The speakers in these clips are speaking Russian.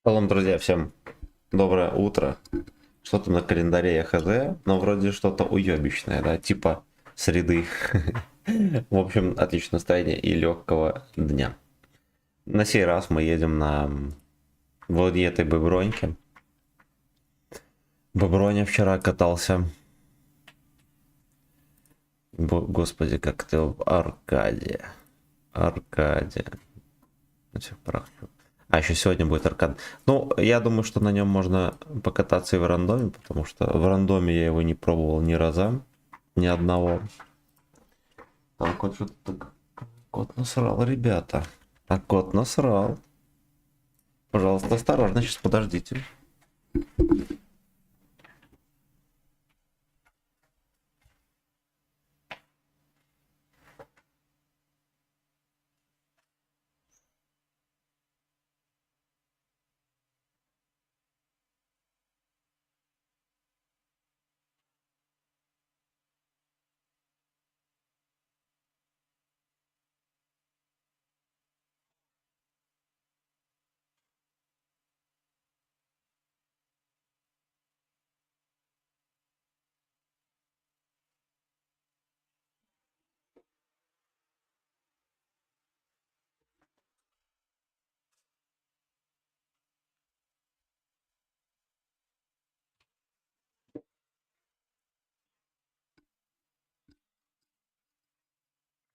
Шалом, друзья, всем доброе утро. Что-то на календаре я хз, но вроде что-то уебищное, да, типа среды. В общем, отличное настроение и легкого дня. На сей раз мы едем на вот этой боброньке. Боброня вчера катался. Господи, как ты в Аркадия. Аркадия. На всех парах. А еще сегодня будет аркад. Ну, я думаю, что на нем можно покататься и в рандоме, потому что в рандоме я его не пробовал ни раза, ни одного. Там кот что-то так... Кот насрал, ребята. А кот насрал. Пожалуйста, осторожно, сейчас подождите.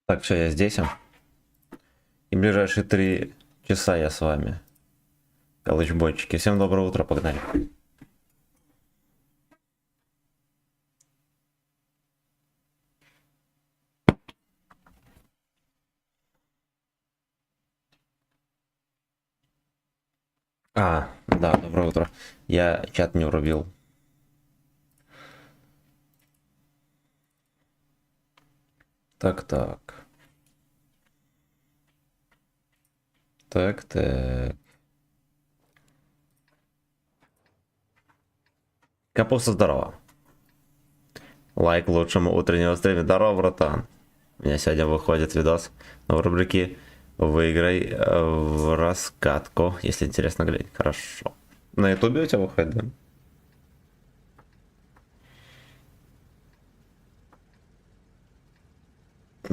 Так, все, я здесь. И ближайшие 3 часа я с вами. Калыч-бойчики. Всем доброе утро, погнали. Да, доброе утро. Я чат не урубил. Так. Так. Капуста здорова. Лайк лучшему утреннего стрима. Здорово, братан. У меня сегодня выходит видос в рубрике «Выиграй в раскатку». Если интересно глянь. Хорошо. На ютубе у тебя выходит, да?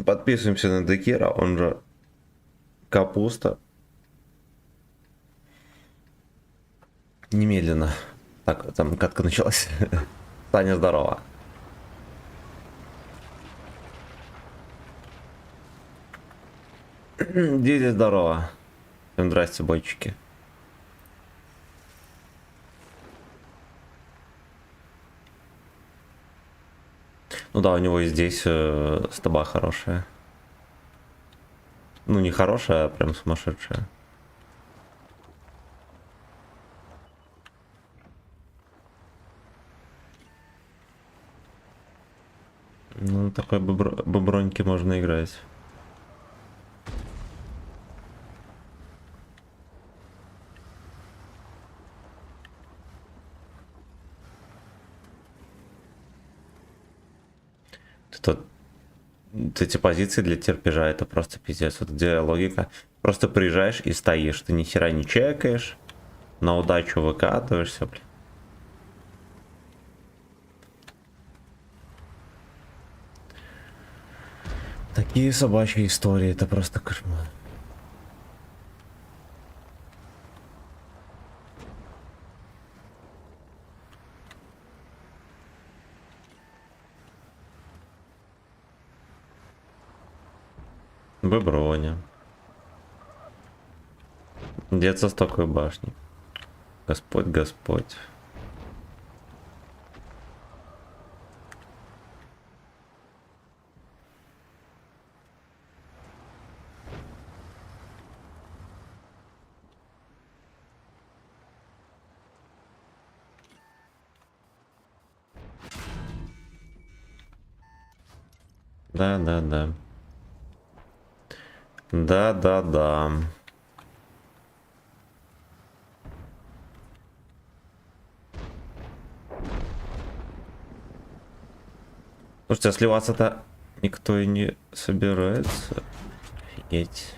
Подписываемся на Декира, он же Капуста. Немедленно. Так, там катка началась. Таня, здорово. Диди, здорово. Всем здрасте, бойчики. Ну да, у него и здесь стаба хорошая. Ну, не хорошая, а прям сумасшедшая. Ну, такой боброньки можно играть. Тут эти позиции для терпежа, это просто пиздец. Вот где логика. Просто приезжаешь и стоишь. Ты ни хера не чекаешь. На удачу выкатываешься, блин. Такие собачьи истории, это просто кошмар. Боброня. Дед со такой башни. Господь, Господь. Да. Да. Слушайте, а сливаться-то никто и не собирается. Офигеть.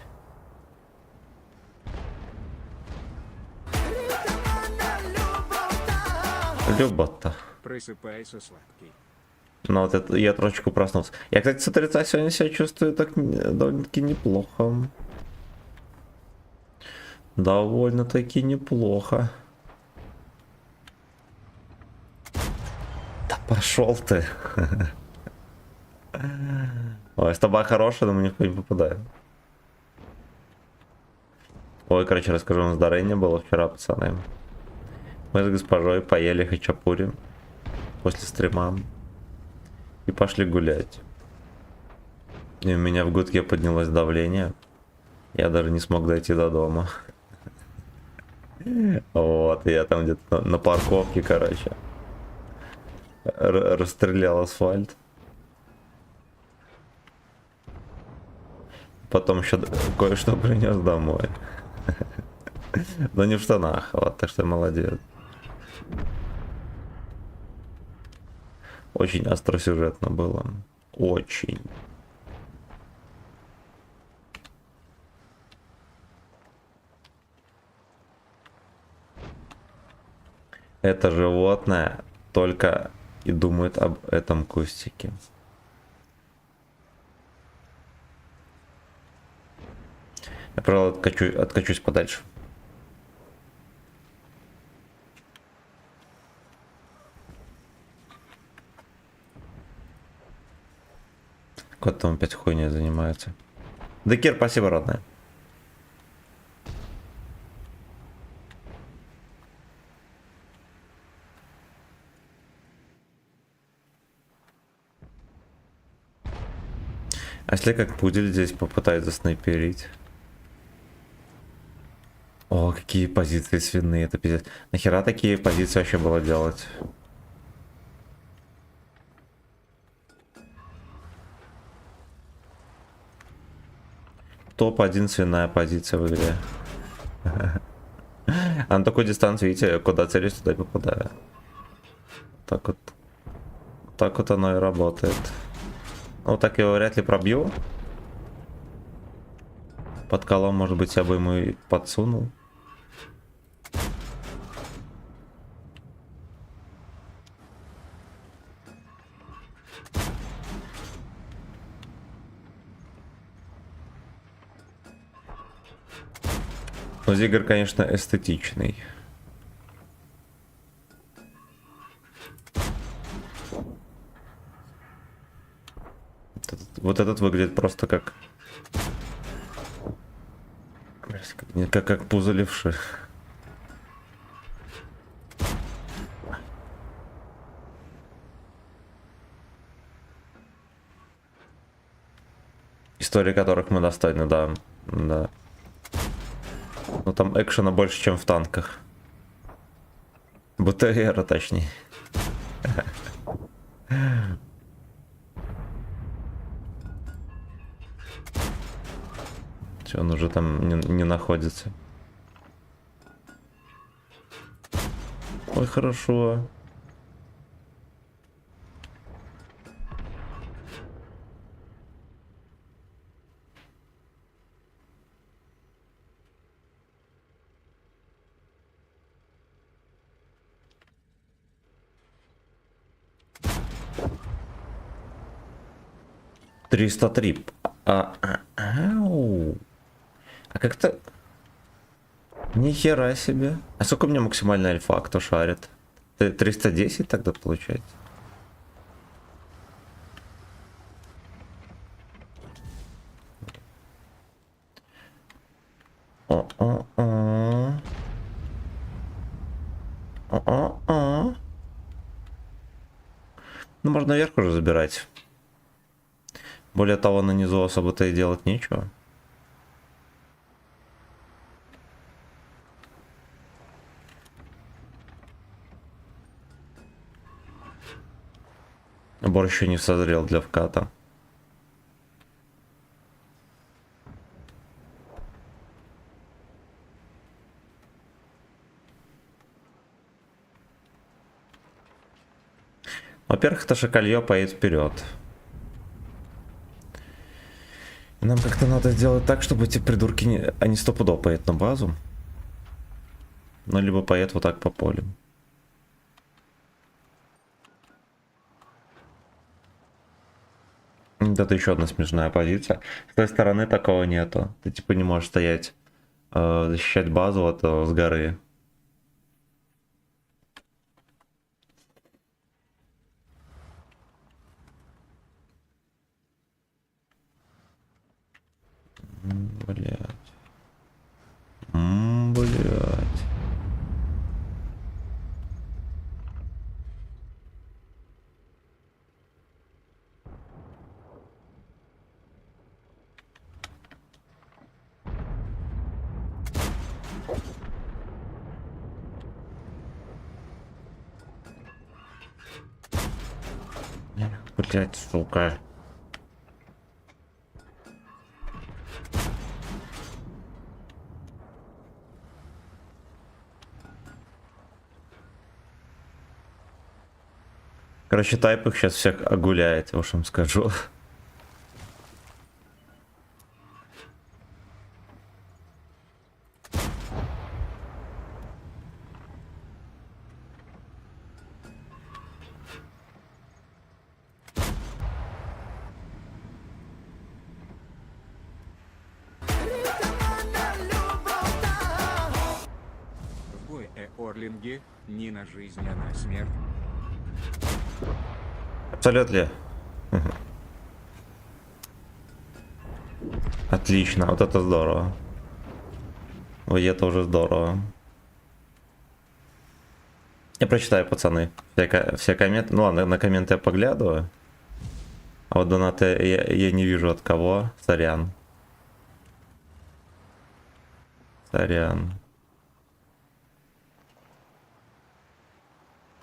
Любота. Присыпайся, сладкий. Ну вот это, я трошечку проснулся. Я, кстати, с утреца сегодня себя чувствую так довольно-таки неплохо. Довольно-таки неплохо. Да пошел ты. Ой, с тобой хорошая, но мы никто не попадаем. Ой, короче, расскажу, у нас дарение было вчера, пацаны. Мы с госпожой поели хачапури после стрима и пошли гулять. И у меня в гудке поднялось давление. Я даже не смог дойти до дома. Вот, я там где-то на парковке, короче, расстрелял асфальт. Потом еще кое-что принес домой. Но не в штанах, вот, так что молодец. Очень остросюжетно было. Очень. Это животное только и думает об этом кустике. Я, правда, откачусь подальше. Кот там опять хуйней занимается. Да, Кир, спасибо, родная. А если как пудель здесь попытается снайперить? О, какие позиции свиные, это пиздец. Нахера такие позиции вообще было делать? Топ-1 свиная позиция в игре. А на такой дистанции, видите, куда целюсь, туда и попадаю. Так вот. Так вот оно и работает. Ну, так его вряд ли пробью. Под колом, может быть, я бы ему и подсунул. Но Зигр, конечно, эстетичный. Вот этот выглядит просто как... Как пузо-левши. Истории которых мы достойны, да. Да. Но там экшена больше, чем в танках. БТРа, точнее. Че, он уже там не находится. Ой, хорошо. Триста три. Ау. А как-то... Нихера себе. А сколько у меня максимальная альфа, кто шарит? 310 тогда получается? О-о-о. О-о-о. Ну, можно наверх уже забирать. Более того, на низу особо-то и делать нечего. Набор еще не созрел для вката. Во-первых, это шакалье поедет вперед. Нам как-то надо сделать так, чтобы эти придурки они стопудово поедут на базу. Ну, либо поедут вот так по полю. Вот это еще одна смешная позиция. С той стороны такого нету. Ты типа не можешь стоять, защищать базу вот с горы. Блять. Блять. Блять, сука. Короче, тайп их сейчас всех огуляет, я уж вам скажу. В бой Орлинги не на жизнь, а на смерть. Абсолютно. Отлично, вот это здорово. Вот это уже здорово. Я прочитаю, пацаны. Все комменты. Ну ладно, на комменты я поглядываю. А вот донаты я не вижу от кого. Сорян. Сорян.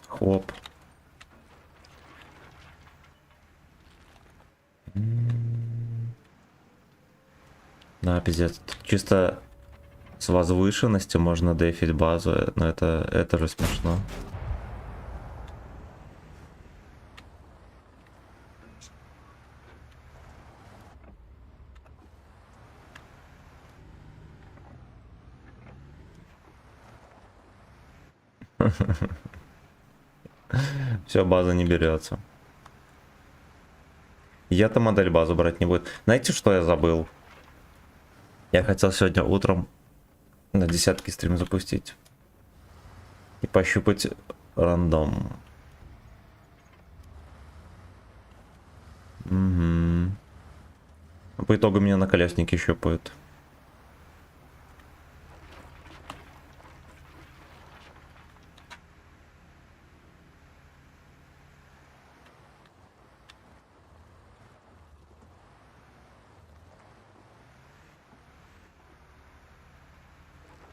Хлоп. Да, пиздец. Тут чисто с возвышенности можно дефить базу, но это же смешно. Все, база не берется. Я-то модель базу брать не будет. Знаете, что я забыл? Я хотел сегодня утром на десятки стрим запустить. И пощупать рандом. Угу. По итогу меня на колеснике щупают.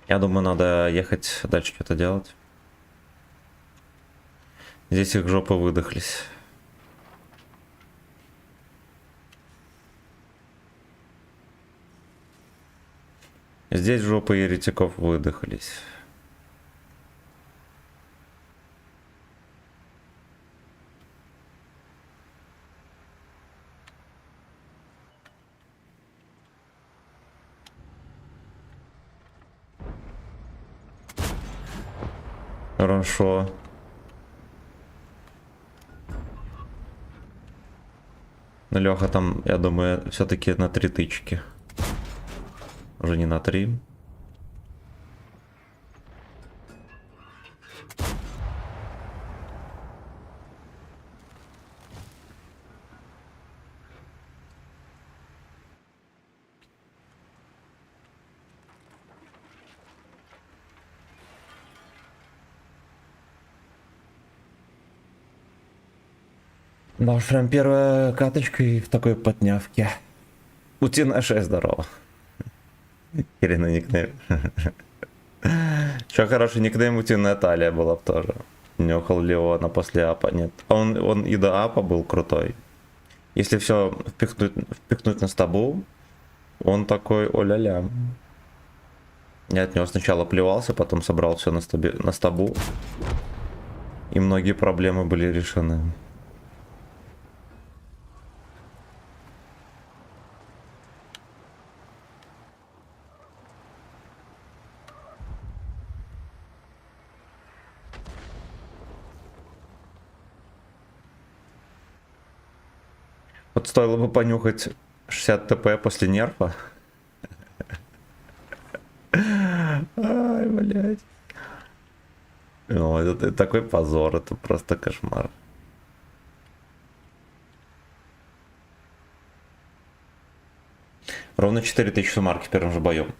Я думаю, надо ехать дальше что-то делать. Здесь их жопы выдохлись. Здесь жопы еретиков выдохлись. Хорошо. Но Леха там, я думаю, все-таки на 3 тычки. Уже не на 3. Да уж прям первая каточка и в такой поднявке. Утиная 6, здорово. Ирина никнейм. Еще хороший никнейм Утиная талия была бы тоже. Нюхал Леона после апа. Нет, он и до апа был крутой. Если все впихнуть на стабу, он такой о-ля-ля. Я от него сначала плевался, потом собрал все на стабу. И многие проблемы были решены. Вот стоило бы понюхать 60 ТП после нерфа. Ай, блядь. О, это такой позор, это просто кошмар. Ровно 4000 сумарки в первом же бою.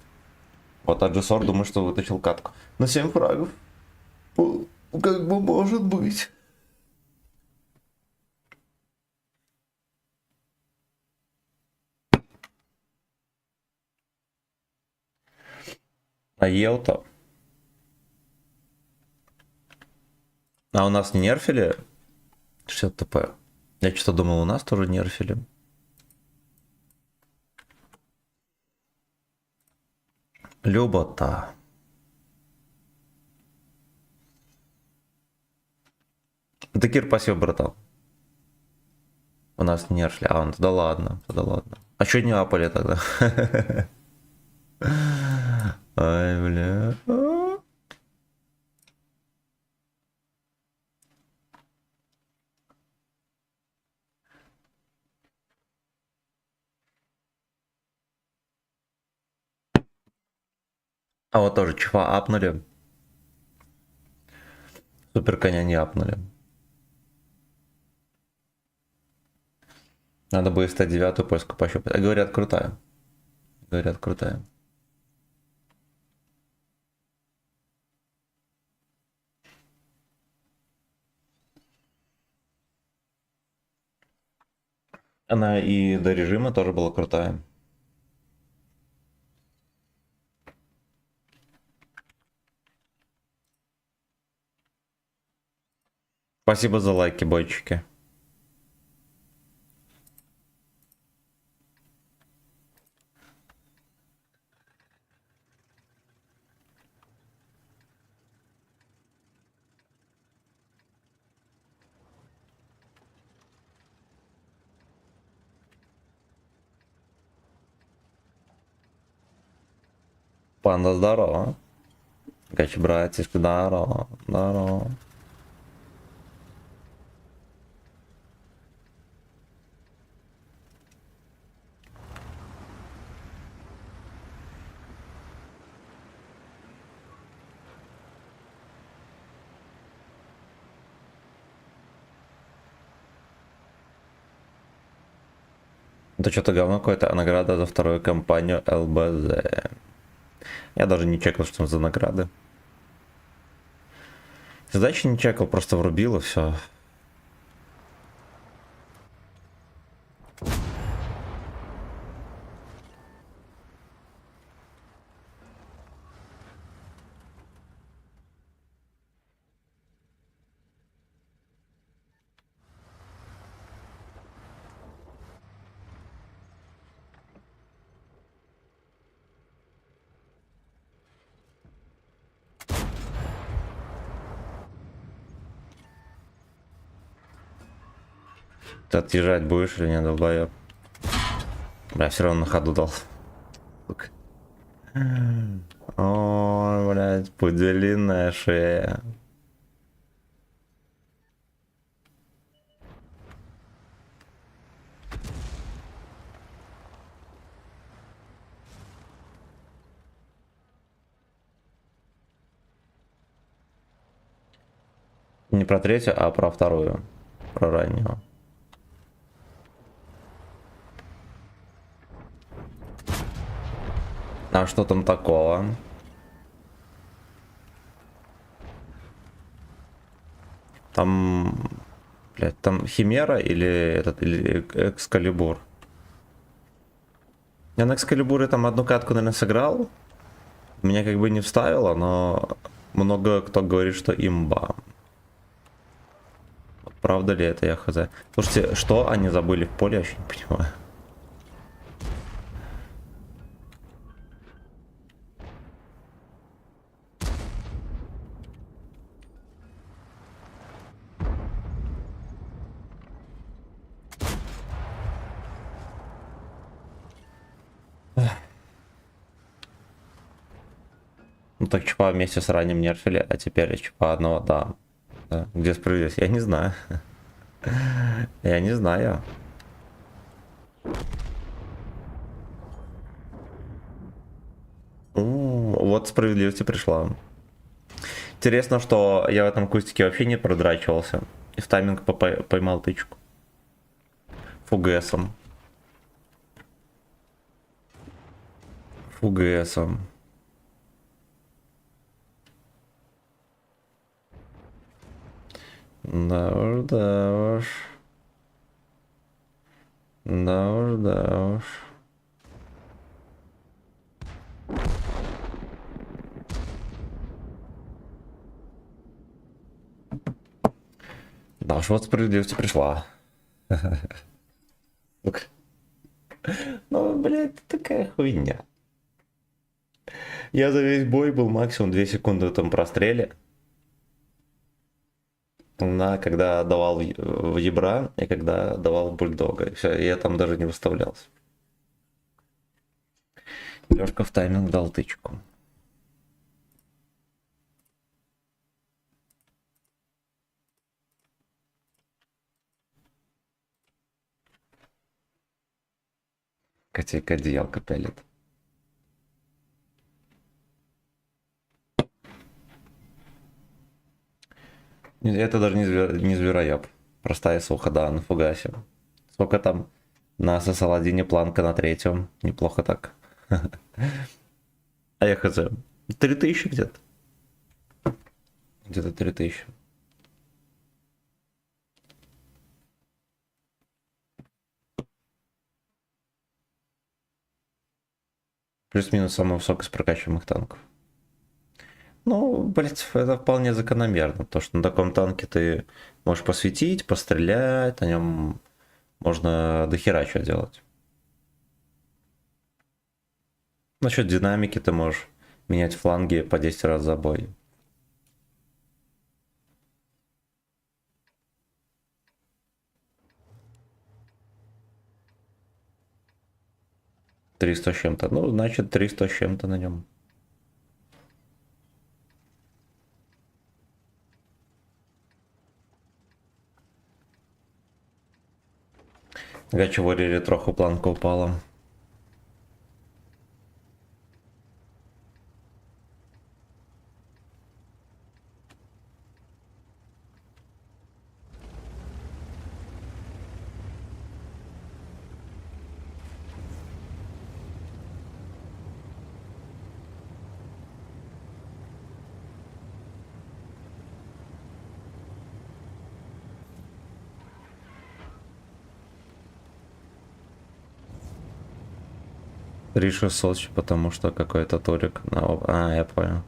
Вот Аджисор думаю, что вытащил катку. На 7 фрагов. Как бы может быть. А ел-то. А у нас не нерфили 60 ТП? Я что-то думал, у нас тоже нерфили. Любота. Декир, спасибо, братан. У нас не нерфили. А, ну да ладно, да ладно. А что не апали тогда? Ай, бля. А вот тоже чифа апнули. Супер коня не апнули. Надо будет стать 9-ю польскую пощупать. А говорят, крутая. Говорят, крутая. Она и до режима тоже была крутая. Спасибо за лайки, бойчики. Панда, здорово. Качи, братишка, здорово. Здорово. Это что-то говно какое-то, а награда за вторую кампанию ЛБЗ. Я даже не чекал, что там за награды. Задачи не чекал, просто врубил и все. Ты отъезжать будешь или не, долбоёб? Бля, все равно на ходу дал. Сука. Ой, блядь, пуделиная шея. Не про третью, а про вторую. Про раннюю. А что там такого? Там, блядь, там Химера или этот, или Экскалибур? Я на Экскалибуре там одну катку, наверное, сыграл. Меня как бы не вставило, но много кто говорит, что имба. Правда ли это, я хз. Слушайте, что они забыли в поле, я вообще не понимаю. Ну так Чпа вместе с ранним нерфили, а теперь Чпа одного, да. Да. Где справедливость? Я не знаю. Я не знаю. Вот справедливости пришла. Интересно, что я в этом кустике вообще не продрачивался. И в тайминг поймал тычку. ФУГСом. ФУГСом. Да уж, да уж. Да уж, да уж. Да уж, вот справедливости пришла. Сука. Ну, блядь, такая хуйня. Я за весь бой был максимум 2 секунды в этом простреле. Когда давал в ебра и когда давал в бульдога. И все, я там даже не выставлялся. Лёшка в тайминг дал тычку. Котейка одеялка пялит. Это даже не зверояб. Простая суха, да, на фугасе. Сколько там на Сасаладине планка на 3-м. Неплохо так. А я хз. 3000 где-то. Где-то 3000. Плюс-минус самый высокий из прокачиваемых танков. Ну, блять, это вполне закономерно. То, что на таком танке ты можешь посветить, пострелять, на нем можно дохера что делать. Насчет динамики ты можешь менять фланги по 10 раз за бой. $300 с чем-то. Ну, значит, 300 с чем-то на нем. Гачеворили троху планка упала. Ришу Сочи, потому что какой-то Торик. А, я понял.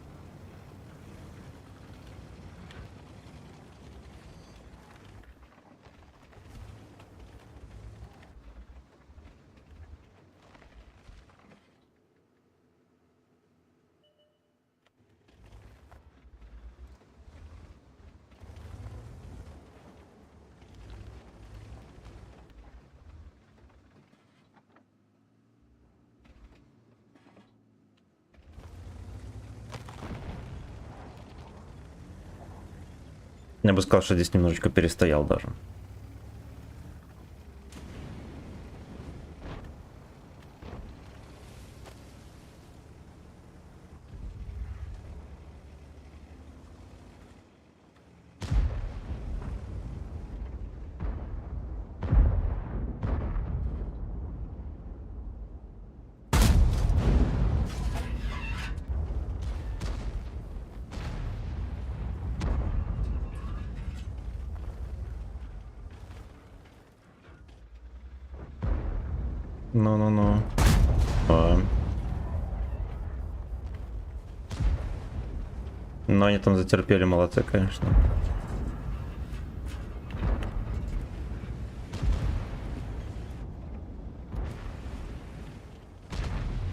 Я бы сказал, что здесь немножечко перестоял даже. Ну-ну-ну. Но они там затерпели, молодцы, конечно.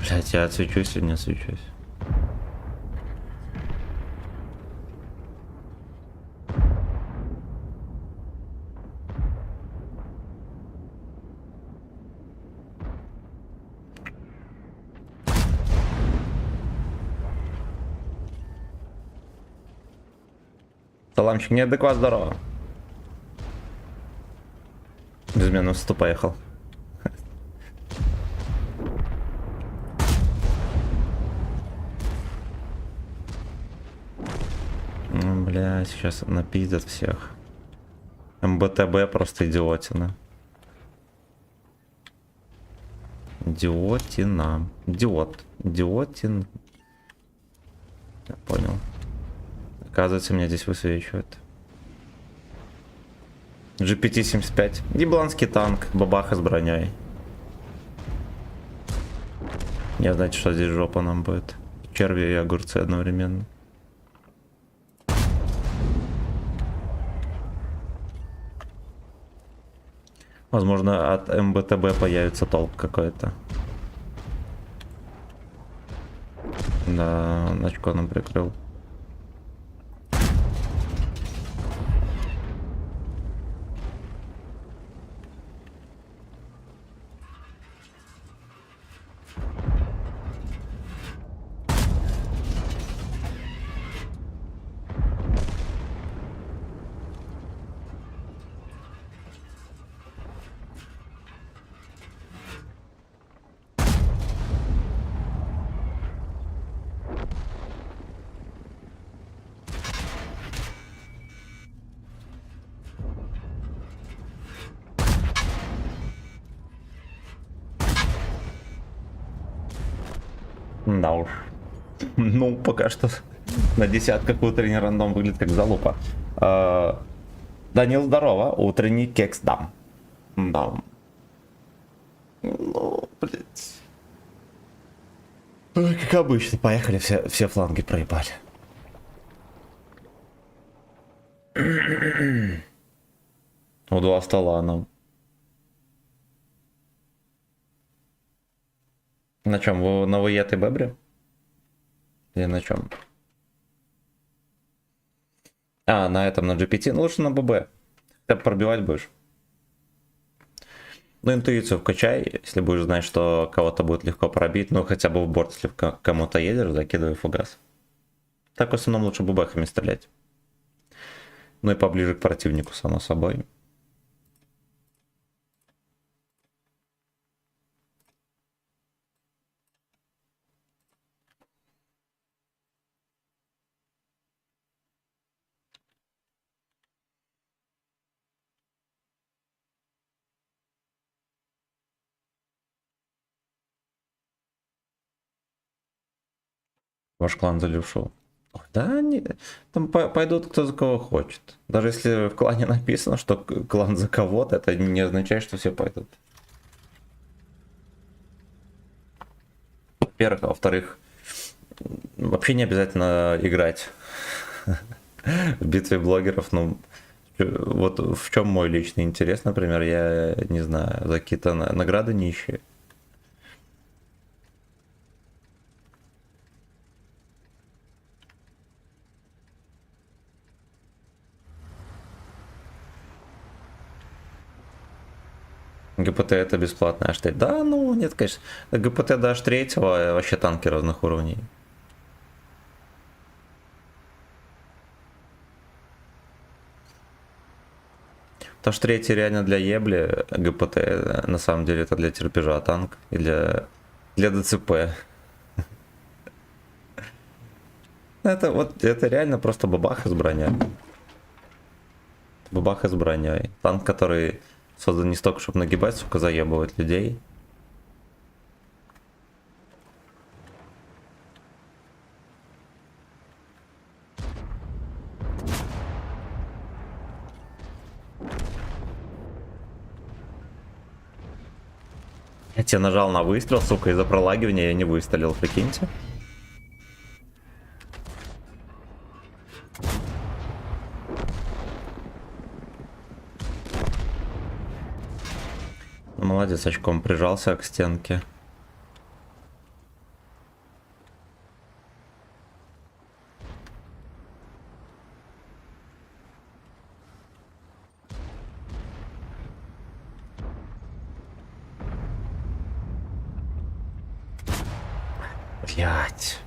Блять, я отсвечусь или не отсвечусь? Саламчик, неадекват, здорово. Безменно в 100 поехал. Бля, сейчас напиздят всех. МБТБ просто идиотина. Идиотина. Идиот. Идиотин. Я понял. Оказывается, меня здесь высвечивает. GPT-75. Ебланский танк. Бабаха с броней. Не знаете, что здесь жопа нам будет. Черви и огурцы одновременно. Возможно, от МБТБ появится толк какой-то. Да, он очко нам прикрыл. Да уж. Ну, пока что на десятках утренний рандом выглядит как залупа. Данил, здорово. Утренний кекс дам. Дам. Ну, блядь. Ой, как обычно, поехали, все фланги проебали. У два стола нам. На чем? Вы на ВЕ Бебре? Или на чем? А, на этом, на GPT. Ну, лучше на ББ. Ты пробивать будешь. Ну, интуицию вкачай, если будешь знать, что кого-то будет легко пробить. Ну, хотя бы в борт, если кому-то едешь, закидывай фугас. Так в основном лучше бубахами стрелять. Ну и поближе к противнику, само собой. Ваш клан залюшил. Да, не, там пойдут кто за кого хочет. Даже если в клане написано, что клан за кого-то, это не означает, что все пойдут. Во-первых, а во-вторых, вообще не обязательно играть в битве блогеров. Ну, вот в чем мой личный интерес, например, я не знаю, за какие-то награды нищие. ГПТ это бесплатно H3. Да, ну нет, конечно. ГПТ до H3 вообще танки разных уровней. H3 реально для ебли, ГПТ на самом деле это для терпежа танк и для ДЦП. Это вот это реально просто бабаха с броней. Бабаха с броней. Танк, который создан не столько, чтобы нагибать, сука, заебывать людей. Я тебе нажал на выстрел, сука, из-за пролагивания я не выстрелил, прикиньте. Молодец, очком прижался к стенке. Блять.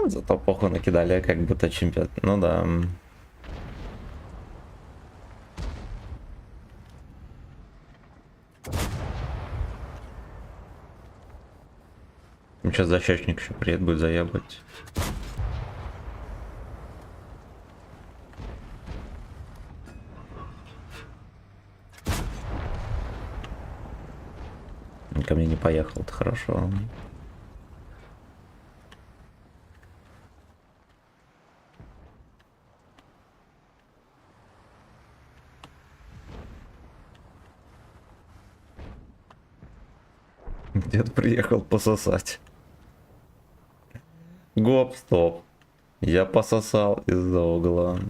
Зато похуй накидали, как будто чемпион. Ну да. Сейчас защитник еще приедет, будет заебать. ко мне не поехал, это хорошо. Дед приехал пососать. Гоп, стоп. Я пососал из-за угла.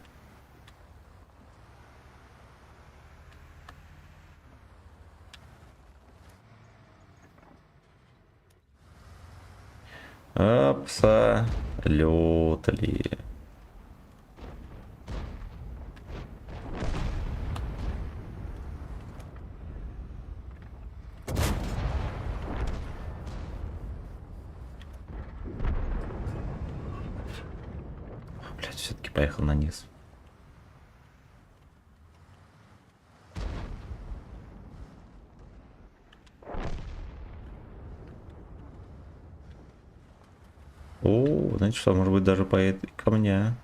Абсолютно. Блять, все-таки поехал на низ. О, знаете что, может быть даже поедет и ко мне.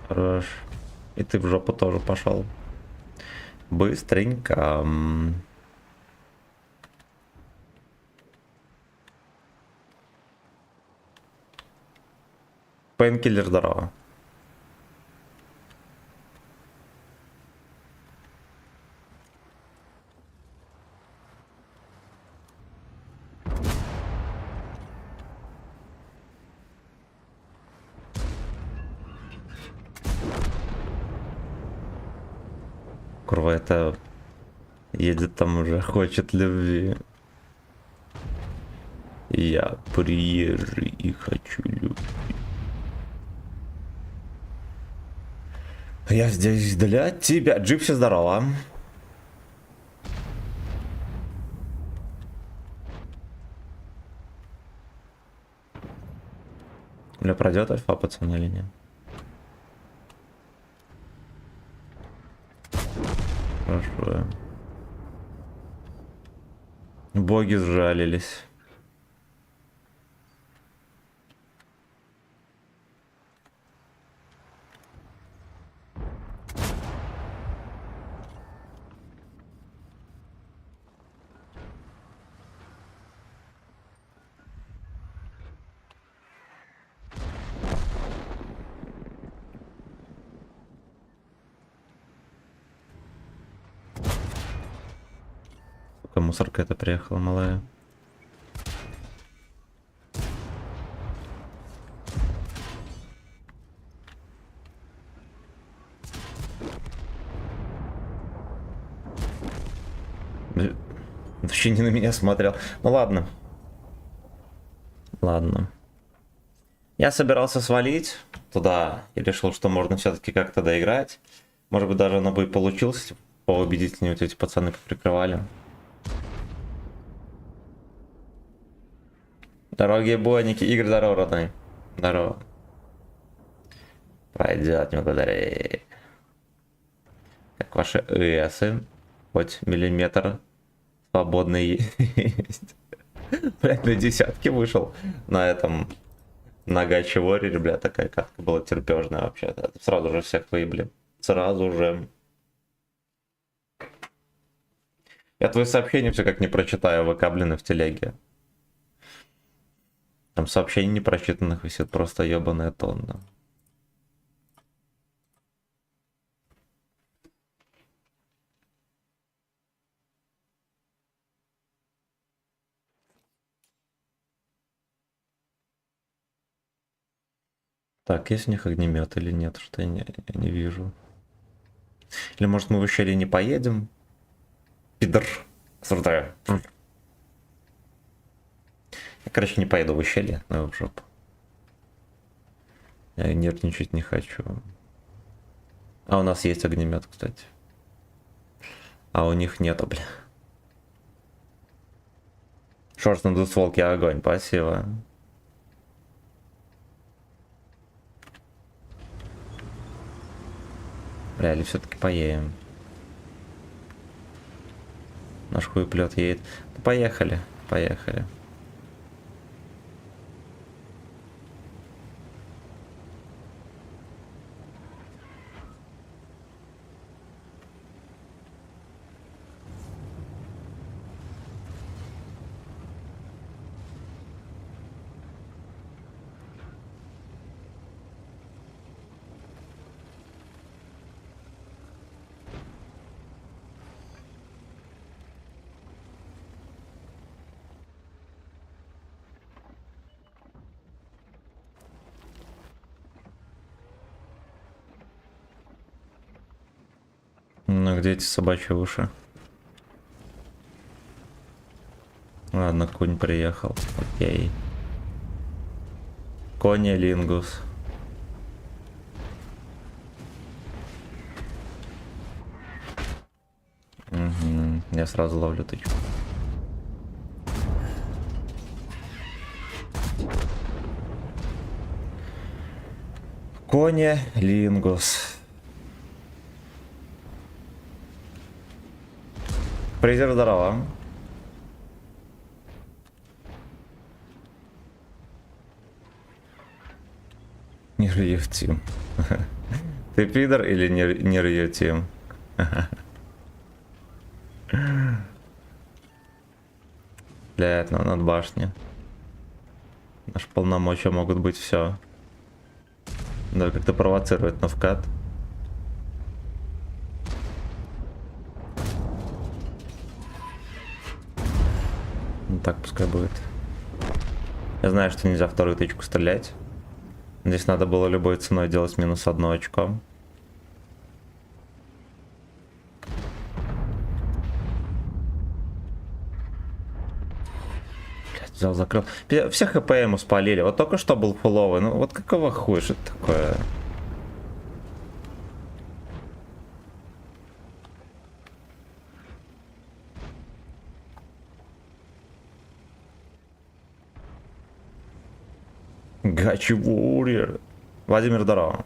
Хорош. И ты в жопу тоже пошел. Быстренько. Пейнкиллер, здорово. Курва, это едет там уже, хочет любви. Я приезжий и хочу любви. Я здесь для тебя. Джипси, здорово. Бля, пройдет альфа, пацаны, или нет? Хорошо. Боги сжалились. Сука, мусорка это приехала, малая. Вообще не на меня смотрел. Ну ладно. Ладно. Я собирался свалить туда и решил, что можно все-таки как-то доиграть. Может быть, даже оно бы и получилось, если бы поубедительнее вот эти пацаны прикрывали. Дорогие бойники, Игорь, здорово, родной. Здорово. Пройдет, не благодаря. Как ваши ЭСы. Хоть миллиметр свободный есть. Блять, на десятки вышел на этом. На Гачи Warrior, бля, такая катка была терпежная вообще-то. Сразу же всех выебли. Сразу же. Я твои сообщения все как не прочитаю, выкаблены в телеге. Там сообщений непрочитанных висит просто ебаная тонна. Так, есть у них огнемет или нет? Что я не вижу. Или может мы в ущелье не поедем? Пидор. Осуждаю. Я, короче, не поеду в ущелье, но его в жопу. Я нервничать не хочу. А у нас есть огнемет, кстати. А у них нету, бля. Шорт на двустволке, огонь, спасибо. Бля, или все-таки поедем? Наш хуеплет едет. Да поехали, поехали. А где эти собачьи уши? Ладно, конь приехал. Окей. Кони Лингус. Угу. Я сразу ловлю тычку. Кони Лингус. Фрезер, здорово. Не рьев тим. Ты пидор или не рьев тим? Блядь, ну над башней. Наши полномочия могут быть все. Надо как-то провоцировать на вкат. Ну так пускай будет. Я знаю, что нельзя вторую тычку стрелять. Здесь надо было любой ценой делать минус 1 очко. Блядь, взял, закрыл. Все хп ему спалили. Вот только что был фуловый. Ну вот какого хуя, что это такое? Гачи Warrior. Владимир, здорово.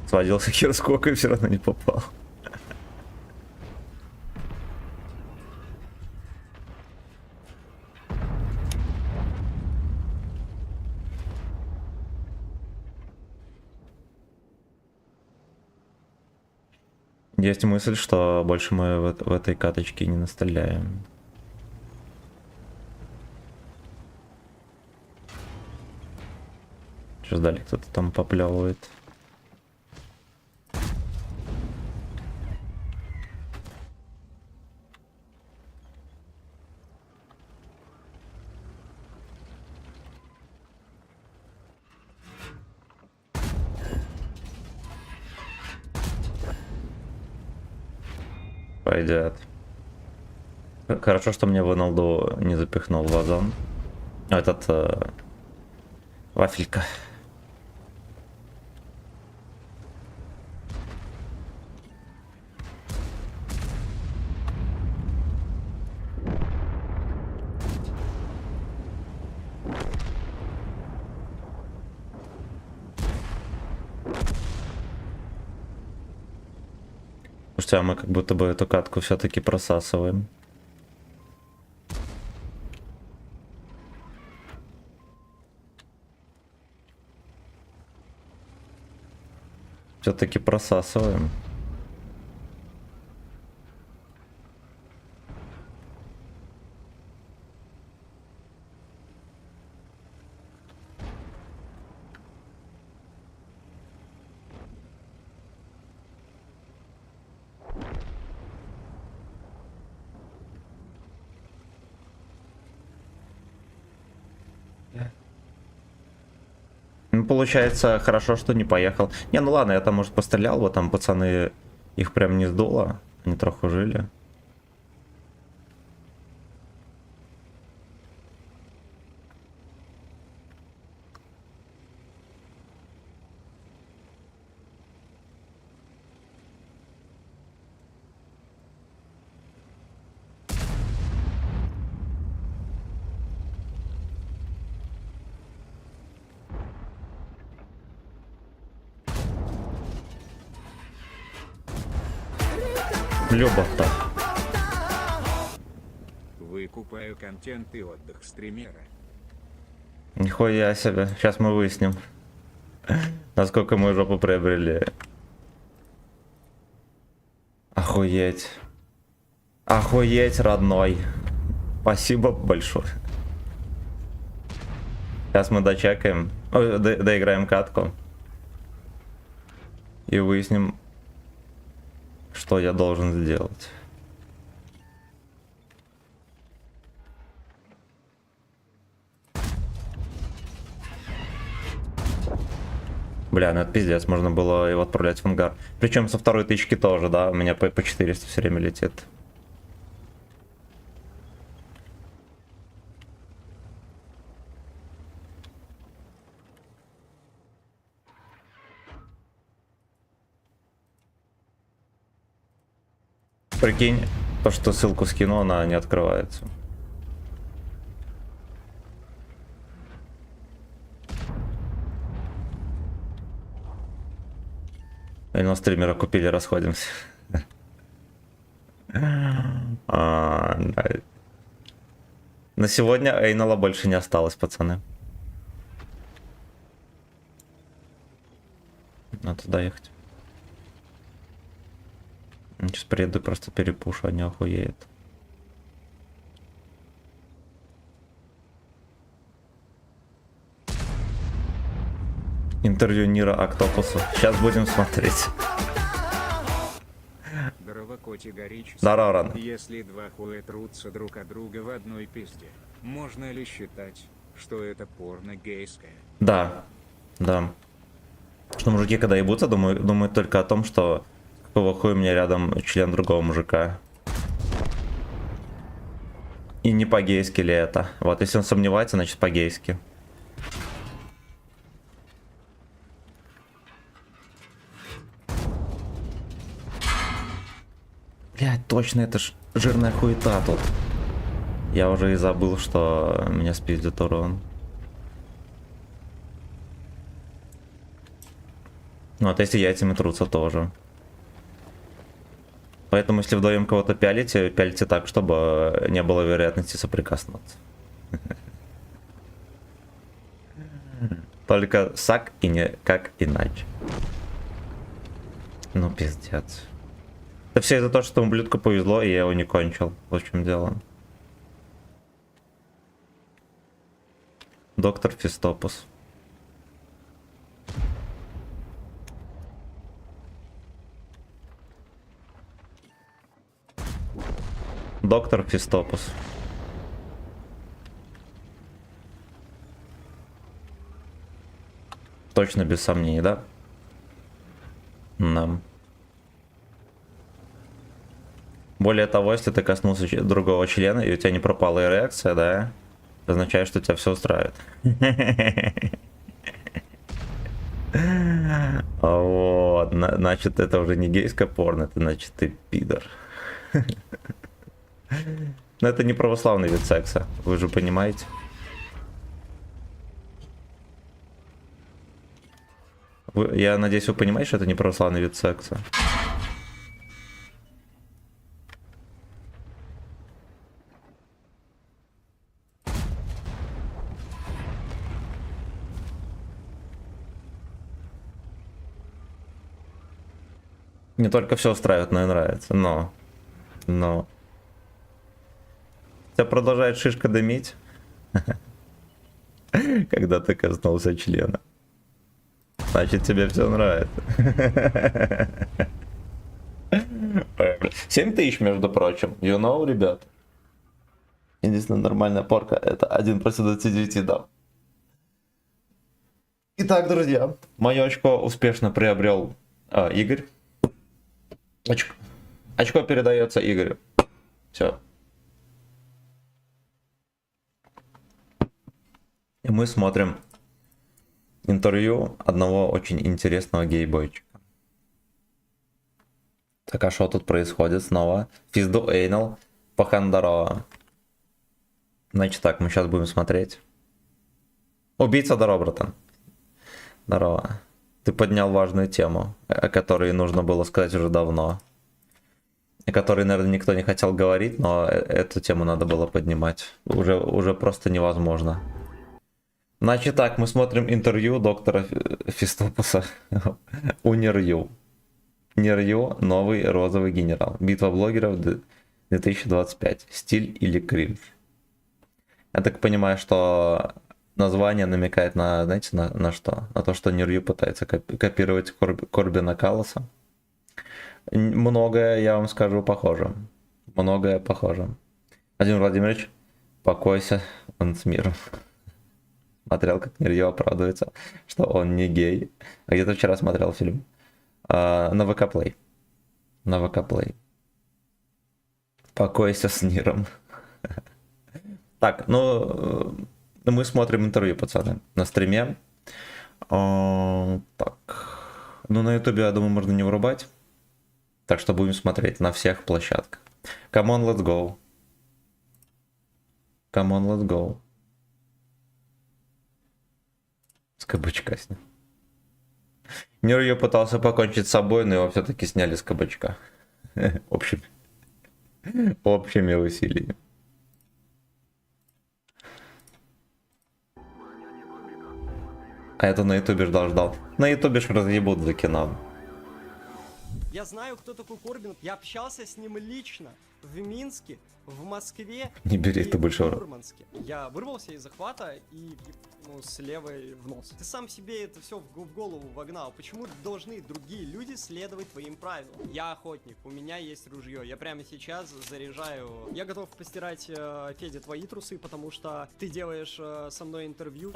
Сводился хер сколько и все равно не попал. Есть мысль, что больше мы в этой каточке не настреляем. Что ждали, кто-то там поплевывает. Пойдет. Хорошо, что мне Воналду не запихнул в вазон. Этот вафелька. Слушайте, а мы как будто бы эту катку все-таки просасываем. Все-таки просасываем. Ну, получается, хорошо, что не поехал. Не, ну ладно, я там, может, пострелял, вот там пацаны, их прям не сдуло, они трохи жили. Любовь-то. Выкупаю контент и отдых стримера. Нихуя себе. Сейчас мы выясним, насколько мы жопу приобрели. Охуеть. Охуеть, родной. Спасибо большое. Сейчас мы дочекаем, доиграем катку. И выясним, что я должен сделать. Бля, ну это пиздец, можно было его отправлять в ангар. Причем со второй тычки тоже, да, у меня по 400 все время летит. Прикинь, то, что ссылку скину, она не открывается. Или на стримера купили, расходимся. Да. На сегодня Эйнала больше не осталось, пацаны. Надо туда ехать. Сейчас приеду, просто перепушу, они охуеют. Интервью Нира Октопусу. Сейчас будем смотреть. Категорически. Здорово, Ран. Если два хуя трутся друг от друга в одной пизде, можно ли считать, что это порно гейское? Да, да. Что мужики, когда ебутся, думают только о том, что какого хуя у меня рядом член другого мужика. И не по-гейски ли это? Вот, если он сомневается, значит по-гейски. Блять, точно, это ж жирная хуета тут. Я уже и забыл, что меня спиздит урон. Ну, вот если яйцами трутся тоже. Поэтому, если вдвоем кого-то пялите, пялите так, чтобы не было вероятности соприкоснуться. Только сак и никак иначе. Ну, пиздец. Это все из-за того, что ублюдку повезло, и я его не кончил. Вот в чем дело. Доктор Фистопус. Доктор Фистопус. Точно без сомнений, да? Да. Более того, если ты коснулся другого члена, и у тебя не пропала эрекция, да, это означает, что тебя все устраивает. Вот, значит, это уже не гейское порно, это значит, ты пидор. Но это не православный вид секса, вы же понимаете. Я надеюсь, вы понимаете, что это не православный вид секса. Не только все устраивает, но и нравится. Но. Тебя продолжает шишка дымить, когда ты коснулся члена. Значит, тебе все нравится. 7 тысяч, между прочим. You know, ребят. Единственная нормальная порка — это 1 против 29, да. Итак, друзья, мое очко успешно приобрел Игорь. Очко передается Игорю. Все. И мы смотрим интервью одного очень интересного гей-бойчика. Так, а что тут происходит снова? Физду Эйнал, пахан здорово. Значит так, мы сейчас будем смотреть. Убийца, здорово, братан. Здорово. Ты поднял важную тему, о которой нужно было сказать уже давно. О которой, наверное, никто не хотел говорить, но эту тему надо было поднимать. Уже просто невозможно. Значит так, мы смотрим интервью доктора Фистопуса у Нирью. Нирью, новый розовый генерал. Битва блогеров 2025. Стиль или кринж? Я так понимаю, что название намекает на, знаете, на что? На то, что Нирью пытается копировать Корбина Калласа. Многое, я вам скажу, похоже. Многое похоже. Владимир Владимирович, покойся, он с миром. Смотрел, как Нерью оправдывается, что он не гей. А где-то вчера смотрел фильм. На ВК Play. На ВК Play. Покойся с Ниром. Так, ну, мы смотрим интервью, пацаны, на стриме. Так, ну на ютубе, я думаю, можно не вырубать. Так что будем смотреть на всех площадках. Come on, let's go. Come on, let's go. С кабачка снял. Нерью пытался покончить с собой, но его все-таки сняли с кабачка. Общими усилиями. А это на ютубе ждал. На ютубе ж разъебут за кино. Я знаю, кто такой Корбин. Я общался с ним лично в Минске, в Москве Не бери и это больше в в рот. Мурманске. Я вырвался из захвата и с левой в нос. Ты сам себе это все в голову вогнал. Почему должны другие люди следовать твоим правилам? Я охотник, у меня есть ружье. Я прямо сейчас заряжаю. Я готов постирать, Федя, твои трусы, потому что ты делаешь со мной интервью.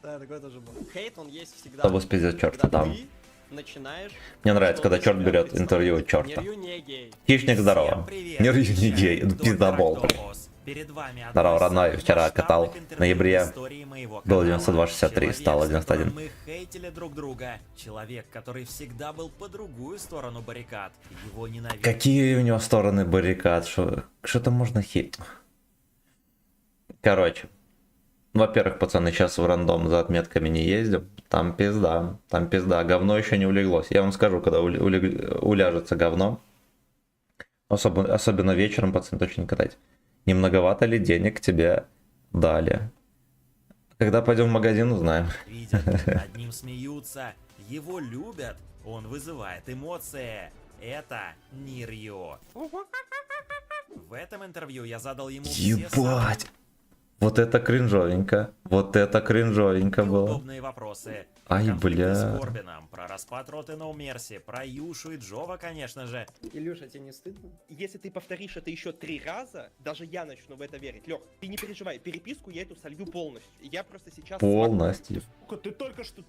Да, такое тоже было. Хейт, он есть всегда. Тобой пиздец черт, Когда да. ты начинаешь... Мне нравится, когда черт себя берет представлять. интервью у черта. Нерью не гей. Хищник, здорово. Нерью не гей, пиздобол. Здорово, родной. Вчера катал. В ноябре было 92,63, стало 91. Мы хейтили друг друга. Человек, который всегда был по другую сторону баррикад. Его ненавидели. Какие у него стороны баррикад? Что-то можно хейтить. Короче. Во-первых, пацаны, сейчас в рандом за отметками не ездим. Там пизда. Там пизда. Говно еще не улеглось. Я вам скажу, когда уляжется говно. Особенно вечером, пацаны, точно не катать. Не многовато ли денег тебе дали? Когда пойдем в магазин, узнаем. Видят, над ним смеются. Его любят. Он вызывает эмоции. Это Нирью. В этом интервью я задал ему все Ебать! Вот это кринжовенько. Вот это кринжовенько было. удобные вопросы. Ай, Конфликты бля. с Корбином, про распад роты No Mercy, про Юшу и Джова, конечно же. Илюша, тебе не стыдно? Если ты повторишь это еще 3 раза, даже я начну в это верить. Лех, ты не переживай, переписку я эту солью полностью. Я просто сейчас... Полностью. Сука, ты только что,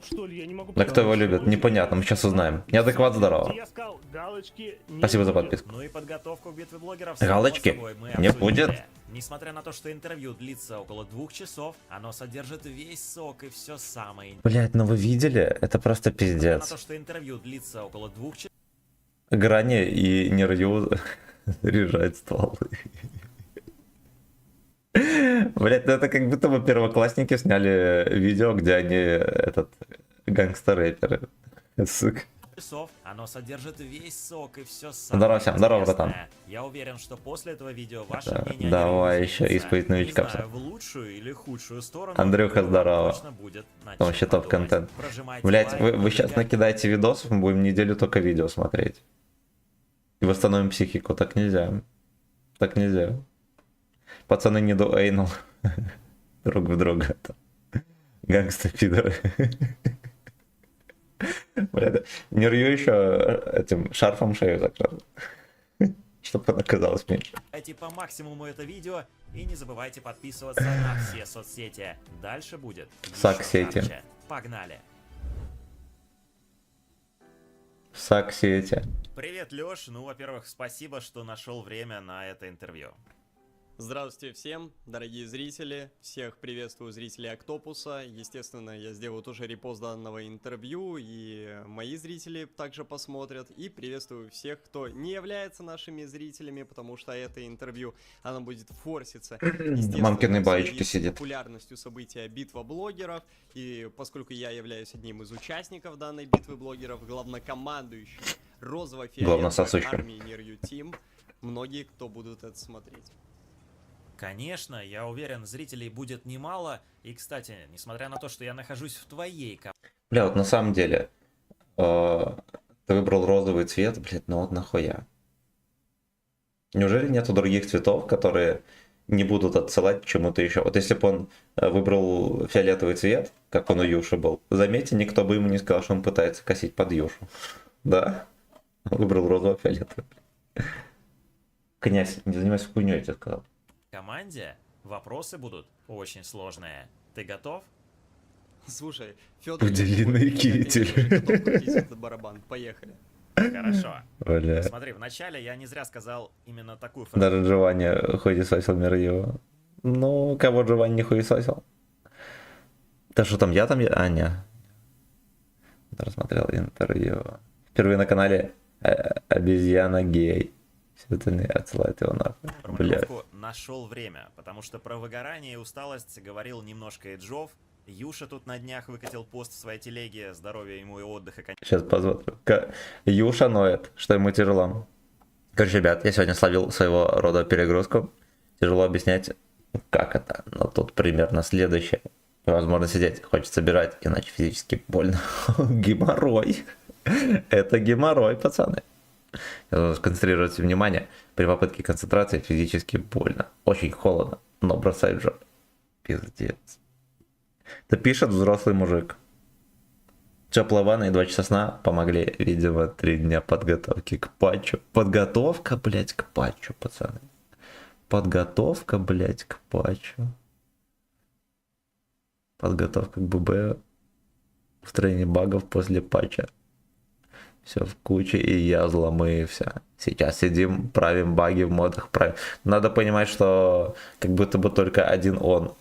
что ли, я не могу... Да кто его любит? Непонятно, мы сейчас узнаем. Неадекват, здорово. Я сказал, галочки не Спасибо за будет. подписку. Ну и подготовку к битве блогеров Галочки само собой, мы не обсудили. будет. Несмотря на то, что интервью длится около 2 часов, оно содержит весь сок и все самое интересное. Блять, ну вы видели? Это просто Несмотря на то, пиздец. что интервью длится около 2 часов, Грани и Нерью заряжает стволы. Блять, ну это как будто бы первоклассники сняли видео, где они гангстер-рэперы. Сука. оно содержит весь сок и все Здорово самое всем, здорово, интересное. братан. Я уверен, что после этого видео ваше Да, мнение о давай Нирью еще изменится. исповедь новичка, Не знаю, пса. в лучшую или худшую сторону. Андрюха, но здорово. точно будет над Там чем вообще топ-контент. подумать. Прожимайте Блять, лайк, вы сейчас подвигайте. накидаете видосов, мы будем неделю только видео смотреть. И восстановим психику. Так нельзя. Так нельзя. Пацаны не до эйнул. Друг в друга. Гангста-пидоры. Бля, Нерью еще этим шарфом шею закрыл. Чтобы она казалась меньше. Дайте по максимуму это видео и не забывайте подписываться на все соцсети. Дальше будет ещё Соцсети. жарче. Погнали. Саксети. Привет, Лёш. Ну, во-первых, спасибо, что нашел время на это интервью. Здравствуйте всем, дорогие зрители. Всех приветствую зрителей Октопуса. Естественно, я сделаю тоже репост данного интервью, и мои зрители также посмотрят. И приветствую всех, кто не является нашими зрителями, потому что это интервью, оно будет форситься. естественно, Мамкины в баечки связи с сидят. популярностью события «Битва блогеров». И поскольку я являюсь одним из участников данной битвы блогеров, главнокомандующим розово-фиолетовой Главнососущим. армии Нерью Тим, многие, кто будут это смотреть. Конечно, я уверен, зрителей будет немало. И, кстати, несмотря на то, что я нахожусь в твоей Бля, вот на самом деле, ты выбрал розовый цвет, блядь, ну вот нахуя? Неужели нету других цветов, которые не будут отсылать к чему-то еще? Вот если бы он выбрал фиолетовый цвет, как он у Юши был, заметьте, никто бы ему не сказал, что он пытается косить под Юшу. Да? Он выбрал розово-фиолетовый. Князь, не занимайся хуйней, я тебе сказал. команде, Вопросы будут очень сложные. Ты готов? Слушай, Федор, Длинный китель. готов крутить этот барабан. Поехали. Хорошо. Бля. Смотри, вначале я не зря сказал именно такую фразу. Даже Джованни хуесосил мир его. Ну, кого Джованни не хуесосил? Да что там, я там? А, не. Рассмотрел интервью. Впервые на канале обезьяна гей. Все остальные отсылают его нахуй. Про Бля. мотивировку нашел время, потому что про выгорание и усталость говорил немножко и Джов. Юша тут на днях выкатил пост в своей телеге, здоровья ему и отдыха, конечно. Сейчас посмотрю. Юша ноет, что ему тяжело. Короче, ребят, я сегодня словил своего рода перегрузку. Тяжело объяснять, как это. Но тут примерно следующее. Возможно, сидеть хочется бежать, иначе физически больно. Геморрой. Это геморрой, пацаны. Я должен сконцентрировать внимание. При попытке концентрации физически больно. Очень холодно, но бросает жар. Пиздец. Это пишет взрослый мужик. Теплая ванна и 2 часа сна помогли, видимо, 3 дня подготовки к патчу. Подготовка, блять, к патчу, пацаны. Подготовка, блять, к патчу. Подготовка к ББ. Устранение багов после патча. Все в куче, и я взломывся. Сейчас сидим, правим баги в модах. Надо понимать, что как будто бы только один он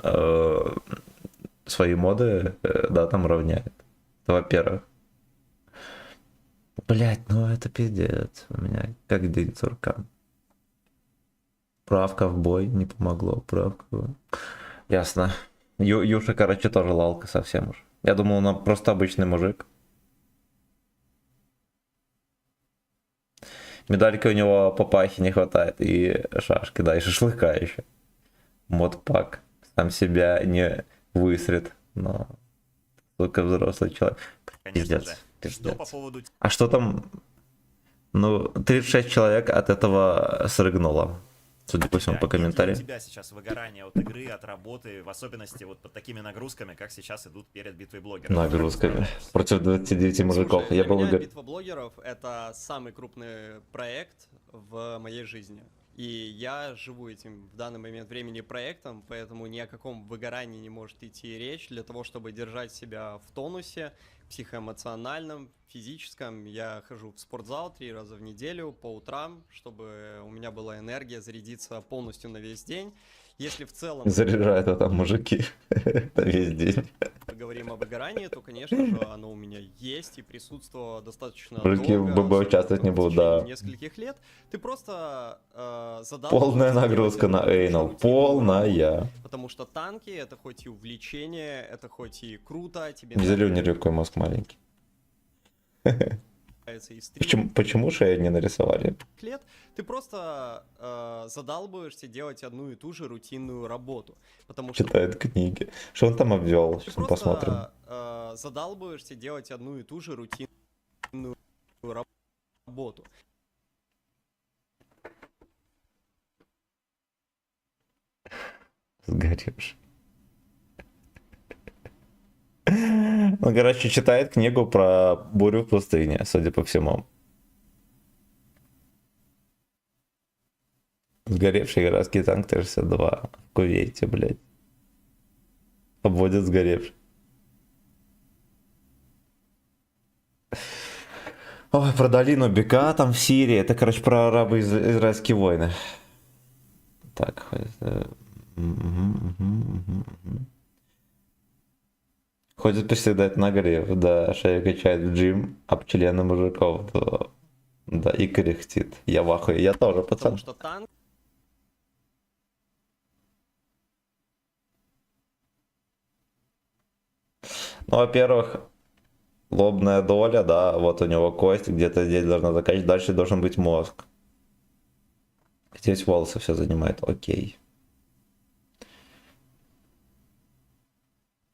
свои моды, да, там равняет. Во-первых. Блять, ну это пиздец. У меня как день сурка. Правка в бой не помогло. Правка. Ясно. Юша, короче, тоже лалка совсем уж. Я думал, он просто обычный мужик. Медальки у него папахи не хватает. И шашки, да, и шашлыка еще. Модпак. Сам себя не высрет. Но только взрослый человек. Конечно Пиздец. же. Пиздец. Что по поводу А что там? Ну, 36 человек от этого срыгнуло. Судя по всему, тебя? по Нет ли комментариям. у тебя сейчас выгорание от игры, от работы, в особенности вот под такими нагрузками, как сейчас идут перед битвой блогеров? Нагрузками. Против 29 мужиков. Слушай, Я для был меня уверен. «Битва блогеров» — это самый крупный проект в моей жизни. И я живу этим в данный момент времени проектом, поэтому ни о каком выгорании не может идти речь. Для того, чтобы держать себя в тонусе, психоэмоциональном, физическом, я хожу в спортзал 3 раза в неделю по утрам, чтобы у меня была энергия зарядиться полностью на весь день. Если в целом Заряжают его там мужики на весь день. поговорим о выгорании, то, конечно же, оно у меня есть и присутствовало достаточно Мужики долго, в ББ особенно участвовать не в будут, течение да. нескольких лет. Ты просто задал... Полная нагрузка на Эйнал. Полная. Потому что танки — это хоть и увлечение, это хоть и круто, тебе Зеленый какой мозг маленький. нравится и стрим. Почему шею не нарисовали? Лет, ты просто задалбываешься делать одну и ту же рутинную работу. Потому что Читает книги. Что он там обвел? ты Сейчас мы посмотрим. просто задалбываешься делать одну и ту же рутинную работу. Сгоревший. Ну, короче, читает книгу про бурю в пустыне, судя по всему. Сгоревший городский танк Т-62 в Кувейте, блядь. Обводят сгоревший. Ой, про долину Бека там в Сирии. Это, короче, про арабо-израильские войны. Так, ходит приседать на греб, да, шею качает в джим, об члены мужиков, да, и кряхтит. Я в ахуе, я тоже, пацан. Потому что танк Ну, во-первых, лобная доля, да, вот у него кость, где-то здесь должна заканчиваться, дальше должен быть мозг. Здесь волосы все занимает, окей.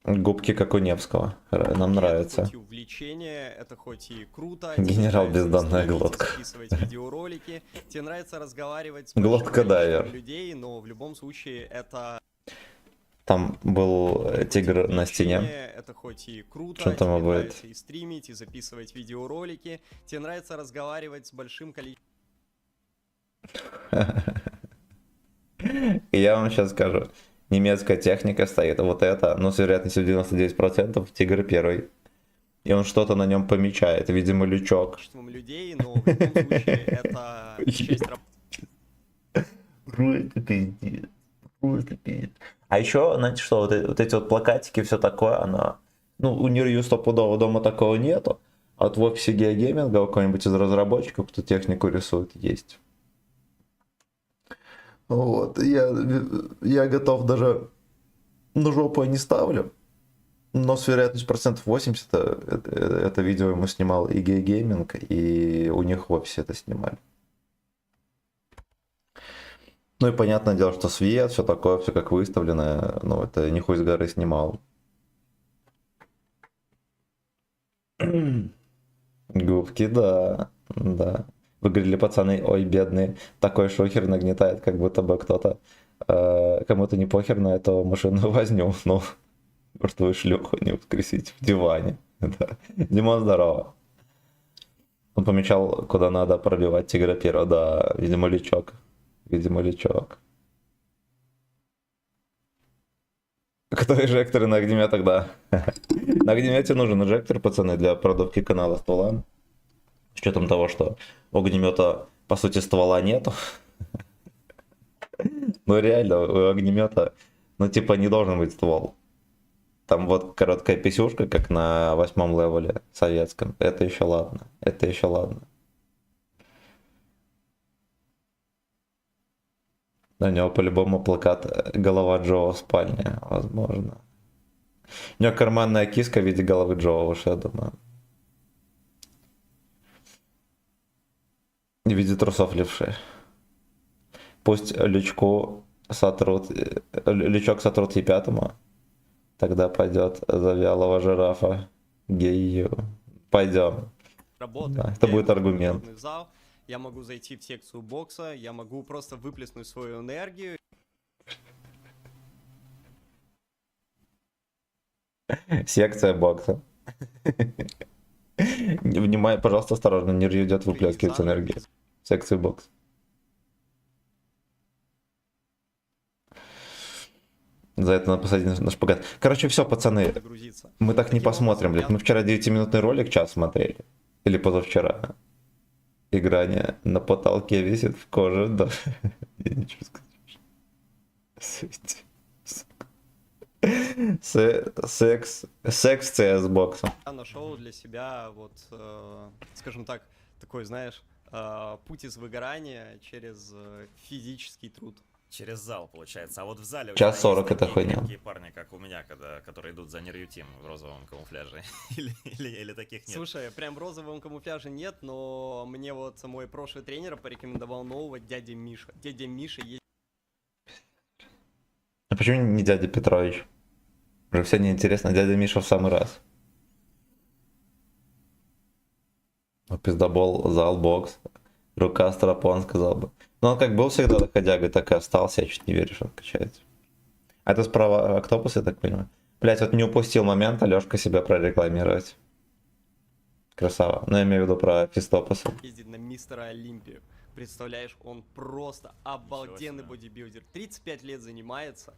Губки как у Невского, нам нравится. Это хоть и увлечение, это хоть и круто. Генерал тебе нравится бездонная стримить, глотка. записывать видеоролики, тебе нравится разговаривать с Глотка большим дайвер. количеством людей, но в любом случае это Там был тигр на стене. увлечение, это хоть и круто, Что там тебе будет? нравится и стримить, и записывать видеоролики, тебе нравится разговаривать с большим количеством Я вам сейчас скажу. немецкая техника стоит, вот это, но с вероятностью 99% тигр первый. И он что-то на нем помечает, видимо, лючок. Количеством людей, но в любом случае это часть работы. Просто пиздец. Просто пиздец. А еще, знаете что, вот эти вот плакатики, все такое, оно... Ну, у Нирью стопудово дома такого нету. А вот в офисе геогейминга у кого-нибудь из разработчиков, кто технику рисует, есть. Вот, я готов даже... Ну, жопу я не ставлю. Но с вероятностью процентов 80 это видео ему снимал и гейминг, и у них в офисе это снимали. Ну и понятное дело, что свет, все такое, все как выставлено, ну это не хуй с горы снимал. Губки, да, да. Выглядели пацаны, ой, бедные, такой шухер нагнетает, как будто бы кто-то, кому-то не похер на эту машину возню, ну, может вы шлюху не воскресить в диване. Да. Димон, здорово. Он помечал, куда надо пробивать тигра первого, да, видимо, лючок. Видимо, лючок. Кто эжекторы на огнеметах, да. На огнемете нужен эжектор, пацаны, для продувки канала ствола. С учетом того, что у огнемета, по сути, ствола нету. Ну реально, у огнемета, ну типа не должен быть ствол. Там вот короткая писюшка, как на 8-м левеле советском. Это еще ладно. Это еще ладно. На него по-любому плакат «Голова Джо в спальне», возможно. У него карманная киска в виде головы Джо, уж я думаю. В виде трусов левши. Пусть лючок сотрут Е5, тогда пойдет за вялого жирафа. Гею. Пойдем. Работы. Да, это Я будет иду в аргумент. тренажерный зал, я могу зайти в секцию бокса, я могу просто выплеснуть свою энергию. Секция бокса. Внимание, пожалуйста, осторожно, не идет выплескивать энергию. Секция бокс. За это надо посадить на шпагат. Короче, все, пацаны, Загрузиться. мы так не Таким посмотрим, образом, блядь. я- Мы вчера 9-минутный ролик час смотрели. Или позавчера. Играние на потолке висит в коже, да. Я ничего сказать. Секс CS боксом. Я нашел для себя вот, скажем так, такой, знаешь, путь из выгорания через физический труд. Через зал, получается. А вот в зале у Час тебя 40 есть это такие хуйня. крепкие парни, как у меня, которые идут за Нирью Тим в розовом камуфляже. Или таких нет? Слушай, прям в розовом камуфляже нет, но мне вот мой прошлый тренер порекомендовал нового дядя Миша. Дядя Миша есть. А почему не дядя Петрович? Уже все неинтересно, дядя Миша в самый раз. Пиздобол, зал, бокс. Рука, стропон, сказал бы. Но он как был всегда доходягой, так и остался, я чуть не верю, что он качается. А это справа Октопус, я так понимаю. Блять, вот не упустил момент Алёшка себя прорекламировать. Красава. Но я имею в виду про Фистопуса. Ездит на мистера Олимпию. Представляешь, он просто обалденный себе. бодибилдер. 35 лет занимается.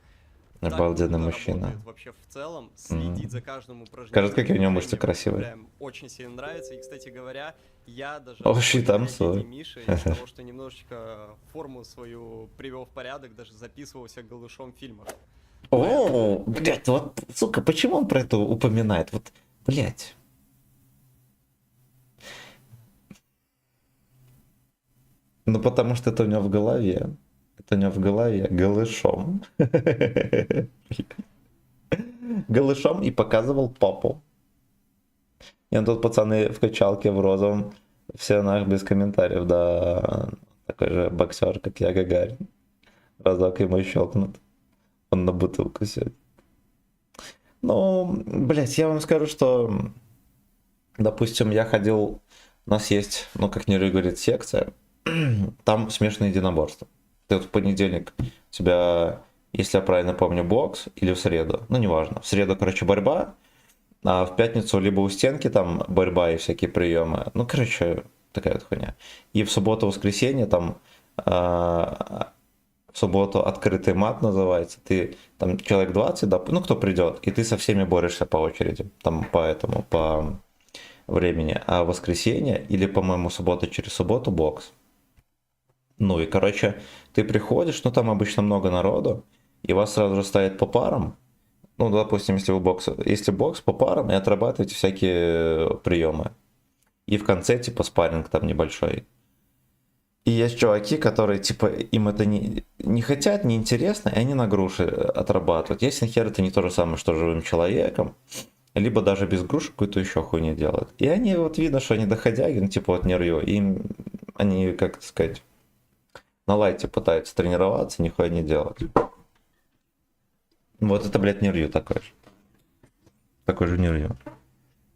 Обалденный так круто мужчина. работает вообще в целом, следит за каждым упражнением. Скажет, какие у него Мне мышцы красивые. Прям очень сильно нравится. И, кстати говоря, я даже... О, щит, благодаря I'm sorry. дяде Мише, из-за того, что немножечко форму свою привел в порядок, даже записывался голышом в фильмах. О, блять, вот, сука, почему он про это упоминает? Вот, блять. Ну, потому что это у него в голове. Это у него в голове голышом. Голышом и показывал попу. И он тут, пацаны, в качалке в розовом. Все нах без комментариев, да. Такой же боксер, как я, Гагарин. Разок ему щелкнут. Он на бутылку сядет. Ну, блять, я вам скажу, что, допустим, я ходил, у нас есть, ну, как Нирю говорит, секция, там смешанное единоборство. Ты вот в понедельник у тебя, если я правильно помню, бокс, или в среду, ну, неважно. В среду, короче, борьба, а в пятницу либо у стенки там борьба и всякие приемы. Ну, короче, такая вот хуйня. И в субботу-воскресенье там в субботу открытый мат называется. Ты там человек 20, да, ну кто придет, и ты со всеми борешься по очереди, там по времени. А в воскресенье или, по-моему, суббота через субботу бокс. Ну и, короче, ты приходишь, ну там обычно много народу, и вас сразу же ставят по парам. Ну, допустим, если бокс по парам, и отрабатываете всякие приемы. И в конце, типа, спарринг там небольшой. И есть чуваки, которые, типа, им это не хотят, не интересно, и они на груши отрабатывают. Если нахер это не то же самое, что живым человеком, либо даже без груши какую-то еще хуйню делают. И они, вот видно, что они доходяги, ну, типа, вот нервё, им они, как сказать, на лайте пытаются тренироваться, нихуя не делать. Вот это, блядь, нервью такой же. Такой же нервью.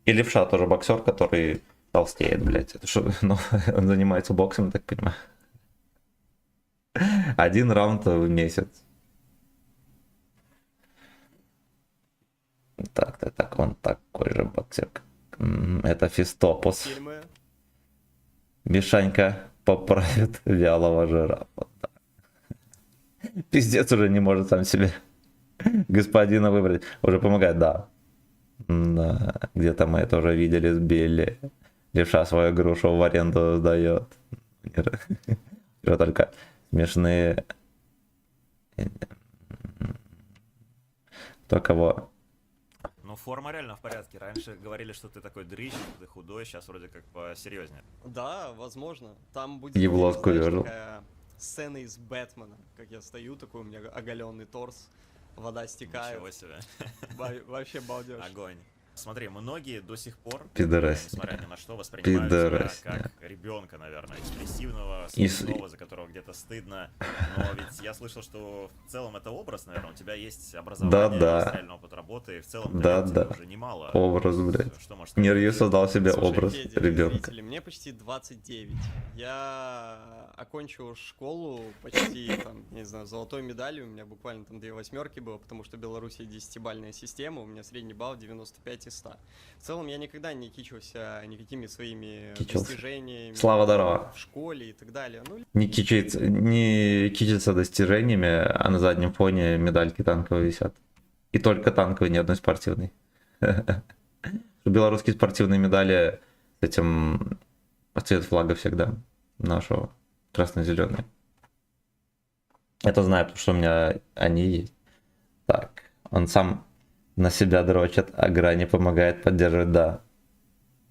И левша тоже боксер, который толстеет, блядь. Это что, ну, он занимается боксом, так понимаю. 1 раунд в месяц. Так, он такой же боксер. Это Фистопус. Фильмы. Мишанька поправит вялого жирафа. Да. Пиздец, уже не может сам себе господина выбрать. Уже помогает, да. Да, где-то мы это уже видели с Билли. Левша свою грушу в аренду сдает. Только смешные. Кто кого? Ну, форма реально в порядке. Раньше говорили, что ты такой дрыщ, ты худой, сейчас вроде как посерьезнее. Да, возможно. Там будет, Еблоску знаешь, вяжу. такая сцена из Бэтмена. Как я стою, такой у меня оголенный торс, вода стекает. Ничего себе. Вообще балдеж. Огонь. Смотри, многие до сих пор, Пидорасня. несмотря ни на что, воспринимают тебя Пидорасня. как ребенка, наверное, экспрессивного, И смешного, за которого где-то стыдно. Но ведь я слышал, что в целом это образ, наверное, у тебя есть образование, Да. есть реальный опыт работы, и в целом Да. тебе уже немало. Образ, блядь. Что можешь сказать? Нерью создал себе Слушай, образ Федя, ребенка. зрители, мне почти 29. Я окончил школу почти, там, не знаю, золотой медалью. У меня буквально там 2 восьмерки было, потому что в Беларуси 10-бальная система. У меня средний балл 95 из 100. В целом я никогда не кичился никакими своими Кичился. достижениями Слава здорово. в школе и так далее. Ну, Не кичится достижениями, а на заднем фоне медальки танковые висят. И только танковые, ни одной спортивной. Белорусские спортивные медали с этим цвет флага всегда нашего, красно-зеленый. Это знаю, потому что у меня они есть. Так, он сам на себя дрочит, а Грани помогает поддерживать, да.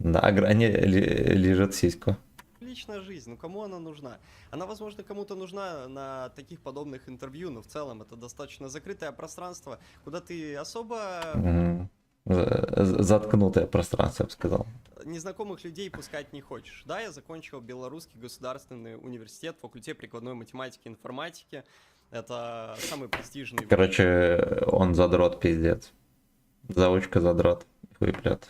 Да, а Грани лежит сиську. личная жизнь, ну кому она нужна? Она, возможно, кому-то нужна на таких подобных интервью, но в целом это достаточно закрытое пространство, куда ты особо Мгм. Заткнутое пространство, я бы сказал. незнакомых людей пускать не хочешь. Да, я закончил Белорусский государственный университет, факультет прикладной математики и информатики. Это самый престижный... Короче, он задрот пиздец. Заучка задрот. Выплет.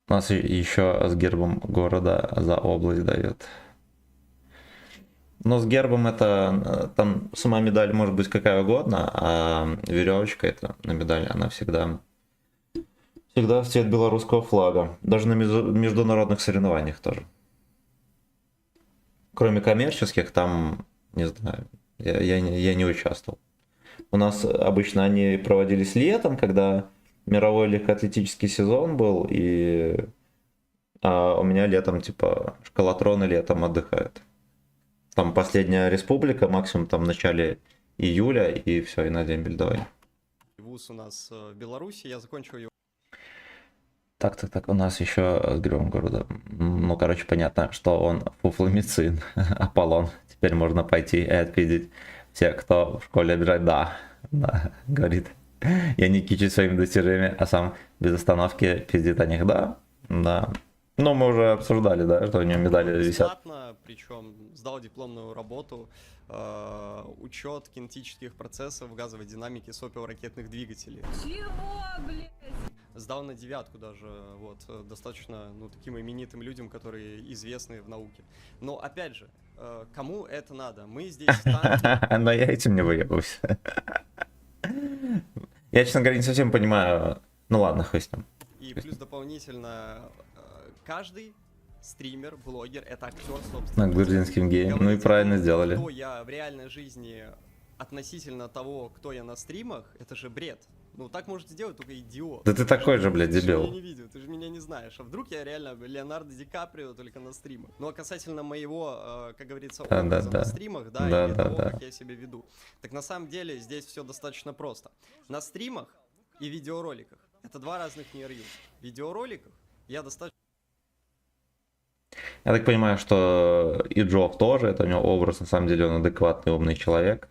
У нас еще с гербом города за область дает. Но с гербом это там сама медаль может быть какая угодно, а веревочка это на медали, она всегда в цвет белорусского флага. Даже на международных соревнованиях тоже. Кроме коммерческих, там, не знаю, я не участвовал. У нас обычно они проводились летом, когда мировой легкоатлетический сезон был, а у меня летом, типа, школотроны летом отдыхают. Там последняя республика, максимум там в начале июля, и все, и на дембель давай. Вуз у нас в Беларуси, я закончил его Так, у нас еще с гербом города. Ну, короче, понятно, что он фуфломицин, Аполлон. Теперь можно пойти и отпиздить всех, кто в школе обижает. Да, говорит. Я не кичусь своими достижениями, а сам без остановки пиздит о них. Да. Ну, мы уже обсуждали, да, что у него медали висят. бесплатно, причем сдал дипломную работу, учет кинетических процессов в газовой динамике сопел-ракетных двигателей. Чего, блядь? Сдал на 9 даже, вот, достаточно, ну, таким именитым людям, которые известны в науке. Но, опять же, кому это надо? Мы здесь в танке, Но я этим не выебусь. Я, честно говоря, не совсем понимаю. Ну ладно, хуй с ним. и плюс дополнительно каждый стример, блогер, это актер, собственно. На грузинским гейм. Ну и Говорить о правильно том, сделали. Кто я в реальной жизни относительно того, кто я на стримах, это же бред. Ну, так может сделать только идиот. Да ты такой же, блядь, Ты же меня дебил. не видел, ты же меня не знаешь. А вдруг я реально Леонардо Ди Каприо только на стримах? Ну, а касательно моего, как говорится, Да, образа да. на стримах, да, Да, и да, того, да. как я себя веду. Так на самом деле здесь все достаточно просто. На стримах и видеороликах это два разных нервью. В видеороликах я достаточно... Я так понимаю, что и Джов тоже, это у него образ, на самом деле он адекватный, умный человек.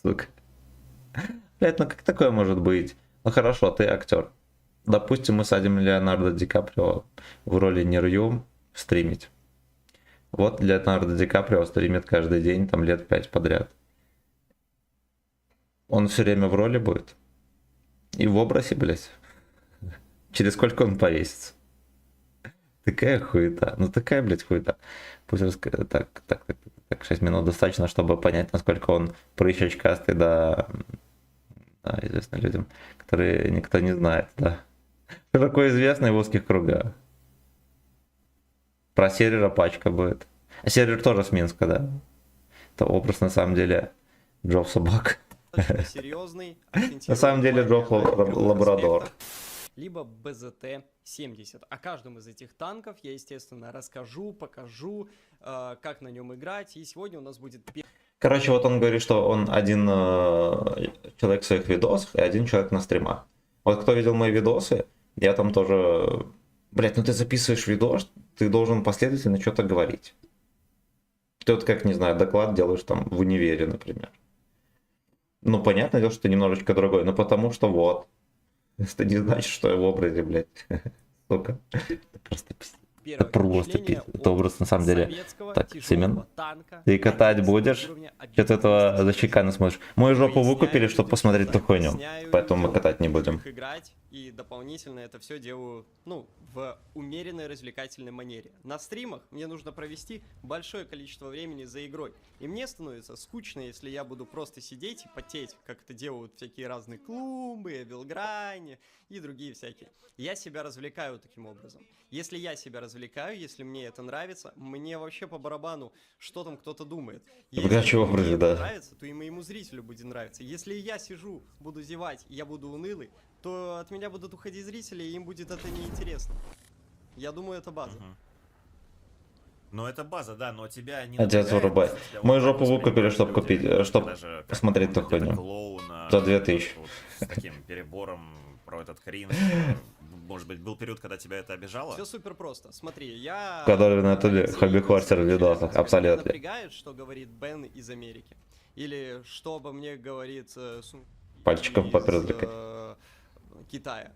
Сука. Блять, ну как такое может быть? Ну хорошо, ты актер. Допустим, мы садим Леонардо Ди Каприо в роли Нерью стримить. Вот Леонардо Ди Каприо стримит каждый день, там лет 5 подряд. Он все время в роли будет. И в образе, блять. Через сколько он повесится? Такая хуета. Ну такая, блядь, хуета. Пусть так, 6 минут достаточно, чтобы понять, насколько он прыщ очкастый, да, известно людям, которые никто не знает, да. Широко известный в узких кругах. Про Серера пачка будет. А Серер тоже с Минска, да. Это образ, на самом деле, Джов собак. серьезный. На самом деле Джов лабрадор. Либо БЗТ-70. О каждом из этих танков я, естественно, расскажу, покажу, как на нем играть. И сегодня у нас будет... Короче, вот он говорит, что он один человек в своих видосах и один человек на стримах. Вот кто видел мои видосы, я там тоже... Блять, ну ты записываешь видос, ты должен последовательно что-то говорить. Ты вот как, не знаю, доклад делаешь там в универе, например. Ну, понятное дело, что ты немножечко другой, но потому что вот. Это не значит, что я в образе, блядь. Сука. Это просто пиздец. Первое Это просто впечатление пиздец. Это образ на самом деле. советского Так, тяжелого Семен, танка ты катать 11 будешь? уровня Что-то этого зачеканно смотришь. Мою жопу Поясняю выкупили, чтобы людям, посмотреть что ту хуйню. объясняю Поэтому мы людям, катать не как будем. их играть, и дополнительно это все делаю, ну, в умеренной развлекательной манере. На стримах мне нужно провести большое количество времени за игрой. И мне становится скучно, если я буду просто сидеть и потеть, как это делают всякие разные клубы, Белгране и другие всякие. Я себя развлекаю таким образом. Если я себя развлекаю, если мне это нравится, мне вообще по барабану, что там кто-то думает. Если Горячий образ, мне это да. нравится, то и моему зрителю будет нравиться. Если я сижу, буду зевать, и я буду унылый, то от меня будут уходить зрители, и им будет это неинтересно. Я думаю, это база. Ну это база, да, но тебя не Отец напрягает, вырубай. если тебя Мою вот так жопу выкупили, воспринимают чтобы люди, купить, чтобы даже как посмотреть какого-то эту хуйню. клоуна, За 2000. вот с таким перебором про этот кринж. Может быть, был период, когда тебя это обижало? Все супер просто. Смотри, я... Который на ютубе Алексей, хобби хорсер в видосах, тебя абсолютно. напрягает, что говорит Бен из Америки? Или что обо мне говорит Пальчиком по из перду тыкать. Китая?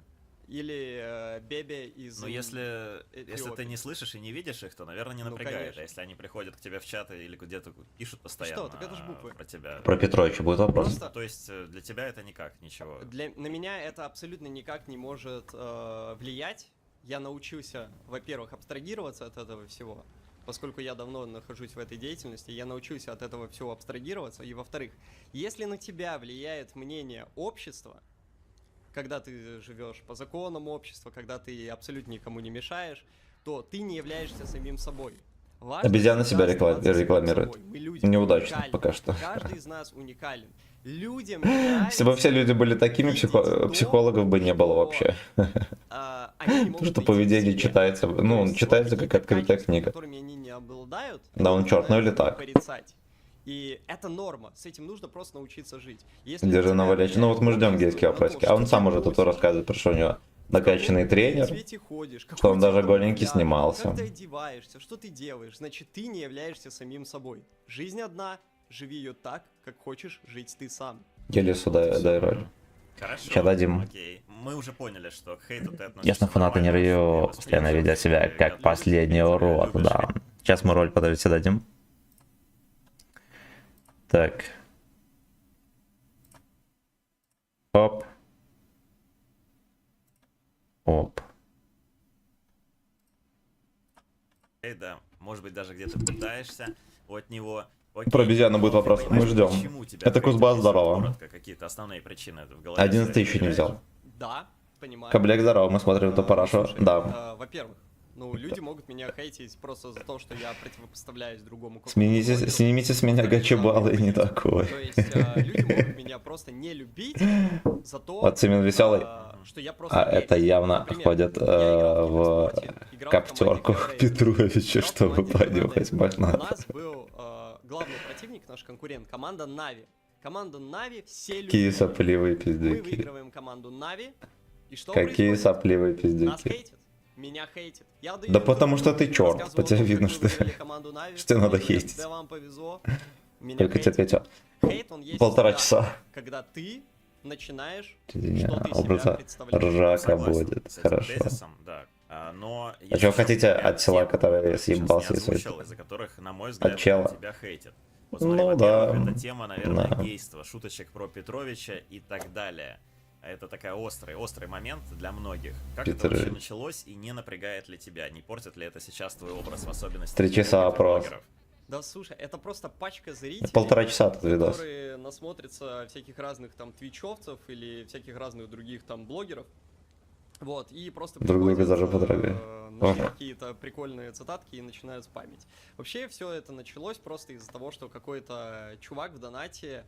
Или Бебе из... Но если ты Эфиопии? не слышишь и не видишь их, то, наверное, не Ну, напрягает. конечно. А если они приходят к тебе в чаты или где-то пишут постоянно так это ж буквы. про тебя. Про Петровича будет вопрос. Просто- То есть для тебя это никак, ничего. На меня это абсолютно никак не может влиять. Я научился, во-первых, абстрагироваться от этого всего, поскольку я давно нахожусь в этой деятельности, я научился от этого всего абстрагироваться. И во-вторых, если на тебя влияет мнение общества, когда ты живешь по законам общества, когда ты абсолютно никому не мешаешь, то ты не являешься самим собой. Важно Обезьяна всегда себя оставаться самим рекламирует. собой. Мы люди Неудачно уникальны. пока что. Каждый из нас уникален. Людям Если бы все люди были такими, психологов бы не было вообще. Потому что поведение читается, ну, он читается как открытая книга. Которыми они не обладают. Да он они черт, ну или начинают так. порицать. И это норма, с этим нужно просто научиться жить. Если Держи тебя наваляч. Ну вот мы ждем общество гейские на то, вопросики. А что он сам ты уже тут носишь, рассказывает, про что у него накачанный в тренер. цвете ходишь, что он какой у тебя даже там голенький взгляд, снимался. Как ты одеваешься, что ты делаешь, значит ты не являешься самим собой. Жизнь одна, живи ее так, как хочешь жить ты сам. Елису дай роль. Хорошо. Ща дадим. Окей. Мы уже поняли, что к хейту ты относишься Ясно, фанаты не нормально, рыё, без постоянно принципов, ведя себя ты как готовишься, последний ты урод, любишь да. Сейчас мы роль, подождите, дадим. Так. Оп. Оп. да, может быть, даже где-то пытаешься от него. Окей, Про обезьяну но будет ты вопрос. понимаешь, Мы ждем. почему тебя Это хейтят, Кузбасс, если здорово. коротко, какие-то основные причины в голове. 11 ты еще не взял. Да, понимаю. Каблек, здорово, мы смотрим это парашу. Слушай, Да. во-первых, Ну, люди могут меня хейтить просто за то, что я противопоставляюсь другому. Снимите с меня гачебалы, не такой. То есть люди могут меня просто не любить за то, Вот Семен Веселый. Что я просто А это гей. явно Например, входит я играл в Киберспортив, играл в коптерку команде Петровича, Играл в чтобы команде понюхать КВД. У магнат. нас был главный противник, наш конкурент, команда Нави. Команда Нави все люди. Какие сопливые Мы пиздюки. выигрываем команду Нави. И что Какие происходит? сопливые Нас пиздюки. хейтят. Меня хейтят. Я даю Да потому что ты интервью, чёрт, рассказываю по о тебе том, видно, как что мы выиграли команду Нави. что тебе надо Они говорят, хейтить. Да вам повезло. Меня Только тебе хейтят. ответил. Хейт, он есть 1,5 всегда, часа. когда ты начинаешь Меня что ты из образа себя представляешь. ржака Согласен будет. с этим Хорошо. тезисом, да. Но А есть что еще хотите ряд от села, тем, который которые сейчас съебался не из своей- озвучил, из-за которых, на мой взгляд, чела? тебя хейтят. Вот смотри, Ну во-первых, да. это тема, наверное, Да. гейства, шуточек про Петровича и так далее. Это такой острый момент для многих. Как это вообще Петрович. началось и не напрягает ли тебя? Не портит ли это сейчас твой образ, в особенности 3 часа среди опрос. блогеров? Да слушай, это просто пачка зрителей. 1,5 часа тут видос. Которые насмотрятся всяких разных там твичевцев или всяких разных других там блогеров. Вот, и просто Друг друга приходят, за жопу трогали. нашли Ага. какие-то прикольные цитатки и начинают спамить. Вообще все это началось просто из-за того, что какой-то чувак в донате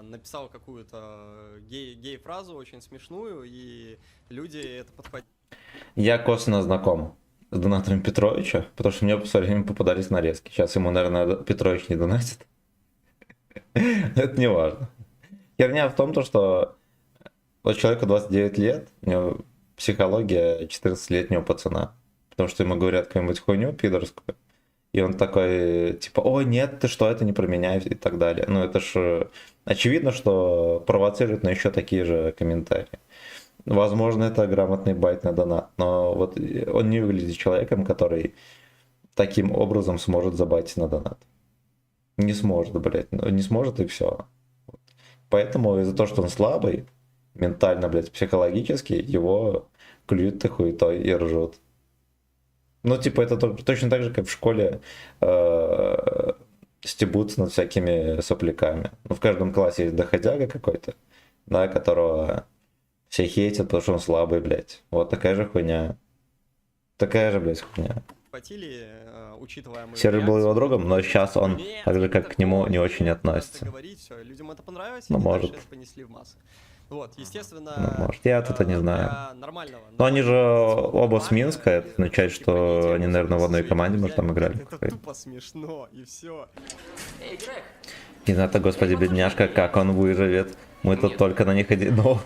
написал какую-то гей-фразу очень смешную, и люди это подхватили. Я косвенно знаком с донатами Петровича, потому что мне в свое время попадались нарезки. Сейчас ему, наверное, Петрович не донатит. Это не важно. Херня в том, что вот человеку 29 лет, у него психология 14-летнего пацана. Потому что ему говорят какую-нибудь хуйню пидорскую, и он такой, типа, ой, нет, ты что, это не про меня и так далее. Ну, это ж очевидно, что провоцирует на еще такие же комментарии. Возможно, это грамотный байт на донат, но вот он не выглядит человеком, который таким образом сможет забайтить на донат. Не сможет, блядь, ну, не сможет и все. Поэтому из-за того, что он слабый, ментально, блядь, психологически, его клюют хуетой и ржут. Ну, типа, это точно так же, как в школе стебутся над всякими сопляками. Ну, в каждом классе есть доходяга какой-то, да, которого все хейтят, потому что он слабый, блядь. Вот такая же хуйня. Такая же, блядь, хуйня. Подхватили, учитывая мою Серый был его реакцию. другом, но сейчас он, Нет, так же, не как к нему, такого, не очень нет, относится. просто говорить, всё, людям это понравилось, Ну, они может. дальше это понесли в массы. Вот, естественно, Ну, может, я это не знаю. для нормального. Но они же нормального оба с парня, Минска, это означает, типа, что не те, они, наверное, в одной своими команде, может, там друзьями. играли. Это тупо смешно, и все. Ината, господи, бедняжка, как он выживет. Мы тут только на них один... Ну,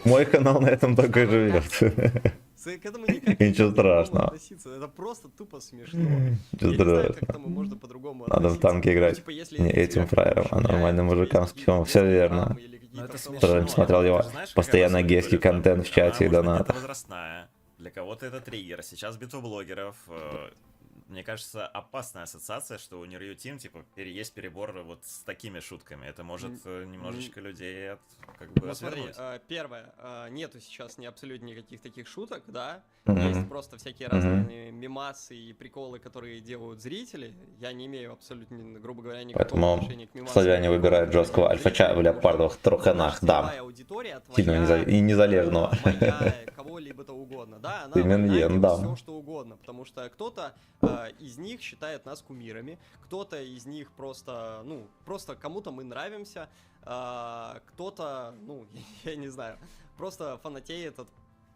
мой канал на этом только и живет. К этому никак Ничего по-другому страшного. относиться. Это просто тупо смешно. Ничего Я не знаю, как к страшного. этому можно по-другому Надо в относиться. танки Ну, играть. типа, если Не это этим тебя фраером, а ущемляет, нормальным у тебя мужикам есть с кем. какие-то Все детские верно. травмы или какие-то Ну, это просто смешно. Тоже не смотрел его. Ты же знаешь, какая Постоянно особая гейский история контент в там? чате и Она, может быть, донатах. где-то возрастная. Для кого-то это триггер. Сейчас битвоблогеров, мне кажется, опасная ассоциация, что у Нерью Тим, типа, есть перебор вот с такими шутками. Это может немножечко людей как бы Ну смотри, отвернуть. первое, нету сейчас абсолютно никаких таких шуток, да, Мгм. есть просто всякие разные мемасы и приколы, которые делают зрители, я не имею абсолютно, грубо говоря, никакого Поэтому отношения к мемасам. славяне выбирают жесткого альфача в леопардовых труханах, да. Аудитория Сильно твоя, и незалежного. моя, кого-либо-то угодно, да, она Имен да. все что угодно, потому что кто-то из них считает нас кумирами, кто-то из них просто, ну, просто кому-то мы нравимся, кто-то, ну, я не знаю, просто фанатеет от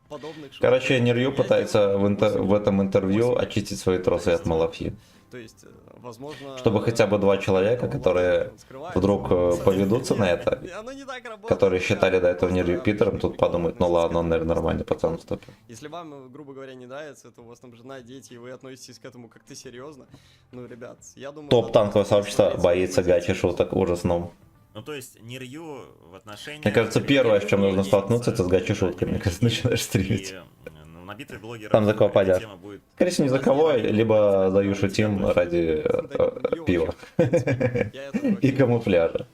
подобных шуток. Короче, Нерью Я пытается делаю в этом интервью очистить свои тросы от Малафьи. То есть, возможно... Чтобы хотя бы 2 человека, которые вдруг поведутся на это, Оно не так работает, которые считали до этого просто Нерью Питером, тут подумают, ну ладно, он, наверное, нормальный пацан вступил. Если вам, грубо говоря, не нравится, то у вас там жена, дети, и вы относитесь к этому как-то серьезно, ну, ребят, я думаю... Топ надо танковое просто сообщество смотреть боится свои гачи позиции. шуток ужасным. Ну, то есть, Нерью в отношении... Мне кажется, первое, с чем нужно столкнуться, это с гачи шутками. Мне кажется, начинаешь стримить. Ну, набитый блогер... Там за кого пойдешь. Тема будет... Скорее всего, не за кого, либо за Юшу Тим ради пива и камуфляжа.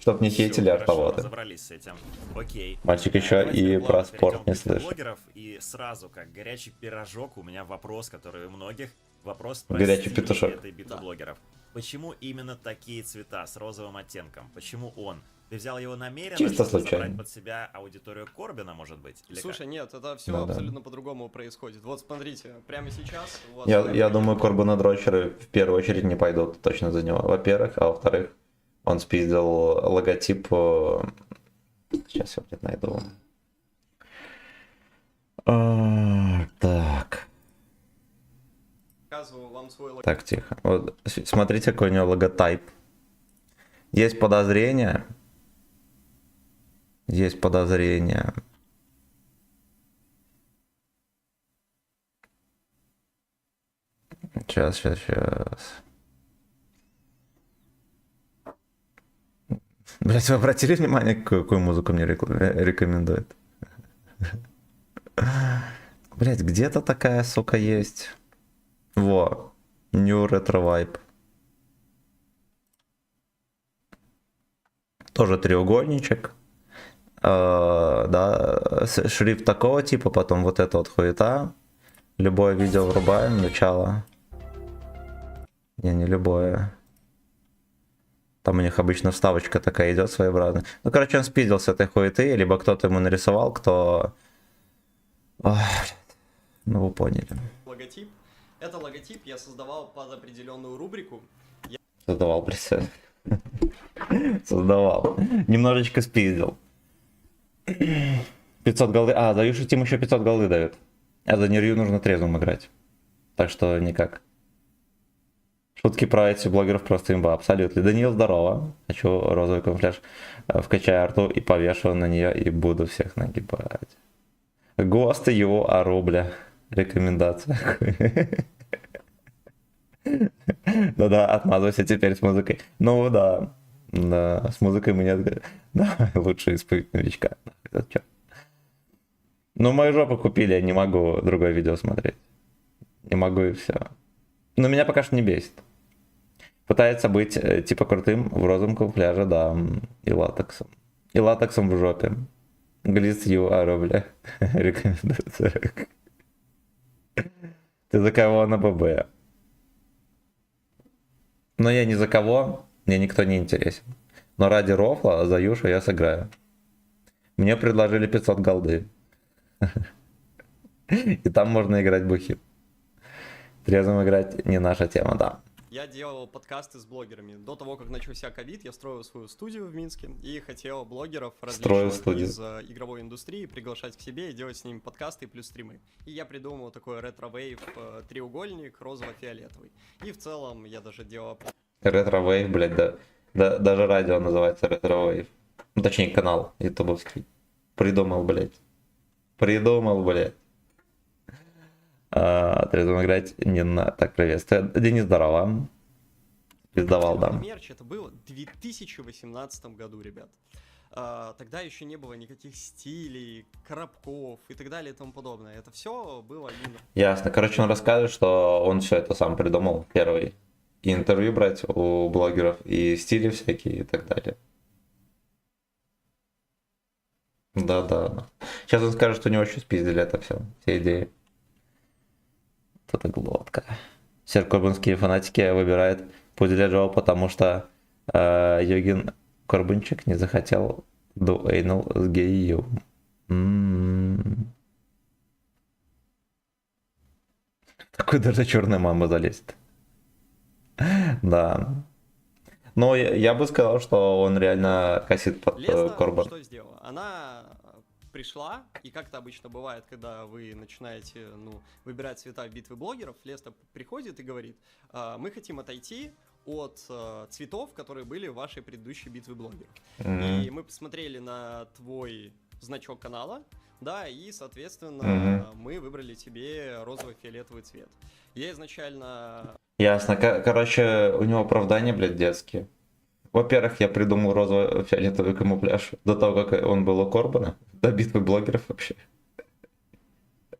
Чтоб не хейтили Всё, хорошо, артоводы. разобрались с этим. Окей. Мальчик еще Давайте и плавно про спорт перейдем не к слышит. блогеров, и сразу, как горячий пирожок, у меня вопрос, который у многих. Вопрос Горячий стиль петушок. этой битвы блогеров. Почему именно такие цвета с розовым оттенком? Почему он? Ты взял его намеренно, Чисто чтобы случайно. собрать под себя аудиторию Корбина, может быть? Или Слушай, как? нет, это все Да-да. абсолютно по-другому происходит. Вот смотрите, прямо сейчас у вас... Я думаю, Корбана дрочеры в первую очередь не пойдут точно за него. Во-первых, а во-вторых, он спиздил логотип. Сейчас я, блядь, найду. Так. Показываю вам свой логотип. Так, тихо. Вот, смотрите, какой у него логотип. Есть подозрение. Есть подозрение. Сейчас. Блять, вы обратили внимание, какую музыку мне рекомендует? Блять, где-то такая, сука, есть. Во. New Retro Vibe. Тоже треугольничек. Да, шрифт такого типа, потом вот это вот хуета. Любое видео врубаем, начало. Не любое. Там у них обычно вставочка такая идет своеобразная. Ну, короче, он спиздил с этой хуеты, либо кто-то ему нарисовал, кто... Ох, ну, вы поняли. Логотип. Это логотип я создавал под определенную рубрику. Создавал, блядь. Создавал. Немножечко спиздил. 500 голды. А, за Юшу Тим еще 500 голды дает. А за Нерью нужно трезвым играть. Так что никак. Шутки про этих блогеров просто имба. Абсолютно. Даниил, здорово. Хочу розовый камуфляж. Вкачаю арту и повешу на нее и буду всех нагибать. ГОСТ его, а рубля. Рекомендация. Да-да, отмазывайся теперь с музыкой. Ну да. Да, с музыкой мы не отгадали. Да, лучший исповедь новичка. Это чё? Ну, мою жопу купили, я не могу другое видео смотреть. Не могу и все. Но меня пока что не бесит. Пытается быть типа крутым в розовом камуфляже, да. И латексом. И латексом в жопе. Глиз ю, а рубля. Рекомендация. Ты за кого на ББ? Но я ни за кого, мне никто не интересен. Но ради рофла за Юшу я сыграю. Мне предложили 500 голды. И там можно играть бухи. Трезвым играть не наша тема, да. Я делал подкасты с блогерами. До того, как начался ковид, я строил свою студию в Минске и хотел блогеров Строил различных студию. из игровой индустрии приглашать к себе и делать с ними подкасты плюс стримы. И я придумал такой ретро-вейв треугольник розово-фиолетовый. И в целом я даже делал... Ретро-вейв, блядь, да. Даже радио называется ретро-вейв. Ну, точнее, канал ютубовский. Придумал, блядь. Трезвым играть не на... Так, приветствую. Денис, здорово. Пиздавал, да. Мерч это было в 2018 году, ребят. Тогда еще не было никаких стилей, коробков и так далее и тому подобное. Это все было именно... Ясно. Короче, он рассказывает, что он все это сам придумал, первый. И интервью брать у блогеров, и стили всякие, и так далее. Да. Сейчас он скажет, что у него еще спиздили это все идеи. Вот это глотка. Серкорбанские фанатики выбирают путь для Джо, потому что Йогин Корбунчик не захотел дуэйнул с гею. Такой даже черная мама залезет. Да. Но я бы сказал, что он реально косит под Леста Корбан. что сделала? Она пришла, и как это обычно бывает, когда вы начинаете, выбирать цвета битвы блогеров, Леста приходит и говорит: мы хотим отойти от цветов, которые были в вашей предыдущей битве блогеров. И мы посмотрели на твой значок канала, да, и, соответственно, мы выбрали тебе розово-фиолетовый цвет. Я изначально... Ясно. Короче, у него оправдания, блядь, детские. Во-первых, я придумал розово-фиолетовый камуфляж до того, как он был у Корбана, до битвы блогеров вообще.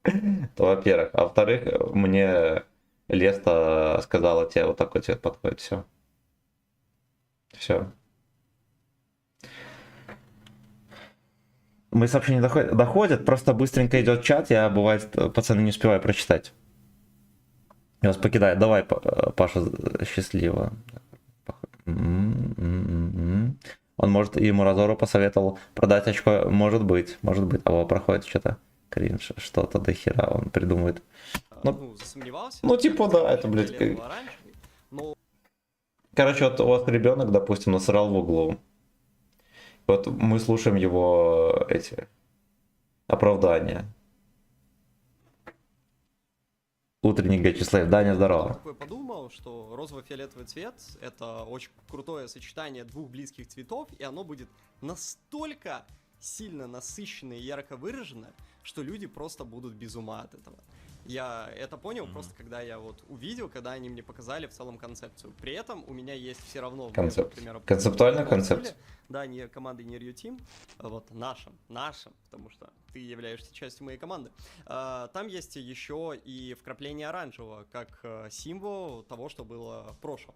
То, во-первых. А во-вторых, мне Леста сказала, тебе вот такой цвет подходит, все. Все. Мои сообщения доходят, просто быстренько идет чат, я, бывает, пацаны, не успеваю прочитать. Я вас покидаю. Давай, Паша, счастливо. Он может, и Муразору посоветовал продать очко. Может быть. А вот проходит что-то кринж, что-то до хера он придумывает. Ну, засомневался. ну, типа, да, это, блядь, Фиолетово-оранжевый, но Короче, вот у вас ребенок, допустим, насрал в углу. Вот мы слушаем его эти оправдания. Утренний Гачислав. Даня, здорово. такой подумал, что розово-фиолетовый цвет — это очень крутое сочетание двух близких цветов, и оно будет настолько сильно насыщенное и ярко выражено, что люди просто будут без ума от этого. Я это понял просто когда я вот увидел, когда они мне показали в целом концепцию. При этом у меня есть все равно выбор, Концепт. например, Концептуальная в концепция. стиле. Да, не команды не Ryu Team, а вот нашим, потому что ты являешься частью моей команды. Там есть еще и вкрапление оранжевого, как символ того, что было в прошлом.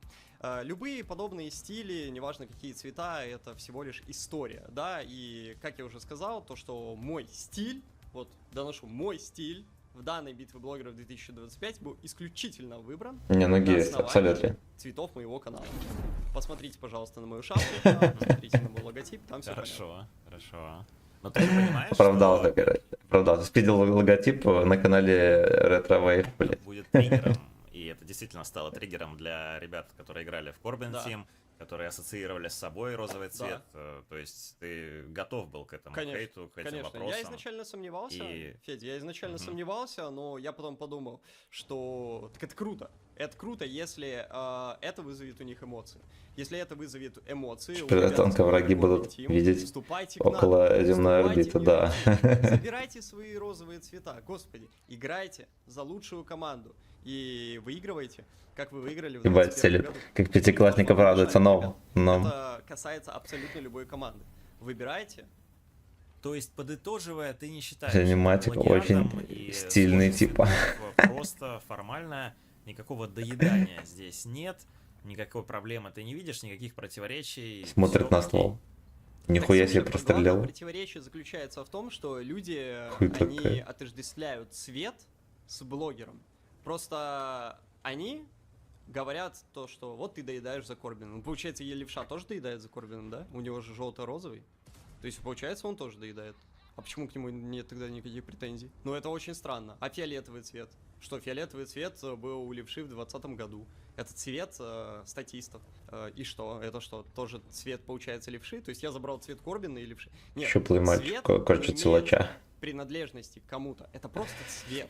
Любые подобные стили, неважно какие цвета, это всего лишь история, да, и как я уже сказал, то, что мой стиль, вот доношу мой стиль, в данной битве блогеров 2025 был исключительно выбран Не, ну на есть, основании абсолютно. цветов моего канала. Посмотрите, пожалуйста, на мою шапку, посмотрите на мой логотип, там все понятно. Хорошо. Но ты же понимаешь, Оправдался, что короче. Оправдался. Спидил логотип на канале Retro Wave, блядь. это будет триггером, и это действительно стало триггером для ребят, которые играли в Corbin Да. Team, которые ассоциировали с собой розовый цвет. То есть ты готов был к этому хейту, к этим Конечно. вопросам. Я изначально сомневался, И- Федя, я изначально сомневался, но я потом подумал, что так это круто. Это круто, если это вызовет у них эмоции. Если это вызовет эмоции, у ребят, Тонко враги которые будут Corbin Team, видеть вступайте к нам, около земной вступайте орбиты, в да. Unity, забирайте свои розовые цвета, господи, играйте за лучшую команду и выигрывайте, как вы выиграли в Ебать, 21 Селит, году. как пятиклассник оправдывается, но... Это касается абсолютно любой команды. Выбирайте. То есть, подытоживая, ты не считаешь Заниматик плагиатом очень и стильный, схожестью типа. букв просто формально, никакого доедания здесь нет, никакой проблемы ты не видишь, никаких противоречий. Смотрит всё на окей. ствол. Нихуя Так, себе главное прострелил. противоречие заключается в том, что люди, Хуй они такая. отождествляют цвет с блогером. Просто они говорят то, что вот ты доедаешь за Корбином. Получается, и Левша тоже доедает за Корбином, да? У него же желто-розовый. То есть, получается, он тоже доедает. А почему к нему нет тогда никаких претензий? Ну, это очень странно. А фиолетовый цвет? Что, фиолетовый цвет был у Левши в 2020 году. Это цвет статистов. И что? Это что, тоже цвет, получается, Левши? То есть я забрал цвет Корбина и Левши? Нет, Щуплый мальчик, цвет корчит не силача. имеет принадлежности к кому-то. Это просто цвет.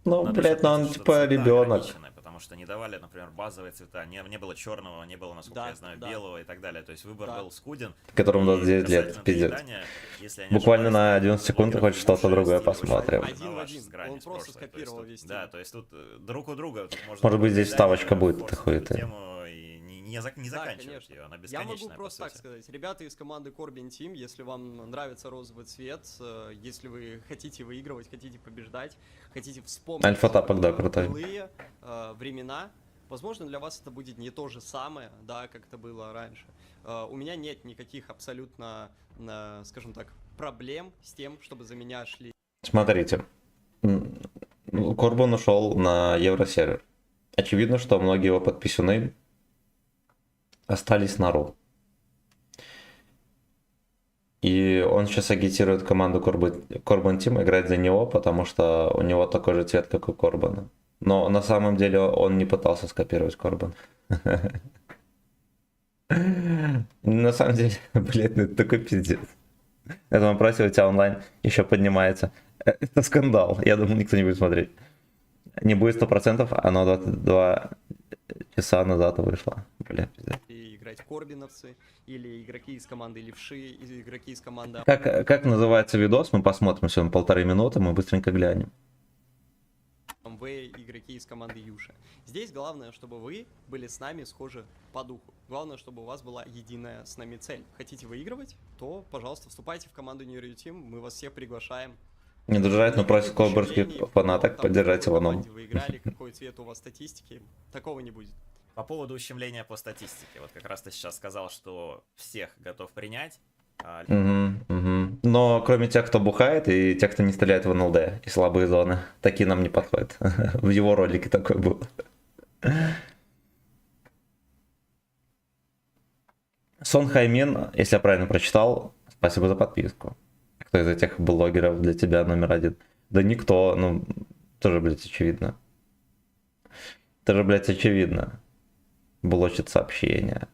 Ну, Надо блядь, ну он отметить, что типа цвета ребенок. ограничены, потому что не давали, например, базовые цвета, не было черного, не было, насколько Да, я знаю, да. белого и так далее. То есть выбор Да. был скуден. Которому И 29 лет, касательно пиздец. доедания, если я не Буквально ошибаюсь, на то 90 секунд блогеров хоть что-то уже другое стиль очень посмотрим. похож Один на в ваш один. с грани Он с просто прошлой. То есть скопировал тут- весь стиль. Да, то есть тут друг у друга тут можно... Может быть, здесь доедание, вставочка будет форсить какой-то. эту тему и не Да, заканчивать конечно. ее, она Я бесконечная, могу по просто так сути. сказать. Ребята из команды Corbin Team, если вам нравится розовый цвет, если вы хотите выигрывать, хотите побеждать, хотите вспомнить Альфа-тапок, да, крутой. былые времена, возможно, для вас это будет не то же самое, да, как это было раньше. У меня нет никаких абсолютно, скажем так, проблем с тем, чтобы за меня шли. Смотрите. Корбан ушел на Евросервер. Очевидно, что многие его подписаны остались на РУ. И он сейчас агитирует команду Корбан Тим играть за него, потому что у него такой же цвет, как у Корбана. Но на самом деле он не пытался скопировать Корбан. На самом деле, блядь, ну это такой пиздец. На этом вопросе у тебя онлайн еще поднимается. Это скандал. Я думаю, никто не будет смотреть. Не будет 100%, оно 22 часа назад вышло. Бля, пиздец. И играть корбиновцы, или игроки из команды Левши, или игроки из команды... Как называется видос? Мы посмотрим сегодня 1,5 минуты, мы быстренько глянем. МВ, игроки из команды Юша. Здесь главное, чтобы вы были с нами схожи по духу. Главное, чтобы у вас была единая с нами цель. Хотите выигрывать, то, пожалуйста, вступайте в команду New Team, мы вас всех приглашаем. Не дожать, но просит Никаких колберских ущемлений, фанаток там, поддержать в какой его. команде вы играли, какой цвет у вас статистики, такого не будет. По поводу ущемления по статистике. Вот как раз ты сейчас сказал, что всех готов принять. Но кроме тех, кто бухает, и тех, кто не стреляет в НЛД, и слабые зоны, такие нам не подходят. В его ролике такой был. Сон Хаймин, если я правильно прочитал, спасибо за подписку. Кто из этих блогеров для тебя номер один? Да никто, ну, тоже, блядь, очевидно. Тоже, блядь, очевидно. Блочит сообщения.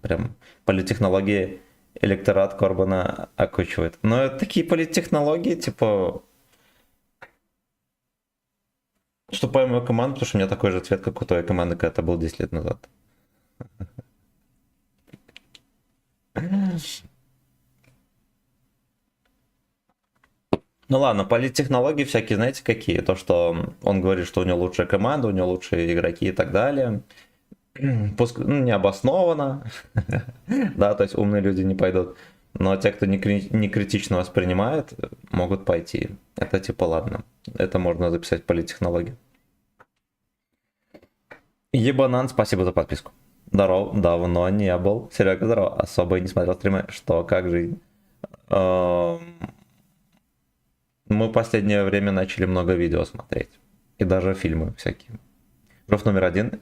Прям политтехнологии электорат Корбана окучивает. Но это такие политтехнологии, типа... Что по мою команду, потому что у меня такой же цвет, как у твоей команды, когда это был 10 лет назад. Ну ладно, политтехнологии всякие, знаете, какие? То, что он говорит, что у него лучшая команда, у него лучшие игроки и так далее. Ну, необоснованно. Да, то есть умные люди не пойдут. Но те, кто не критично воспринимает, могут пойти. Это типа ладно. Это можно записать в политтехнологии. Ебанан, спасибо за подписку. Здоров, давно не был. Серега, здорово. Особо и не смотрел стримы. Что, как жизнь? Мы в последнее время начали много видео смотреть. И даже фильмы всякие. Проф номер 1.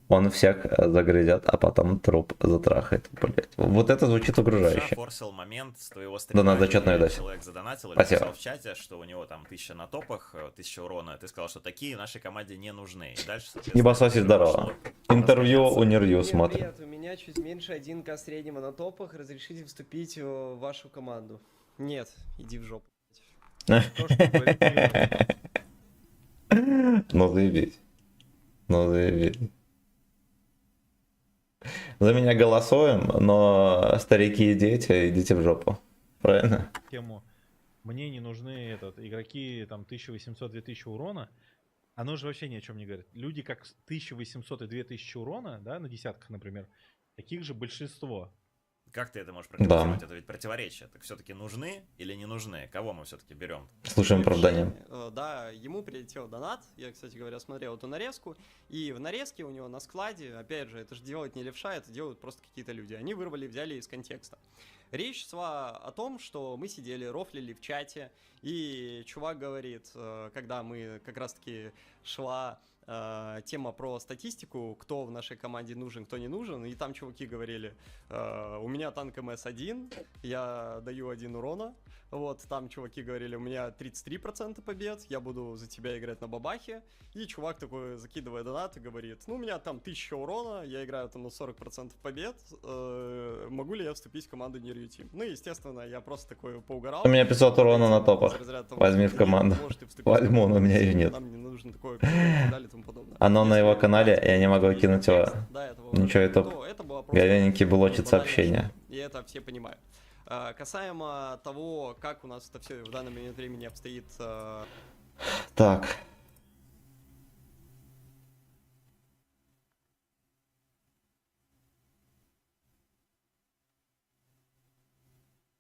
Он всех загрызет, а потом труп затрахает. Блять. Вот это звучит угрожающе. Я форсил момент с твоего стрима, Да, на зачетную где дать. человек задонатил и Спасибо. написал в чате, что у него там 1000 на топах, 1000 урона. Ты сказал, что такие нашей команде не нужны. И дальше, соответственно, Ебасоси, здорово. пошло Интервью разгоняться. у Нерью Привет, смотрим. привет, у меня чуть меньше 1К среднего на топах. Разрешите вступить в вашу команду? Нет, иди в жопу. Ну заебись. Ну заебись. За меня голосуем, но старики и дети, идите в жопу. Правильно? Тему мне не нужны игроки там 1800-2000 урона. Оно же вообще ни о чем не говорит. Люди как 1800 и 2000 урона, да, на десятках, например, таких же большинство. Как ты это можешь прокомментировать? Это ведь противоречие. Так все-таки нужны или не нужны? Кого мы все-таки берем? Слушаем оправдание. Да, ему прилетел донат. Я, кстати говоря, смотрел эту нарезку. И в нарезке у него на складе, опять же, это же делает не левша, это делают просто какие-то люди. Они вырвали, взяли из контекста. Речь шла о том, что мы сидели, рофлили в чате, и чувак говорит, когда мы как раз-таки шла тема про статистику, кто в нашей команде нужен, кто не нужен, и там чуваки говорили, у меня танк МС-1, я даю 1 урона, вот, там чуваки говорили, у меня 33% побед, я буду за тебя играть на бабахе, и чувак такой, закидывая донат, и говорит, ну, у меня там 1000 урона, я играю там на 40% побед, могу ли я вступить в команду Нерью Тим? Ну, естественно, я просто такой поугарал. У меня 500 урона на топах. Из разряда того, Возьми что в команду. можешь ты вступить в Возьму, но у меня команду, ее нет. нам не нужно такое, и так далее, и тому подобное. Оно на Если его канале, я не могу есть кинуть его. контекст, да, этого Ничего, урона, YouTube. то это было просто Говененький блочит банальная сообщения. ошибка, и это все понимают. Касаемо того, как у нас это все в данный момент времени обстоит, Так.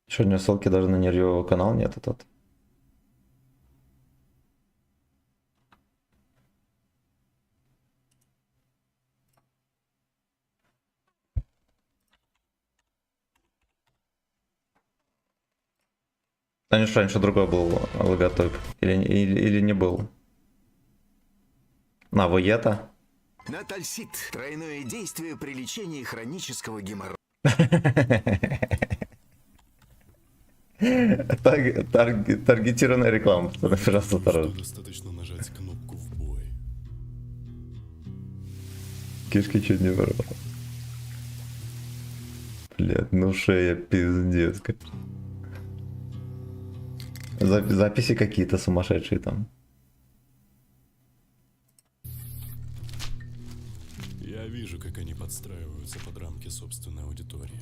Что, у него ссылки даже на Нерью канал нет, этот? Конечно, раньше другой был логотип. Или не был? На, Воета? Натальсит. Тройное действие при лечении хронического геморроя. Таргетированная реклама, пацаны, пожалуйста, осторожно. Достаточно нажать кнопку в бой. Кишки чуть не вырвал. Блядь, ну шея пиздец. Записи какие-то сумасшедшие там. Я вижу, как они подстраиваются под рамки собственной аудитории.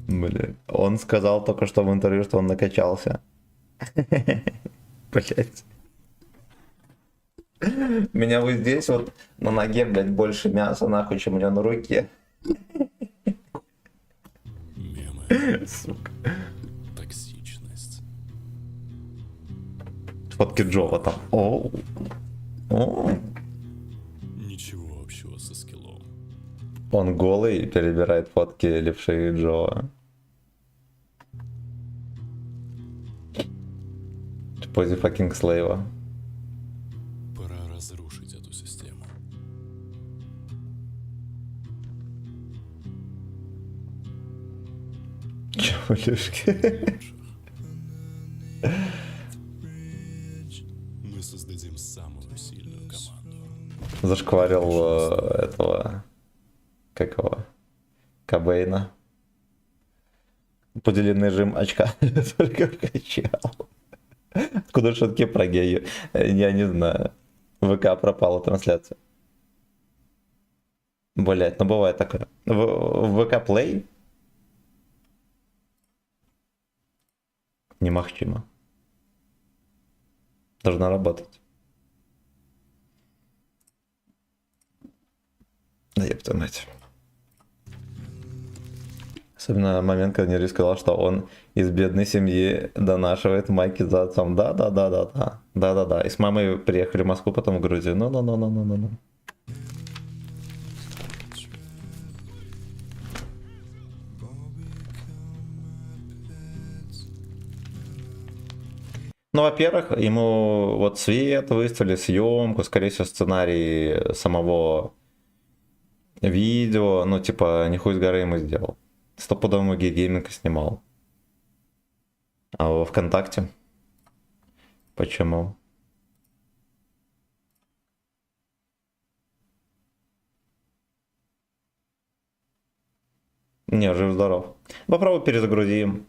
Блядь. Он сказал только что в интервью, что он накачался. Блядь. У меня вот здесь вот на ноге, блядь, больше мяса нахуй, чем у меня на руке. Мемы. Сука. Токсичность. Фотки Джова там. Оу. Оу. Ничего общего со скиллом. Он голый перебирает фотки левши Джова. В позе факинг слейва. Пора разрушить эту систему. Полюшки. Мы создадим самую сильную команду. Зашкварил этого... Как его? Кобейна. Поделенный жим очка. Только качал. Откуда шутки про гею? Я не знаю. ВК пропала трансляция. Блять, ну бывает такое. В ВК Play немагчимо. Должна работать. Да ёпта мать. Особенно момент, когда Нерри сказал, что он из бедной семьи донашивает майки за отцом. Да. Да. И с мамой приехали в Москву, потом в Грузию. Ну. Ну, во-первых, ему вот свет выставили, съемку, скорее всего, сценарий самого видео, ну, типа, не хуй с горы ему сделал. Стопудово гейминг снимал. А во ВКонтакте? Почему? Не, жив-здоров. Попробуй перезагрузим.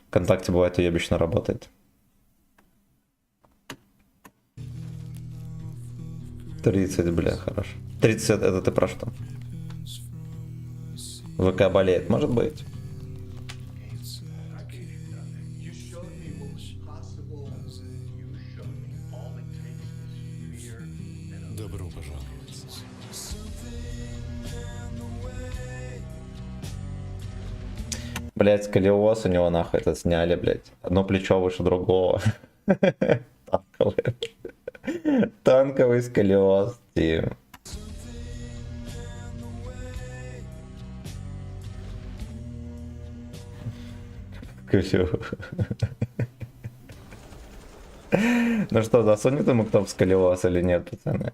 ВКонтакте бывает уебищно работает. 30, бля, хорошо. 30 это ты про что? ВК болеет, может быть. Добро пожаловать. Блять, сколиоз у него нахуй это сняли, блять. Одно плечо выше другого. Танковый. Танковый сколиоз, Тим. Ну что, засунет ему кто в сколиоз или нет, пацаны?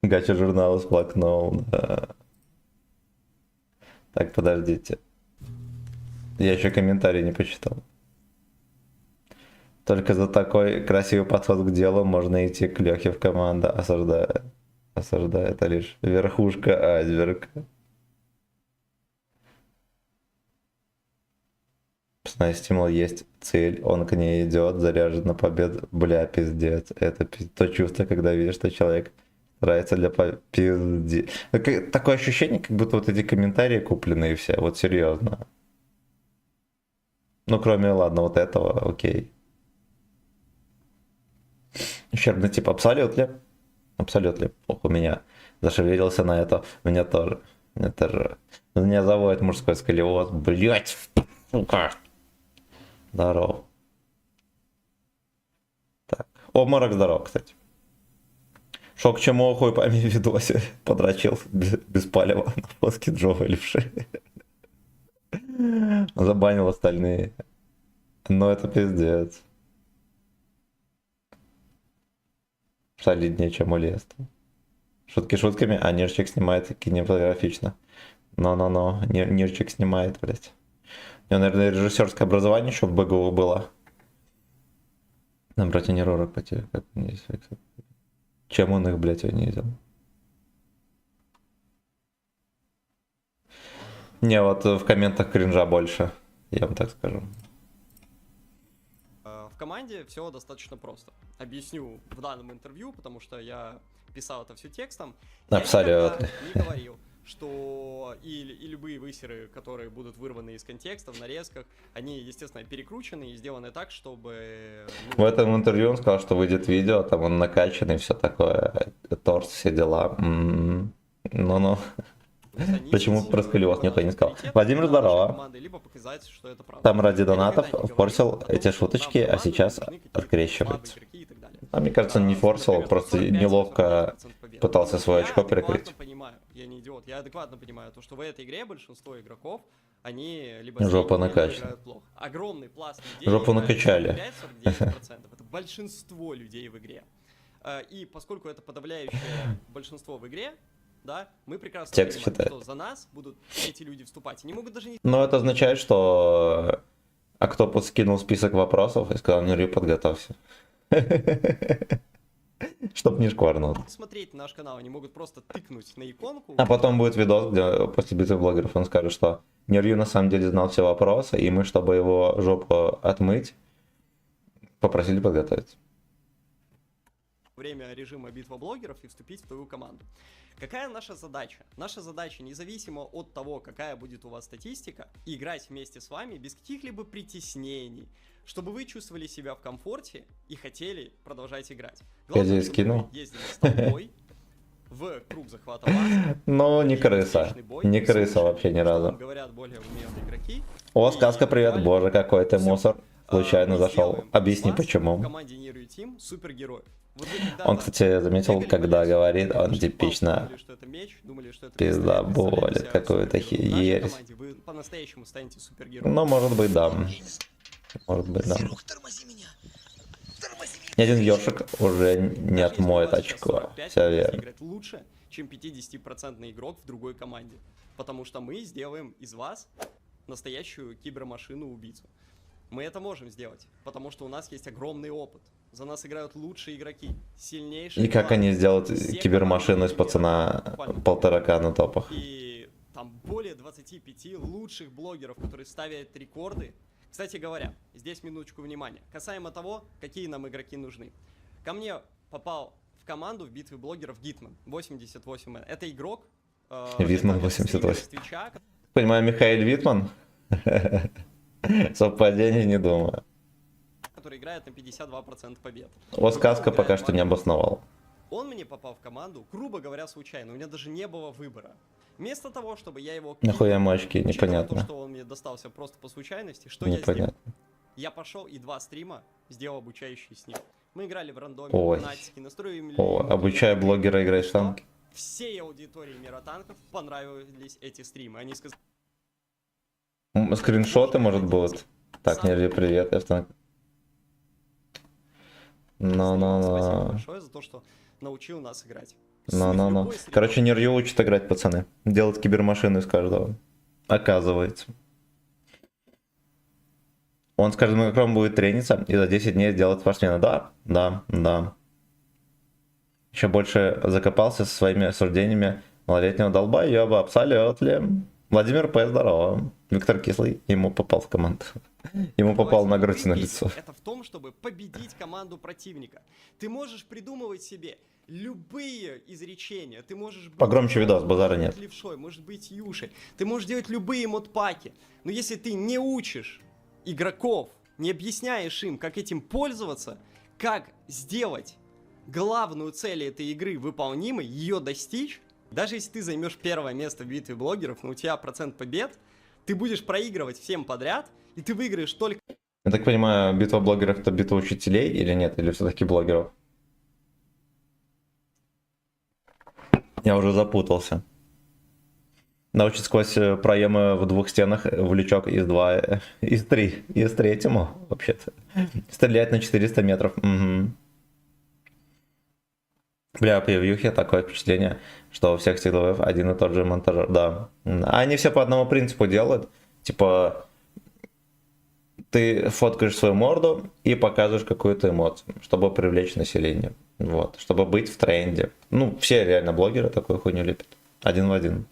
Гача журнал сплакнул, да. Так, подождите. Я еще комментарий не почитал. Только за такой красивый подход к делу можно идти к Лехе в команду. Осуждаю. Это лишь верхушка айсберга. Пацаны, стимул есть цель, он к ней идет, заряжен на победу. Бля, пиздец. Это то чувство, когда видишь, что человек старается для пизди. Такое ощущение, как будто вот эти комментарии купленные все. Вот серьезно. Ну, кроме, ладно, вот этого, окей. Ущербный тип абсолютно. Абсолютно. Ох, у меня зашевелился на это. Меня тоже. Меня заводит мужской сколиоз. Блять, сука. Здорово. Так. Обморок здоров, кстати. Шо к чему, хуй пойми, в видосе. Подрочил без палева на фотке Джова левши. Забанил остальные. Но это пиздец. Солиднее, чем у Леста. Шутки шутками, а Нирчик снимает кинематографично. Но, Нирчик снимает, блять. У него, наверное, режиссерское образование еще в БГУ было. Набрать нейророк по тебе, как не есть. Чем он их, блять, унизил? Не, вот в комментах кринжа больше, я вам так скажу. В команде все достаточно просто. Объясню в данном интервью, потому что я писал это все текстом. Абсолютно. Я никогда не говорил, что и любые высеры, которые будут вырваны из контекста, в нарезках, они, естественно, перекручены и сделаны так, чтобы... В этом интервью он сказал, что выйдет видео, там он накачанный, все такое, торс, все дела. Ну. Почему про сколиоз никто не сказал? Владимир, здорово. Там ради донатов форсил эти шуточки, а сейчас открещивается. А мне кажется, не форсил, просто неловко пытался свое очко прикрыть. Я не идиот, я адекватно понимаю, то, что в этой игре большинство игроков, они либо жопу сильно, либо накачали. играют плохо. Огромный пласт людей Жопу накачали. 45-49%. Это большинство людей в игре. И поскольку это подавляющее большинство в игре, да, мы прекрасно Текст понимаем, читает. что за нас будут эти люди вступать. Они могут даже не Но это означает, что Октопус скинул список вопросов и сказал, Нерью, подготовься. Чтоб не шкварнул. смотреть наш канал, они могут просто тыкнуть на иконку. А потом будет видос, где после битвы блогеров он скажет, что Нерью на самом деле знал все вопросы, и мы, чтобы его жопу отмыть, попросили подготовиться. Время режима битва блогеров и вступить в твою команду. Какая наша задача? Наша задача, независимо от того, какая будет у вас статистика, играть вместе с вами без каких-либо притеснений, чтобы вы чувствовали себя в комфорте и хотели продолжать играть. Главное, здесь чтобы скинул. вы ездили с толпой в круг захвата базы. Но не и крыса. успешный бой, Не крыса слушали, вообще ни что разу. вам говорят более умелые игроки. О, И сказка, привет, буквально боже, какой ты всё. мусор. Случайно Мы зашел. сделаем Объясни из вас В почему. команде Nero Team супергероев. Вот вы Он, когда-то кстати, заметил, бегали когда по лесу, говорит, он нашли палку, типично думали, что это меч, думали, что это пизда пистолет, болит, представляли себя какую-то супергероем. В нашей ересь. команде вы по-настоящему станете супергероем. Ну, может быть, да. Может быть, да. Ни один ёршик уже не Даже если отмоет у вас сейчас очко. 45, Все вы будете верно. играть лучше, чем 50% игрок в другой команде. Потому что мы сделаем из вас настоящую кибермашину-убийцу. Мы это можем сделать, потому что у нас есть огромный опыт. За нас играют лучшие игроки, сильнейшие. И как команды. они сделают Все кибермашину из команды пацана буквально. 1,5К на топах? И там более 25 лучших блогеров, которые ставят рекорды. Кстати говоря, здесь минуточку внимания. Касаемо того, какие нам игроки нужны. Ко мне попал в команду в битве блогеров Гитман 88. Это игрок. Витман это 88. стример с Твича, Понимаю, Михаил Витман? Совпадение, не думаю. который играет на 52% побед. О, сказка Он пока играет что не обосновал. Он мне попал в команду, грубо говоря, случайно. У меня даже не было выбора. Вместо того, чтобы я его... Нахуя ему очки, учитывая непонятно. то, что он мне достался просто по случайности, что я сделал? Непонятно. Я пошел и 2 стрима сделал обучающие с ним. Мы играли в рандоме, Ой. в Натике, настроили... О, обучая блогера играть в танки. Всей аудитории Мира Танков понравились эти стримы. Они сказали... Скриншоты, может, будут? Так, Нерви, привет, я в танк. Спасибо Ну-ну-ну. большое за то, что научил нас играть. Ну-ну-ну. Любой среды. Короче, Нерью учит играть, пацаны. Делать кибермашину из каждого. Оказывается. Он с каждым игроком будет трениться и за 10 дней сделать спортсмена. Да, да, да. Еще больше закопался со своими суждениями малолетнего долбоеба. Абсолютно. Владимир П. здорово. Виктор Кислый. Ему попал в команду. Ему попал на грудь и на лицо. Это в том, чтобы победить команду противника. Ты можешь придумывать себе любые изречения. Ты можешь быть... Погромче видос, базара можешь нет. быть левшой, можешь быть юшей. Ты можешь делать любые модпаки. Но если ты не учишь игроков, не объясняешь им, как этим пользоваться, как сделать главную цель этой игры выполнимой, ее достичь, даже если ты займешь первое место в битве блогеров, но у тебя процент побед, ты будешь проигрывать всем подряд, и ты выиграешь только... Я так понимаю, битва блогеров это битва учителей или нет? Или все-таки блогеров? Я уже запутался. Научить сквозь проемы в 2 стенах в лючок из 2, из 3, из третьему, вообще-то. Стрелять на 400 метров. Угу. Бля, по вьюхе такое впечатление, что у всех сигловых один и тот же монтажер. Да. А они все по одному принципу делают. Типа, ты фоткаешь свою морду и показываешь какую-то эмоцию, чтобы привлечь население. Вот. Чтобы быть в тренде. Ну, все реально блогеры такую хуйню лепят. Один в один.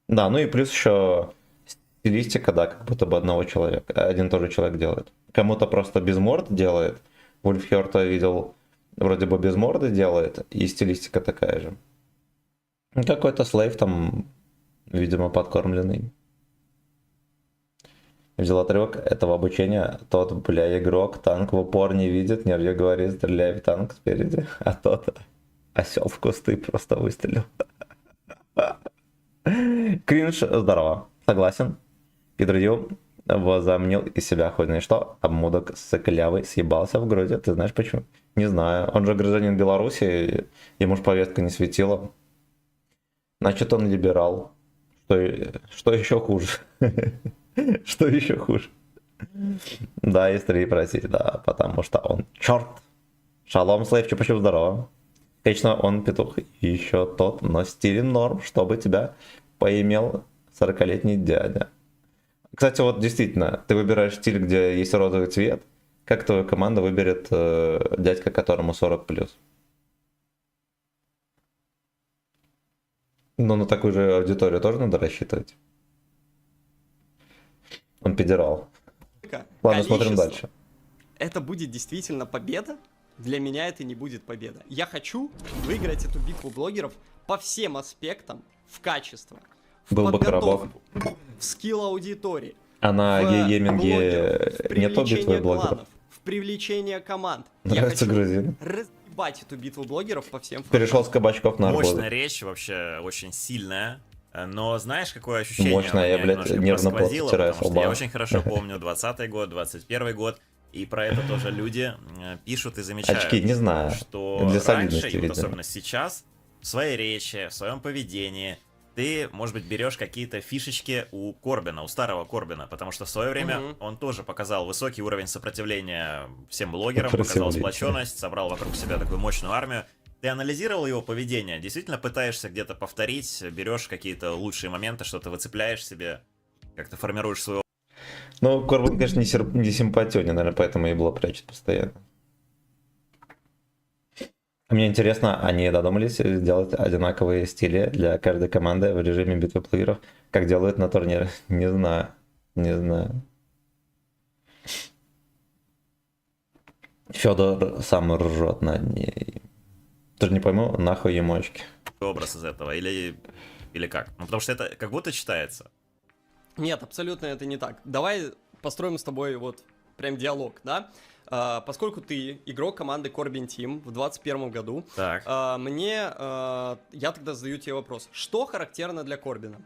Да, ну и плюс еще стилистика, да, как будто бы одного человека. Один и тот же человек делает. Кому-то просто без морды делает. Вульфхерта видел, вроде бы без морды делает, и стилистика такая же. Ну, какой-то слейв там, видимо, подкормленный. Взял отрывок этого обучения. Тот, бля, игрок танк в упор не видит. Нерве говорит, стреляй в танк спереди. А тот осел в кусты просто выстрелил. Кринж, здорово. Согласен. Педрю возомнил из себя хоть на что. Обмудок сыклявый съебался в груди. Ты знаешь почему? Не знаю. Он же гражданин Беларуси. Ему ж повестка не светила. Значит, он либерал. Что еще хуже? Что еще хуже? Да, истории просить, да, потому что он черт. Шалом, Слейв, почему здорово? Конечно, он петух еще тот, но стилем норм, чтобы тебя поимел 40-летний дядя. Кстати, вот действительно, ты выбираешь стиль, где есть розовый цвет, как твоя команда выберет дядька, которому 40+. Ну, на такую же аудиторию тоже надо рассчитывать. Он педерал. Ладно, смотрим Количество. дальше. Это будет действительно победа? Для меня это не будет победа. Я хочу выиграть эту битву блогеров по всем аспектам, в качество, в Был бы подготовку, в скилл аудитории, А на в гейминге блогеров, в нету привлечение битвы блогеров? кланов, в привлечение команд. Нравится Я хочу грузин. разъебать эту битву блогеров по всем Перешел с кабачков на арбузы. Мощная речь, вообще очень сильная. Но знаешь, какое ощущение? Мощная, у я, меня блядь, немножко нервно пот просквозило, втираю с потому что я лба. очень хорошо помню 20-й год, 21-й год, и про это тоже люди пишут и замечают. Очки, не знаю. Что Для раньше, солидности, и вот видимо. особенно сейчас, в своей речи, в своем поведении, ты, может быть, берешь какие-то фишечки у Корбина, у старого Корбина, потому что в свое время он тоже показал высокий уровень сопротивления всем блогерам, показал сплоченность, собрал вокруг себя такую мощную армию. Ты анализировал его поведение, действительно пытаешься где-то повторить, берешь какие-то лучшие моменты, что-то выцепляешь себе, как-то формируешь свою... Ну, Корбан, конечно, не симпатичен, наверное, поэтому ебло прячет постоянно. Мне интересно, они додумались сделать одинаковые стили для каждой команды в режиме битвы блогеров, как делают на турнире? Не знаю. Не знаю. Федор сам ржет над ней. Тоже не пойму, нахуй емочки. образ из этого, или как? Ну, потому что это как будто читается. Нет, абсолютно это не так. Давай построим с тобой вот прям диалог, да? Поскольку ты игрок команды Corbin Team в 2021 году, Так. я тогда задаю тебе вопрос. Что характерно для Корбина?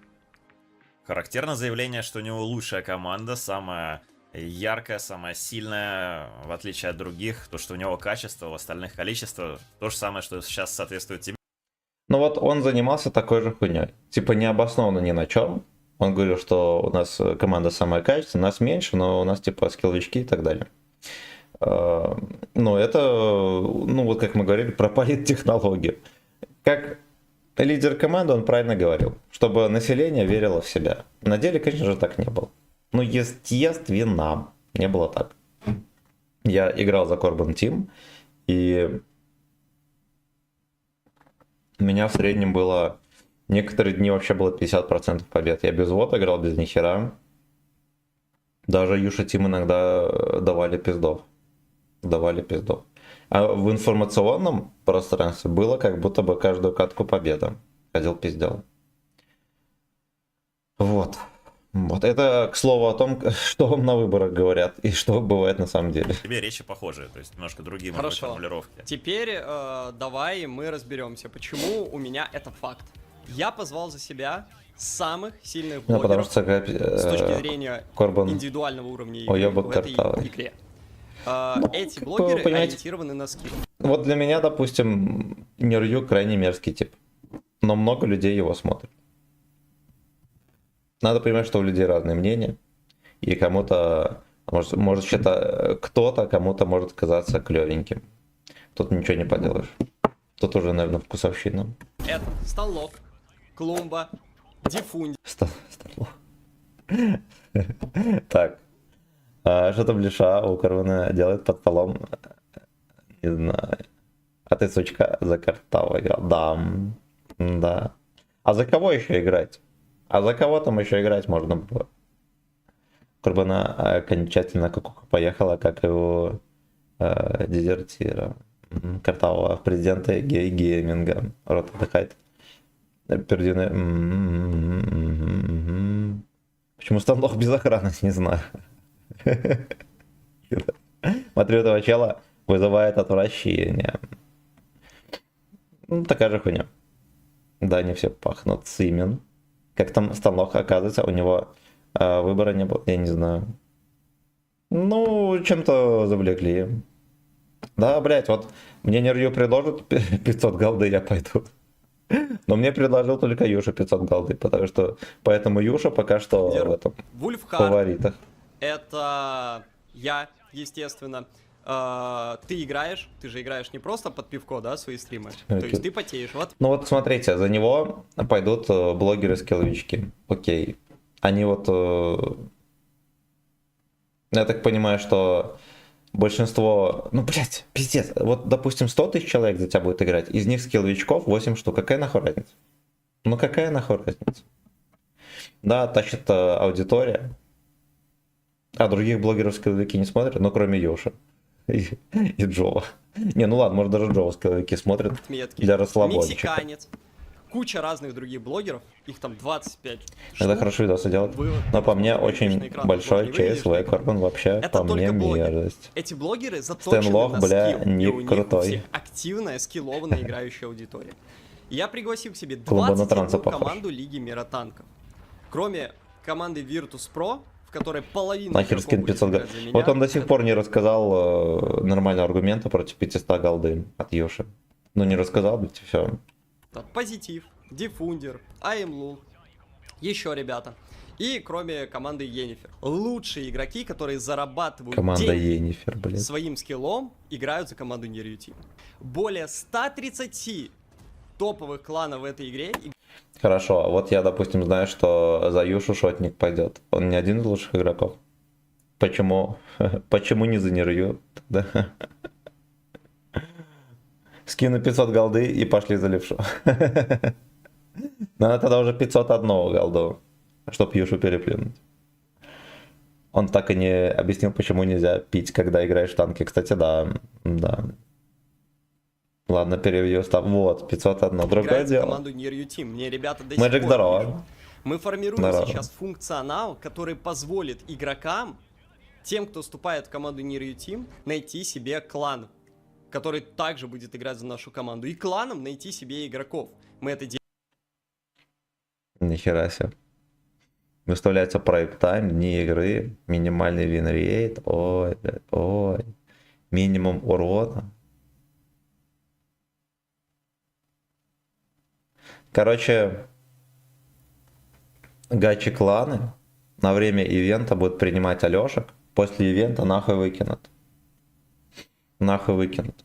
Характерно заявление, что у него лучшая команда, самая яркая, самая сильная, в отличие от других. То, что у него качество, у остальных количество. То же самое, что сейчас соответствует тебе. Ну вот он занимался такой же хуйней. Типа необоснованно ни на чем. Он говорил, что у нас команда самая качественная, нас меньше, но у нас типа скилловички и так далее. Но это, ну вот как мы говорили, про политтехнологию. Как лидер команды он правильно говорил, чтобы население верило в себя. На деле, конечно же, так не было. Ну, естественно, не было так. Я играл за Corbin Team, и у меня в среднем было... Некоторые дни вообще было 50% побед. Я без вод играл, без нихера. Даже Юша Тим иногда давали пиздов. А в информационном пространстве было как будто бы каждую катку победа. Ходил пиздел. Вот. Вот это, к слову, о том, что вам на выборах говорят и что бывает на самом деле. Тебе речи похожие, то есть немножко другие, может быть, Хорошо. формулировки. Теперь давай мы разберемся, почему у меня это факт. Я позвал за себя самых сильных Ну, потому блогеров что с точки зрения Корбан индивидуального уровня игры уёбок в этой картавый. игре. Ну, Эти как бы, блогеры понимаете, ориентированы на скилл. Вот для меня, допустим, Нерью крайне мерзкий тип. Но много людей его смотрят. Надо понимать, что у людей разные мнения. И кому-то, может считать, кто-то кому-то может казаться клевеньким. Тут ничего не поделаешь. Тут уже, наверное, вкусовщина. Это Станлок, Клумба, Дифунди. Старло. Так. А что там Леша у Корвана делает под столом? Не знаю. А ты, сучка, за Картава играл? Да. Да. А за кого еще играть? А за кого там еще играть можно было? Корбана окончательно кукуха поехала, как его дезертира. Картава в президенты гейминга. Рот отдыхает. Пердины. Почему Станлох без охраны? Не знаю. Смотрю, этого чела вызывает отвращение. Ну, такая же хуйня. Да, не все пахнут Симен. Как там Станлох, оказывается, у него выбора не было, я не знаю. Ну, чем-то завлекли. Да, блять, вот мне Нерью предложат 500 голды, я пойду. Но мне предложил только Юша 500 голды, потому что поэтому Юша пока что в этом Вульфхард. фаворитах. Это я, естественно. ты играешь, ты же играешь не просто под пивко, да, свои стримы. Это- То есть ты потеешь. Вот Ну вот смотрите, за него пойдут блогеры-скилловички. Окей. Они вот... я так понимаю, что большинство... Ну, блядь, пиздец. Вот, допустим, 100 тысяч человек за тебя будет играть. Из них скилловичков 8 штук. Какая нахуй разница? Ну, какая нахуй разница? Да, тащит аудитория. А других блогеров скилловики не смотрят, ну, кроме Йоши. И Джова. Не, ну ладно, может даже Джова скилловики смотрят. отметки. Для расслабончика. Мексиканец. Куча разных других блогеров. Их там 25 Это штук. хорошо видосы делать. Вывод, Но по что мне ты выйдешь очень на экран, большой ты тоже не выйдешь на ЧСВ экран. Корбан вообще, Это по мне только блогеры. мерзость. Эти блогеры заточены Стэнлок, на бля, скилл, и ник у них крутой. все активная, скиллованная играющая аудитория. Я пригласил к себе Клуба на 21 транса похож. команду Лиги Мира Танков. Кроме команды Virtus.pro, в которой половина Нахер игроков скин будет 500 играть голды. за меня. Вот он до сих пор не рассказал нормального аргумента против 500 голды от Йоши. Ну не рассказал, блядь, все. Да, Позитив, Диффундер, АМЛУ, еще ребята. И кроме команды Йеннифер. Лучшие игроки, которые зарабатывают Команда деньги Йеннифер, блядь. своим скиллом, играют за команду Нерью Тим. Более 130 топовых кланов в этой игре. Хорошо, вот я, допустим, знаю, что за Юшу Шотник пойдет. Он не один из лучших игроков. Почему? Почему не за Нерью? Да. Скину 500 голды и пошли за левшу. Надо тогда уже 501 голду, чтоб Юшу переплюнуть. Он так и не объяснил, почему нельзя пить, когда играешь в танки. Кстати, да. Ладно, перевью став. Вот, 501. Другое Играет за дело. команду Нерью Тим. Мне ребята до сих Мэджик, пор здорово. пишут. Мы формируем Здорово. сейчас функционал, который позволит игрокам, тем, кто вступает в команду Нерью Тим, найти себе клан, который также будет играть за нашу команду. И кланом найти себе игроков. Мы это делаем. Нихера себе. Выставляется проект тайм, дни игры, минимальный винрейт. Ой, блядь, ой. Минимум урона. Короче, гачи кланы на время ивента будут принимать Алешек. После ивента нахуй выкинут. Нахуй выкинут.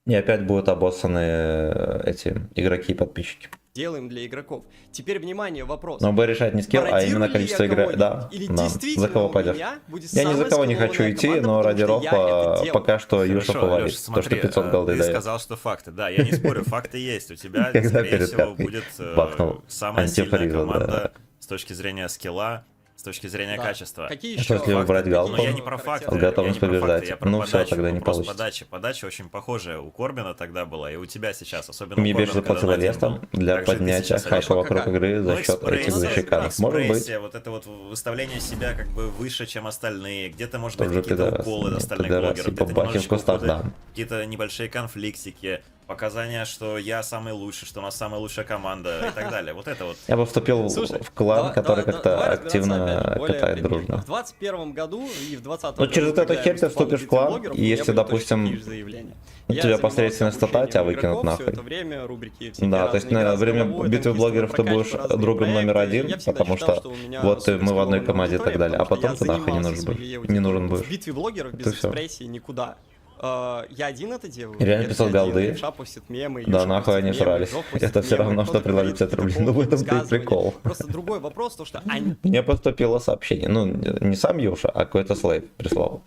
И опять будут обоссаны эти игроки и подписчики. Делаем для игроков. Теперь, внимание, вопрос. Но бы решать не скилл, а Пародирую именно ли количество я игры. кого-нибудь? Да, Или да. действительно За кого у пойдешь? меня будет Я ни за самая кого не хочу скиллованная идти, команда, но потому ради что я это рофла делаю. пока что Юша Хорошо, повалит. Лёш, То, смотри, что 500 голды ты дает. сказал, что факты. Да, я не спорю, факты есть. У тебя, Когда скорее перед всего, каткой будет бахнул самая сильная антифриза, команда да. с точки зрения скилла, с точки зрения Да. качества. Какие А что, еще если выбрать факты? галку? Но я не про факты, С готовностью я не про факты, побеждать. я про Ну всё, подачу, тогда не вопрос получится. подачи. Подача очень похожая у Корбина тогда была, и у тебя сейчас, особенно Мне у больше Корбина, когда заплатила он один лестом был. для Также ты поднятия сейчас хайпа Алёша, вокруг какая? игры за Ну, счет этих экспрессия, защеканов. Может быть. экспрессия, вот это вот выставление себя как бы выше, чем остальные, где-то, может быть, Тоже какие-то пидорас. уколы Нет, остальных пидорас, блогеров, типа где-то бахи в немножечко кустах, уходы, да. какие-то небольшие конфликтики, показания, что я самый лучший, что у нас самая лучшая команда и так далее. Вот это вот. Я бы вступил Слушай, в клан, который давай как-то разбираться, активно опять же, более катает предметно. дружно. В 21 году и в 20 Ну, через году, эту когда херь я ты выступал вступишь в в клан, блогеров, и у меня если, были допустим, точно такие же заявления. у Я тебя занимался посредственная стата, тебя обучением выкинут игроков нахуй. всё это время, рубрики, всякие Да, то есть разные на игры за время головой, битвы там блогеров ты чисто будешь прокачивать разные другом номер проекты. один, Я всегда потому считал, что у меня вот супер мы в одной скиллованная команде и так аудитория, далее, а потому потом что ты я нахуй не занимался нужен своей будешь. Не нужен аудиторией. будешь. В битве блогеров без Это всё. экспрессии никуда. Я один это делаю. Реально это 500 я один, голды. Левша постит мемы, Да, Юша нахуй постит они мемы, жрались. Жов постит Это все мемы, равно, кто-то что предложить говорит 50 рублей. какие-то Ну в этом-то и высказывания. прикол. Просто другой вопрос, то что они... Мне поступило сообщение, ну не сам Юша, а какой-то слейв прислал.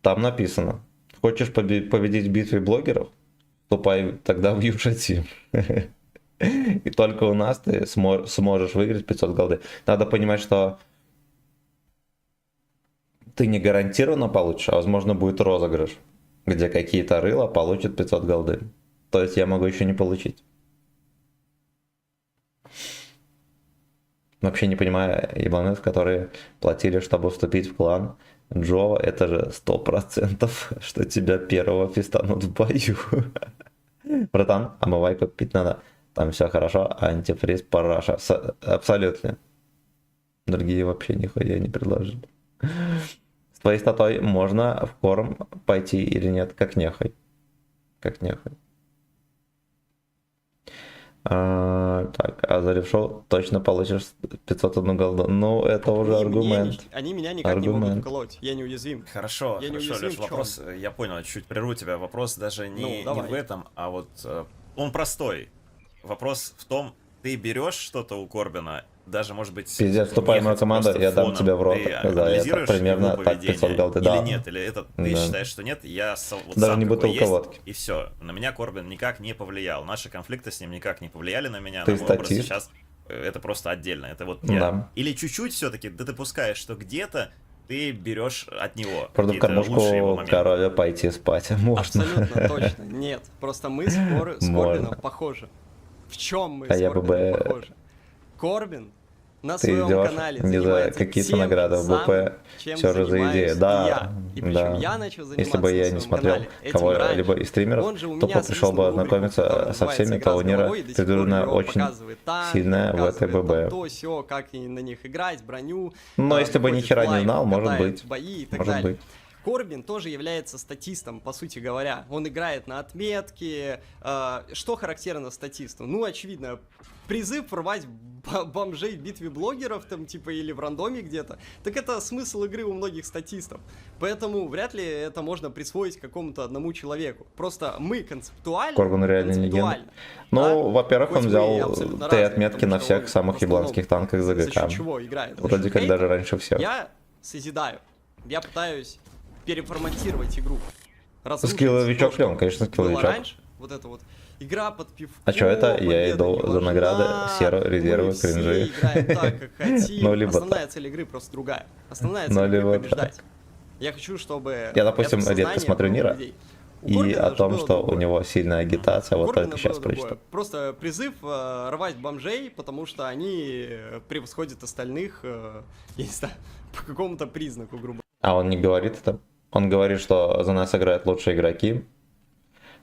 Там написано: хочешь победить в битве блогеров? Вступай тогда в Юша Тим. И только у нас ты сможешь выиграть 500 голды. Надо понимать, что ты не гарантированно получишь, а возможно будет розыгрыш, где какие-то рыла получат 500 голды. То есть я могу еще не получить. Вообще не понимаю ебанов, которые платили, чтобы вступить в клан Джова. Это же 100%, что тебя первого фистанут в бою. Братан, омывайку пить надо. Там все хорошо, антифриз параша. Абсолютно. Другие вообще нихуя не предложили. С твоей статой можно в корм пойти или нет? Как нехуй. Как нехуй. Так, а за левшу точно получишь 501 голду. Ну, это уже аргумент. Они меня никак не могут Аргумент. уколоть, я неуязвим. Хорошо, Я не хорошо, уязвим Леш, в чём? вопрос, я понял, чуть прерву тебя, вопрос даже не давай. в этом, а вот он простой. Вопрос в том, ты берешь что-то у Корбина, даже, может быть, Пиздец, вступай в мою ехать команду, просто я дам фоном, тебе в рот. ты Да, я так анализируешь примерно его так 500 поведение голды, или да. нет, или это ты Да. считаешь, что нет, я вот Даже сам не какой бутылка есть, водки. и все. На меня Корбин никак не повлиял, наши конфликты с ним никак не повлияли на меня, Ты на мой образ статист. сейчас. Это просто отдельно, это вот я. Да. Или чуть-чуть все-таки ты допускаешь, что где-то ты берешь от него Правда, в какие-то лучшие его кормушку моменты. корове пойти спать можно. Абсолютно точно, нет. Просто мы с Можно. Корбином похожи. В чем мы А с я бы Корбином бы- похожи? Корбин на Ты своем идешь канале не за занимается какие-то тем награды же в самым, БП, чем все же за занимаюсь идею. и Да, я. И причем да. я начал заниматься Если бы я на не своем смотрел канале этим кого-либо раньше. из стримеров, Он же у то меня пришел бы завис на рубрику, которая ознакомиться со называется всеми, «Игра то с у Нира головой», и до сих пор предварительно Леро очень показывает танки, сильная в этой показывает там ББ. то, сё, как и на них играть, броню. Но если бы ни выходит хера в не лайв, знал, может катает быть. бои и так Может далее. быть. Корбин тоже является статистом, по сути говоря. Он играет на отметке. Что характерно статисту? Ну, очевидно, призыв рвать бомжей в битве блогеров, там, типа, или в рандоме где-то. Так это смысл игры у многих статистов. Поэтому вряд ли это можно присвоить какому-то одному человеку. Просто мы концептуально... Корбин реально легенда. концептуально, Ну, да, во-первых, хоть он мы и взял абсолютно 3 разные, отметки потому на что всех он самых в основном ебланских танках за за счет ГК. чего играет? За Вроде счет как хейта. даже раньше всех. Я созидаю. Я пытаюсь переформатировать игру. Разрушить Скилловичок то, ли он? что Конечно, было скилловичок. раньше. Вот это вот. Игра под пивко. А чё это? Я победа иду не за важна, награды, серо, резервы, мы все кринжи. играем так, как хотим. Ну, либо Основная цель игры просто другая. Основная Ну, цель игры либо побеждать. Я хочу, чтобы... Я, допустим, это редко сознание смотрю было у Нира, людей. У И Корбина о же том, было что у другое. него сильная агитация, У вот Корбина только сейчас было другое. прочитал. Просто призыв рвать бомжей, потому что они превосходят остальных, я не знаю, по какому-то признаку, грубо. А он не говорит это? Он говорит, что за нас играют лучшие игроки,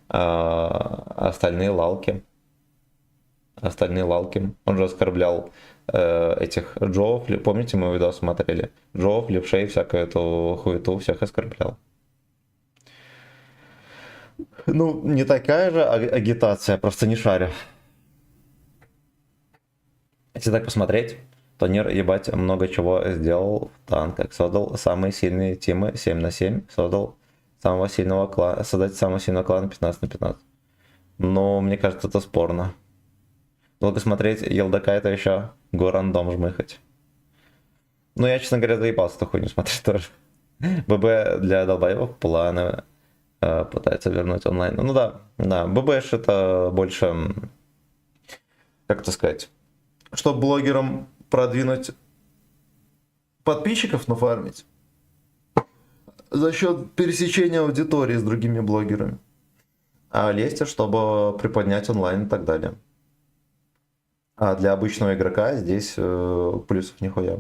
а остальные лалки. Остальные лалки. Он же оскорблял этих Джоов, помните, мы видос смотрели? Джоов, левшей, всякую эту хуету, всех оскорблял. Ну, не такая же агитация, просто не шарю. Если так посмотреть, то Нир, ебать, много чего сделал в танках. Создал самые сильные тимы 7 на 7. Создал самого сильного клана, создать самого сильного клана 15 на 15. Но мне кажется, это спорно. Долго смотреть Елдака это еще го-рандом жмыхать. Ну, я, честно говоря, заебался эту хуйню смотреть тоже. ББ для долбоебов планы пытается вернуть онлайн. Ну да, ББш это больше, как это сказать, чтобы блогерам продвинуть подписчиков нафармить за счет пересечения аудитории с другими блогерами. А Лестер, чтобы приподнять онлайн и так далее. А для обычного игрока здесь плюсов нихуя.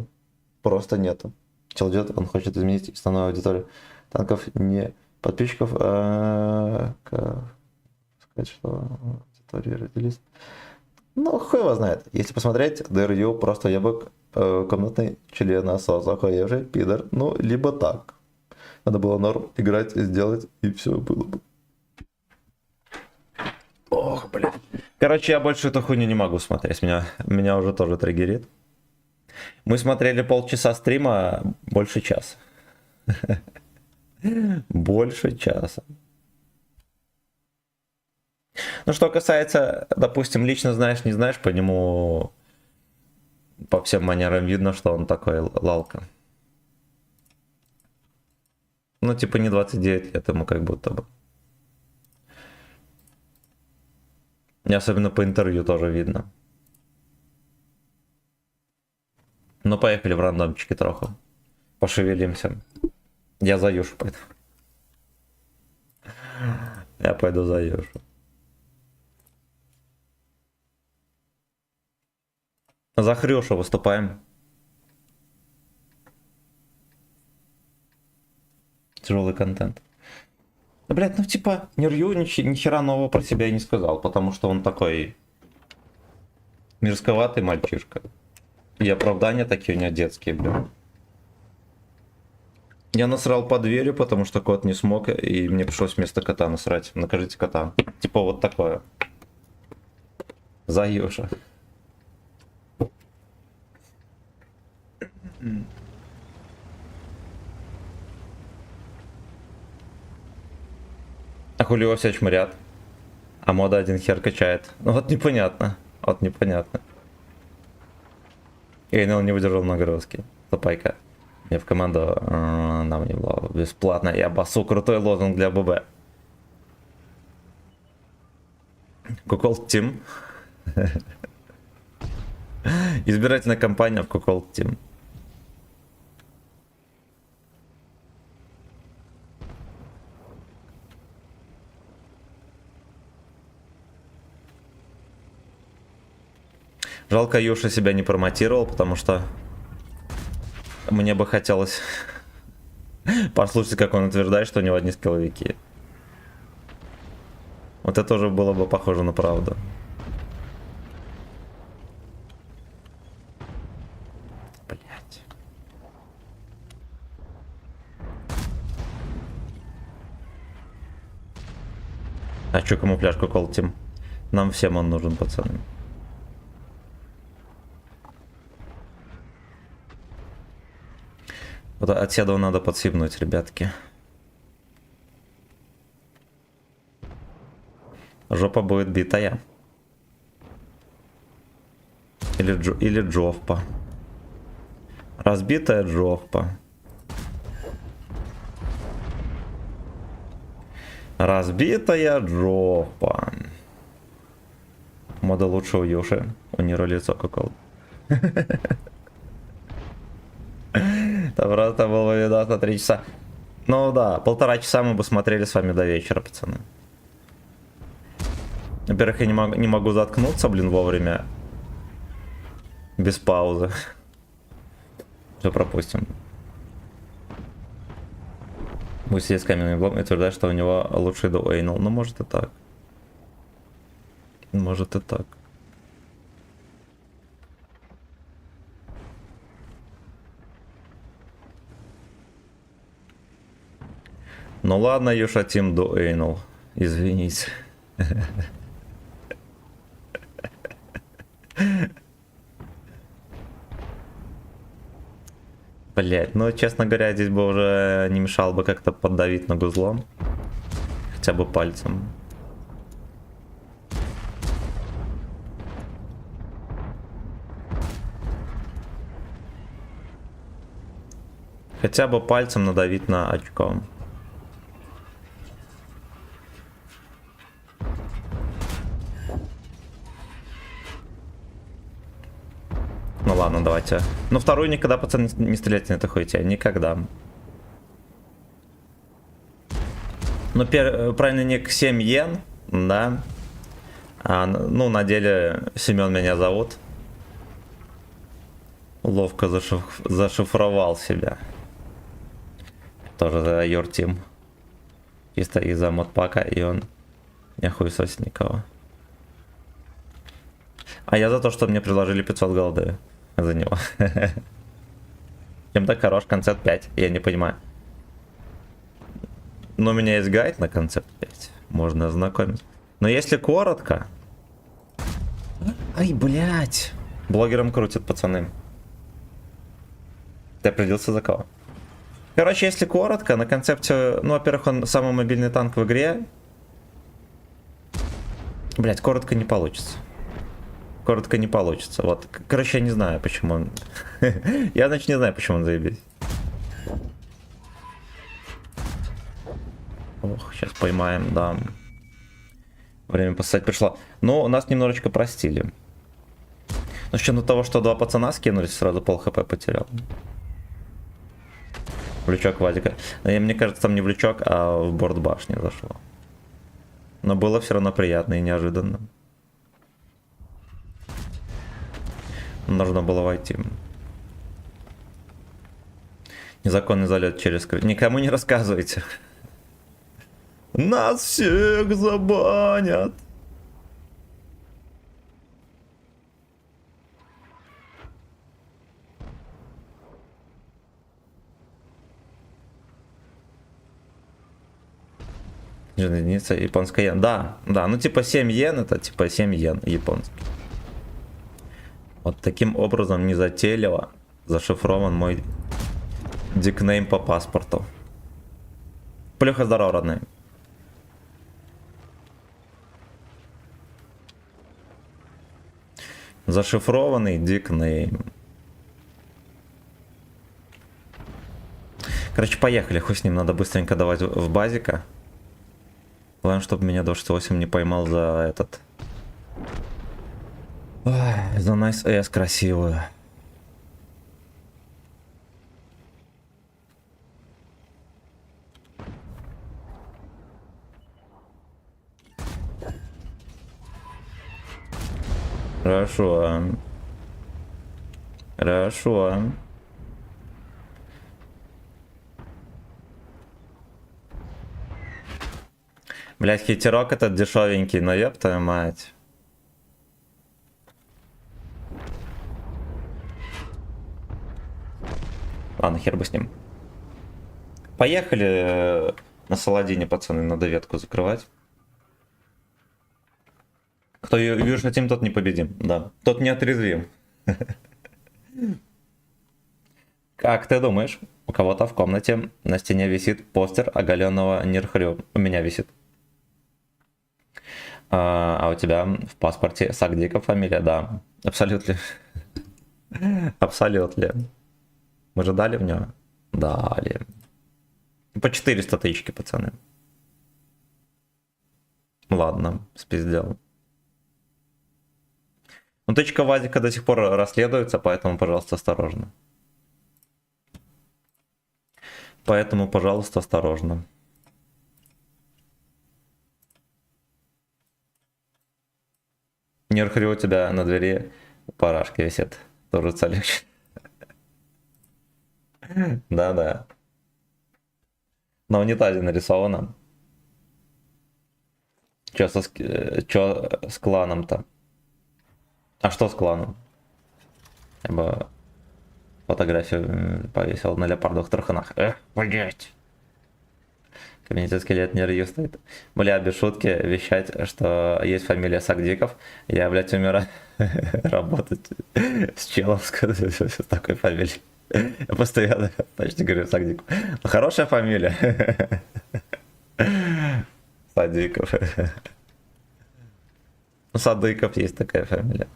Просто нету. Чел идет, он хочет изменить основную аудиторию танков, не подписчиков, а сказать, что аудитории родились. Ну, хуй его знает. Если посмотреть, ДРЮ просто ебок комнатный член насос, охуевший пидор. Ну, либо так. Надо было норм играть, сделать, и все было бы. Ох, блин. Короче, я больше эту хуйню не могу смотреть. Меня уже тоже триггерит. Мы смотрели полчаса стрима, больше часа. Больше часа. Ну, что касается, допустим, лично знаешь, не знаешь, по нему по всем манерам видно, что он такой лалка. Ну, типа не 29 лет ему как будто бы. И особенно по интервью тоже видно. Ну, поехали в рандомчики трохи. Пошевелимся. Я за Юшу пойду. Я пойду за Юшу. За Хрюшу выступаем. Тяжелый контент. Да, блядь, ну типа, Нирью ни хера нового про себя и не сказал, потому что он такой мерзковатый мальчишка. И оправдания такие у него детские, блядь. Я насрал под дверью, потому что кот не смог, и мне пришлось вместо кота насрать. Накажите кота. Типа вот такое. За Юша. А хули его все чмырят? А мода один хер качает. Ну вот непонятно. Вот непонятно. Эйнел не выдержал нагрузки. Запайка. Мне в команду нам не было бесплатно. Я басу крутой лозунг для ББ. Кукол Тим. Избирательная кампания в Кукол Тим. Жалко, Юша себя не промотировал, потому что мне бы хотелось послушать, как он утверждает, что у него одни скилловики. Вот это уже было бы похоже на правду. Блять. А чё камуфляжку колтим? Нам всем он нужен, пацаны. Вот от седова надо подсыпнуть, ребятки. Жопа будет битая. Или джовпа. Разбитая джовпа. Разбитая джопа. Мода лучше у Юши. У нее лицо какого-то. Это просто был видос на 3 часа. Ну да, 1,5 часа мы бы смотрели с вами до вечера, пацаны. Во-первых, я не могу заткнуться, блин, вовремя. Без паузы. Все пропустим. Будет сидеть с каменным углом и утверждать, что у него лучший дуэйнл. Ну, может и так. Может и так. Ну ладно, Юша Тим дуэйнл. Извините. Блять, ну честно говоря, здесь бы уже не мешало бы как-то поддавить ногу злом. Хотя бы пальцем. Хотя бы пальцем надавить на очко. Ну ладно, давайте. Ну вторую никогда, пацаны, не стреляйте на этой хуйте. Никогда. Ну, правильно, ник 7 йен, да. Ну, на деле Семен меня зовут. Ловко зашифровал себя. Тоже за your team. Чисто из-за модпака, и он не хуесосит никого. А я за то, что мне предложили 500 голды за него. Чем так хорош концепт 5, я не понимаю. Но у меня есть гайд на концепт 5. Можно ознакомиться. Но если коротко... Ай, блядь. Блогером крутят, пацаны. Ты определился за кого? Короче, если коротко, на концепте... Ну, во-первых, он самый мобильный танк в игре. Блядь, коротко не получится. Коротко не получится. Вот. Короче, я не знаю, почему он... Я, значит, не знаю, почему он заебись. Ох, сейчас поймаем, да. Время поссать пришло. Но нас немножечко простили. Ну, с учетом того, что 2 пацана скинулись, сразу пол хп потерял. В лючок Вадика. Мне кажется, там не в лючок, а в борт башни зашло. Но было все равно приятно и неожиданно. Нужно было войти. Незаконный залет через крышу. Никому не рассказывайте. Нас всех забанят. Единица японская йен. Да, да, ну типа 7 йен, это типа 7 йен японский. Вот таким образом незатейливо зашифрован мой дикнейм по паспорту. Плюха, здорово, родной. Зашифрованный дикнейм. Короче, поехали, хуй с ним, надо быстренько давать в базика. Главное, чтобы меня 28 не поймал за этот... Ой, за Nice S красивую. Хорошо. Хорошо. Блять, хитерок этот дешевенький, но ёб твою мать. Ладно, хер бы с ним. Поехали на Саладине, пацаны, надо ветку закрывать. Кто южный тим, тот не победим, да. Тот не отрезвим. Как ты думаешь, у кого-то в комнате на стене висит постер оголенного Нирхрю? У меня висит. А у тебя в паспорте Сагдиков фамилия? Да, абсолютно. Абсолютно. Мы же дали в него? Дали. По 400 тысячки, пацаны. Ладно, спиздел. Ну, тычка Вадика до сих пор расследуется, поэтому, пожалуйста, осторожно. Поэтому, пожалуйста, осторожно. Нерхрю у тебя на двери парашки висят. Тоже целик. Да-да. На унитазе нарисовано. Чё с кланом-то? А что с кланом? Я бы фотографию повесил на леопардовых траханах. Эх, блять. Кабинете скелет не рью стоит. Бля, без шутки вещать, что есть фамилия Сагдиков. Я, блядь, умираю работать с челом с такой фамилией. Я постоянно почти говорю Сагдиков. Хорошая фамилия. Садиков. Ну, Садыков есть такая фамилия.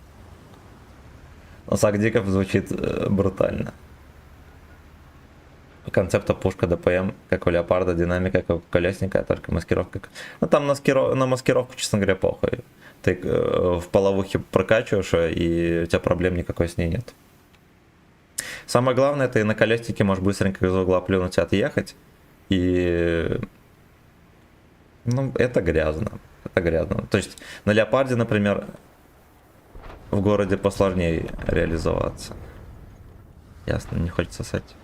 Но Сагдиков звучит брутально. Концепта пушка ДПМ, как у Леопарда, динамика, как у Колесника, только маскировка. Ну там на маскировку, честно говоря, похуй. Ты в половухе прокачиваешь, и у тебя проблем никакой с ней нет. Самое главное, ты на Колеснике можешь быстренько из угла плюнуть и отъехать. И... Ну, это грязно. Это грязно. То есть на Леопарде, например, в городе посложнее реализоваться. Ясно, не хочется ссать.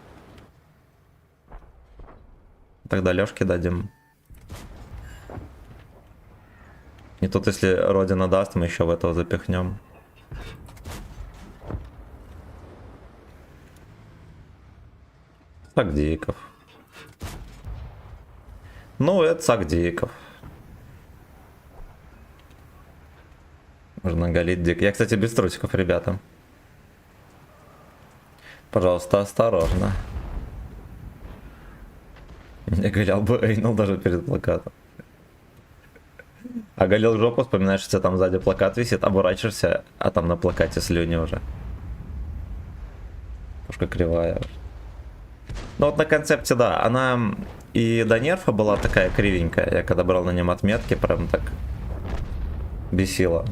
Тогда Лёшке дадим. И тут, если Родина даст, мы еще в этого запихнем. Сагдиков. Ну, это Сагдиков. Можно галить дик. Я, кстати, без трусиков, ребята. Пожалуйста, осторожно. Я голял бы Эйнал даже перед плакатом. Оголил жопу, вспоминаешь, что там сзади плакат висит, оборачиваешься, а там на плакате слюни уже. Пушка кривая. Ну вот на концепте, да, она и до нерфа была такая кривенькая. Я когда брал на нем отметки, прям так бесило.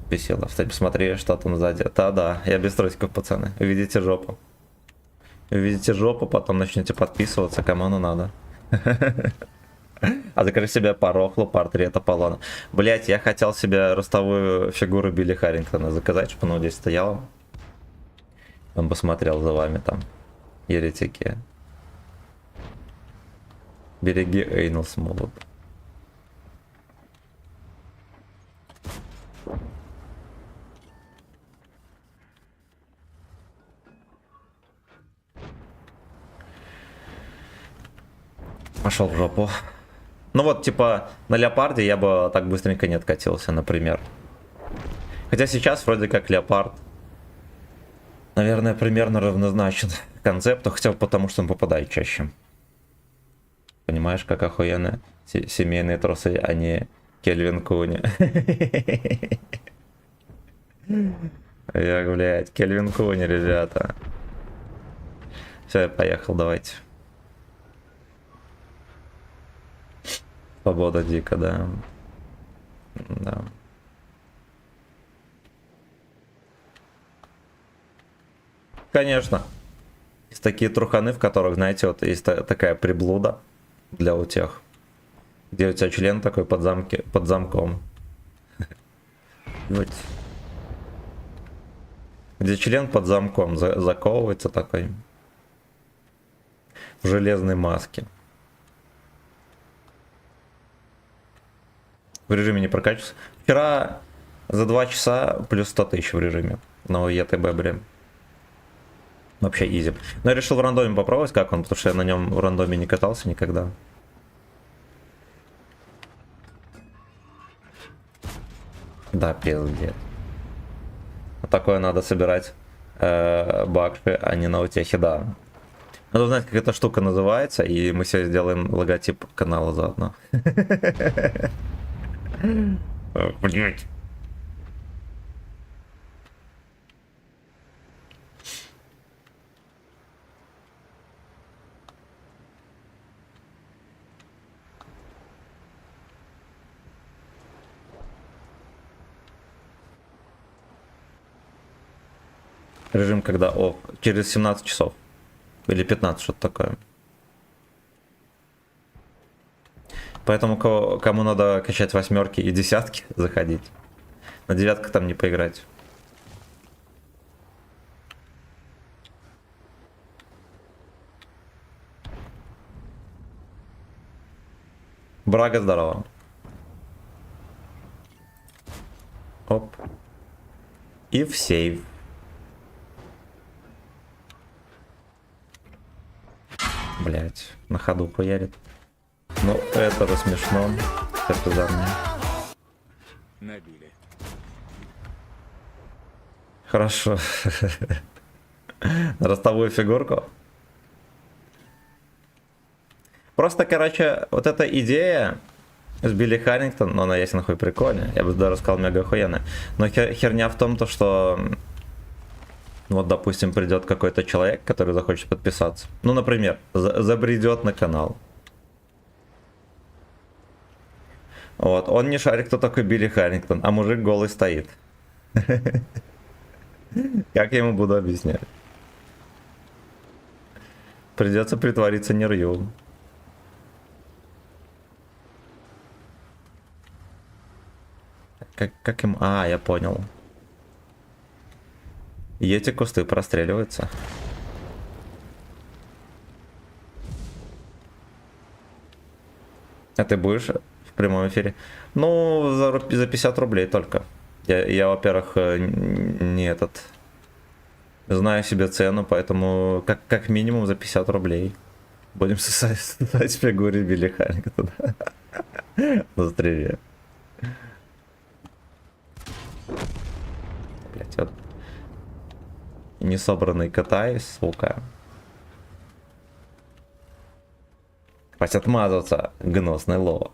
Бесило. Кстати, посмотри, что там сзади. Да-да, я без трусиков, пацаны. Увидите жопу. Увидите жопу, потом начнете подписываться, кому оно надо. А закажи себе порохлу, портрет Аполлона. Блять, я хотел себе ростовую фигуру Билли Харрингтона заказать, чтобы она здесь стояла. Он бы смотрел за вами там. Еретики. Береги Эйнал Смолот. Пошел в жопу. Ну вот, типа, на Леопарде я бы так быстренько не откатился, например. Хотя сейчас вроде как Леопард наверное, примерно равнозначен концепту, хотя бы потому, что он попадает чаще. Понимаешь, как охуенно семейные трусы, а не Кельвин Куни. Я, блядь, Кельвин Куни, ребята. Все, я поехал, давайте. Свобода дико, да. Да. Конечно. Есть такие труханы, в которых, знаете, вот есть такая приблуда для утех. Где у тебя член такой под замком. Вот. Где член под замком заковывается такой. В железной маске. В режиме не прокачивается. Вчера за 2 часа плюс 100 тысяч в режиме. Но ЕТБ, блин. Вообще изи. Но я решил в рандоме попробовать, как он, потому что я на нем в рандоме не катался никогда. Да, пиздец. Такое надо собирать бакши, а не на утехе, да. Надо узнать, как эта штука называется, и мы себе сделаем логотип канала заодно. Блять. Режим когда через 17 часов. Или 15, что-то такое. Поэтому кому надо качать 8 и 10 заходить. На 9 там не поиграть. Брага, здорово. Оп. И в сейв. Блять, на ходу хуярит. Ну, это же смешно. Это за мной. Набили. Хорошо. На ростовую фигурку. Просто, короче, вот эта идея с Билли Харрингтон, ну, она есть нахуй прикольная. Я бы даже сказал, мега охуенная. Но херня в том, что... Вот, допустим, придет какой-то человек, который захочет подписаться. Ну, например, забредет на канал. Вот, он не шарит, кто такой Билли Харрингтон, а мужик голый стоит. Как я ему буду объяснять? Придется притвориться нерью. Как им... А, я понял. И эти кусты простреливаются. А ты будешь в прямом эфире? Ну, за 50 рублей только. Я во-первых, не этот... Знаю себе цену, поэтому как минимум за 50 рублей. Будем создать фигуры Билли Харрингтона. На стриме. Блять, вот. Несобранный катаюсь, сука. Хватит отмазываться, гнусный ло.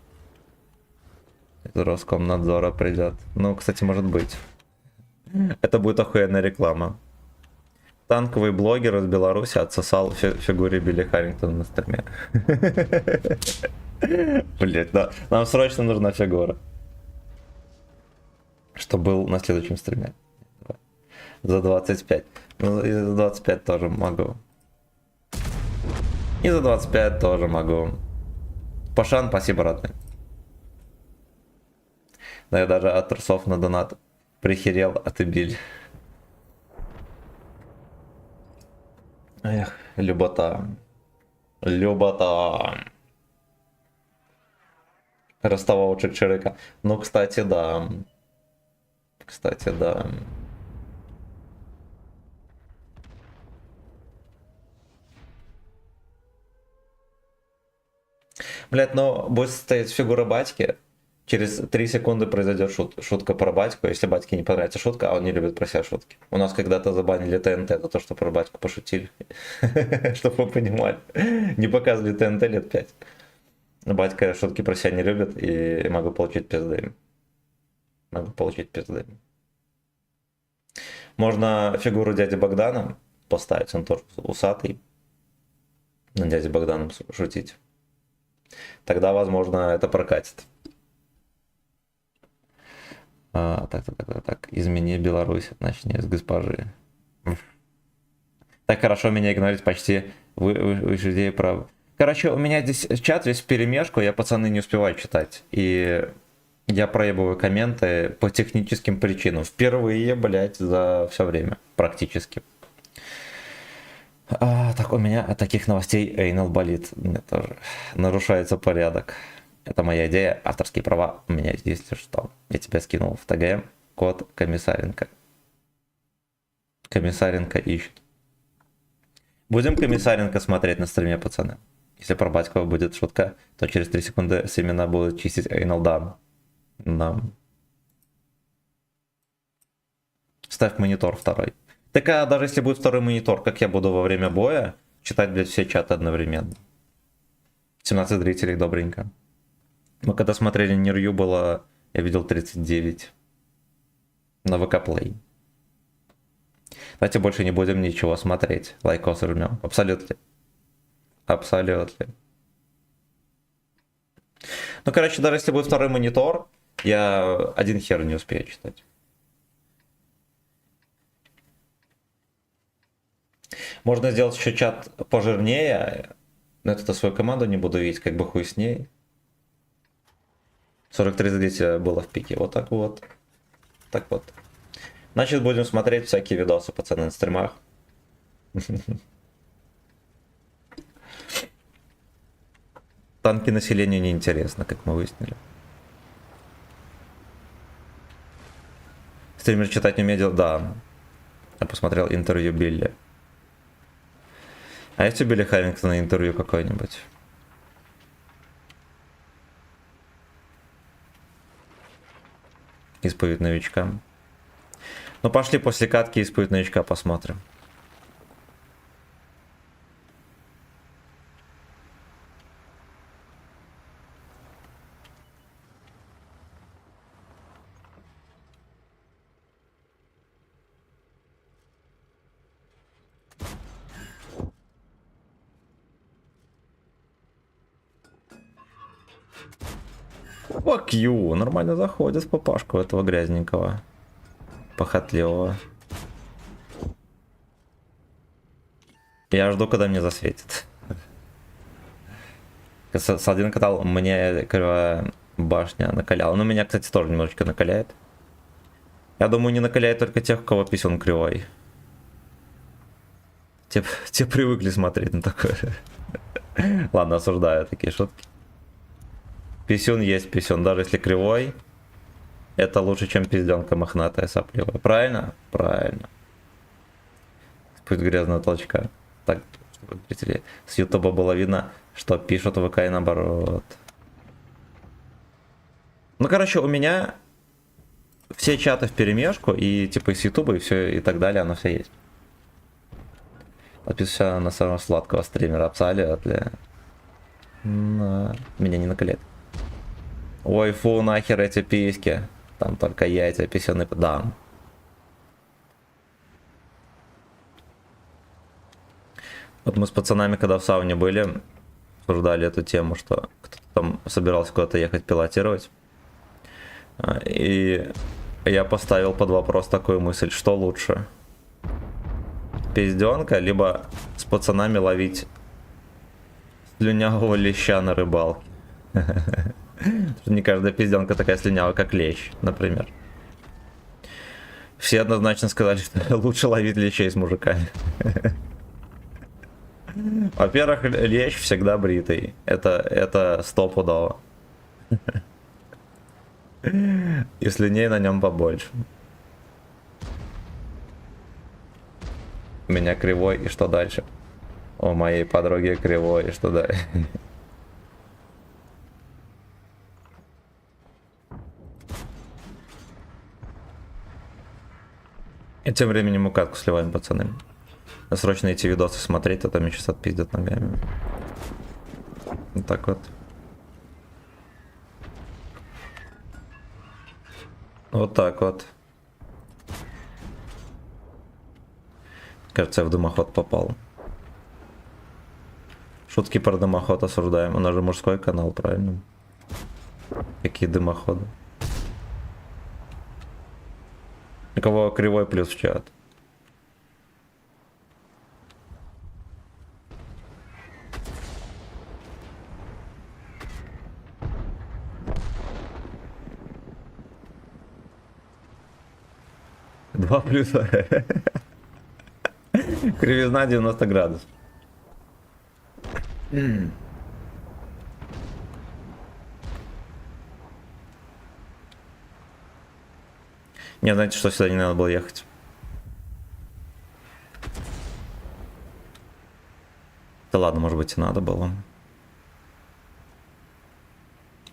Из Роскомнадзора придет. Ну, кстати, может быть. Это будет охуенная реклама. Танковый блогер из Беларуси отсосал фигуре Билли Харрингтона на стриме. Блять, да. Нам срочно нужна фигура. Что был на следующем стриме. За 25. Ну, и за 25 тоже могу. И за 25 тоже могу. Пашан, спасибо, родной. Да, я даже от трусов на донат прихерел, а ты Биль. Эх, любота. Любота. Ростового чик-чирика. Ну, кстати, да. Кстати, да. Блять, ну будет стоять фигура батьки, Через 3 секунды произойдет шутка про батьку, если батьке не понравится шутка, а он не любит про себя шутки. У нас когда-то забанили ТНТ за то, что про батьку пошутили. Чтобы вы понимали. Не показывали ТНТ лет 5. Батька шутки про себя не любит, и могу получить пизды. Могу получить пизды. Можно фигуру дяди Богдана поставить, он тоже усатый. На дяде Богданом шутить. Тогда, возможно, это прокатит. Так. Измени Беларусь, начни с госпожи. Так хорошо меня игнорить почти выше идеи про... Короче, у меня здесь чат весь вперемешку, я пацаны не успеваю читать. И я проебываю комменты по техническим причинам. Впервые, блять, за все время. Практически. Так, у меня от таких новостей эйнал болит. Мне тоже нарушается порядок. Это моя идея, авторские права у меня есть, если что. Я тебя скинул в ТГ, код Комиссаренко. Комиссаренко ищет. Будем Комиссаренко смотреть на стриме, пацаны. Если про батькова будет шутка, то через 3 секунды семена будут чистить эйнал дан. Да. Ставь монитор второй. Так а даже если будет второй монитор, как я буду во время боя читать, блядь, все чаты одновременно? 17 зрителей, добренько. Мы когда смотрели Нирью, было, я видел 39 на ВК Play. Давайте больше не будем ничего смотреть. Лайкосы жмем. Абсолютно. Абсолютно. Ну, короче, даже если будет второй монитор, я один хер не успею читать. Можно сделать еще чат пожирнее. Но это свою команду не буду видеть, как бы хуй с ней. 43 зрителя было в пике. Вот так вот. Так вот. Значит, будем смотреть всякие видосы, пацаны, на стримах. Танки населению не интересно, как мы выяснили. Стример читать не умеет, да. Я посмотрел интервью Билли. А есть у Билли Харрингтона интервью какое-нибудь? Исповедь новичка. Ну пошли после катки исповедь новичка посмотрим. Fuck you, нормально заходит в папашку этого грязненького. Похотливого. Я жду, когда мне засветит. Салдин катал, мне кривая башня накаляла. Ну, меня, кстати, тоже немножечко накаляет. Я думаю, не накаляет только тех, у кого писюн кривой. Те привыкли смотреть на такое. Ладно, осуждаю такие шутки. Писюн есть писюн, даже если кривой. Это лучше, чем пизденка мохнатая сопливая. Правильно? Правильно. Пусть грязного толчка. Так, чтобы зрители с ютуба было видно, что пишут в ВК и наоборот. Ну, короче, у меня все чаты в перемешку, и типа из ютуба, и все, и так далее, оно все есть. Подписывайся на самого сладкого стримера абсолютно. Меня не накалит. Ой, фу, нахер эти письки. Там только яйца, писюны дам. Вот мы с пацанами, когда в сауне были, обсуждали эту тему, что кто-то там собирался куда-то ехать пилотировать. И я поставил под вопрос такую мысль, что лучше? Пизденка, либо с пацанами ловить слюнявого леща на рыбалке. Не каждая пизденка такая слюнявая, как лещ, например. Все однозначно сказали, что лучше ловить лещей с мужиками. Во-первых, лещ всегда бритый. Это стопудово. И слюней на нем побольше. У меня кривой, и что дальше? У моей подруги кривой, и что дальше? И тем временем мы катку сливаем, пацаны. Срочно эти видосы смотреть, а то меня сейчас отпиздят ногами. Вот так вот. Вот так вот. Кажется, я в дымоход попал. Шутки про дымоход осуждаем. У нас же мужской канал, правильно? Какие дымоходы? У кого кривой плюс в чат? Два плюса. Кривизна 90 градусов. Не, знаете, что сюда не надо было ехать. Да ладно, может быть и надо было.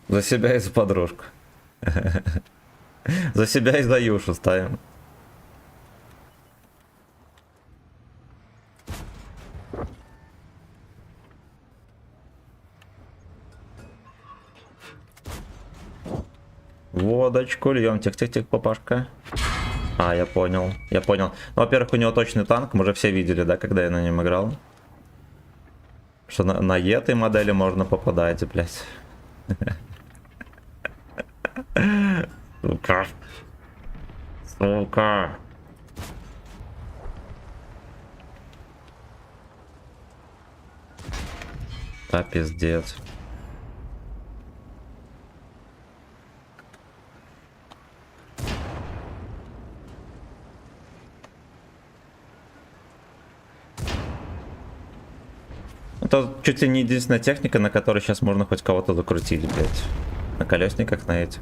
За себя и за подружку. За себя и за Юшу ставим. Водочку льем. Тихо-тихо-тихо, папашка. А, я понял. Я понял. Ну, во-первых, у него точный танк. Мы же все видели, да, когда я на нем играл. Что на этой модели можно попадать, блядь. Сука. Сука. Да, пиздец. Это чуть ли не единственная техника, на которой сейчас можно хоть кого-то закрутить, блядь. На колесниках, на этих.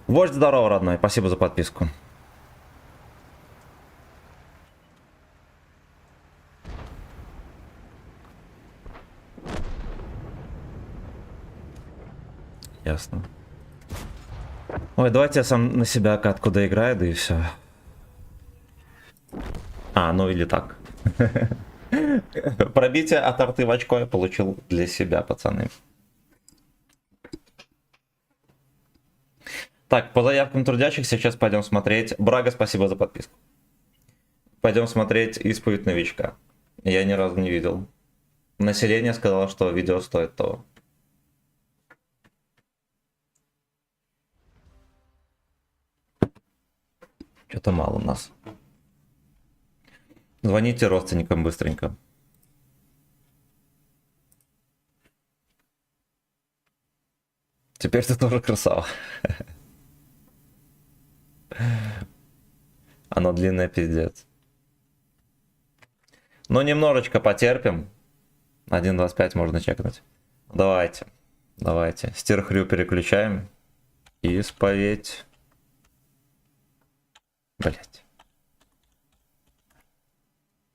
Вождь, здорово, родной. Спасибо за подписку. Ясно. Ой, давайте я сам на себя катку доиграю, да и все. А, ну или так. Пробитие от арты в очко я получил для себя, пацаны. Так, по заявкам трудящихся сейчас пойдем смотреть. Брага, спасибо за подписку. Пойдем смотреть исповедь новичка. Я ни разу не видел. Население сказало, что видео стоит того. Что-то мало у нас. Звоните родственникам быстренько. Теперь ты тоже красава. Оно длинное, пиздец. Ну, немножечко потерпим. 1.25 можно чекнуть. Давайте. Давайте. Стирхрю переключаем. Исповедь. Блять.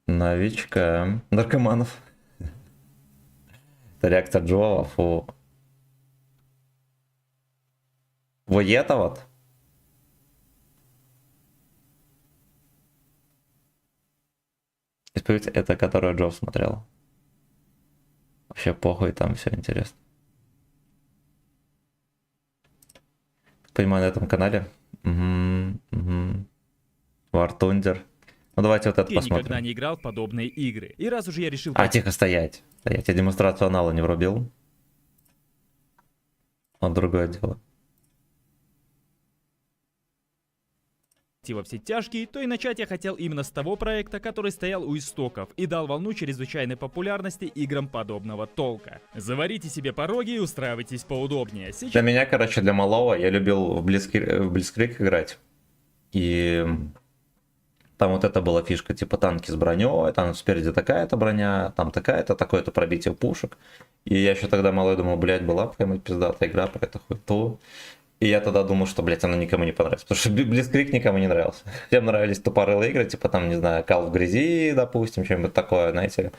Новичка. Наркоманов. Это реакция Джоа. Фу. Вот это вот. Исповедь, это которую Джо смотрел. Вообще похуй, там все интересно. Понимаю, на этом канале. War Thunder. Ну давайте вот это Я посмотрим. никогда не играл в подобные игры. И раз уж я решил... А, тихо, стоять. Стоять. Я демонстрацию анала не врубил. Вот другое дело. во все тяжкие, то и начать я хотел именно с того проекта, который стоял у истоков и дал волну чрезвычайной популярности играм подобного толка. Заварите себе пороги и устраивайтесь поудобнее. Сейчас... Для меня, короче, для малого, я любил в Blitzkrieg играть. И там вот это была фишка, типа танки с броней, там спереди такая-то броня, там такая-то, такое-то пробитие пушек. И я еще тогда малой думал, блядь, была какая-нибудь пиздатая игра про это хуйту. И я тогда думал, что, блядь, она никому не понравится. Потому что Blitzkrieg никому не нравился. Всем нравились тупорылые игры, типа там, не знаю, Call в грязи, допустим, что-нибудь такое, знаете.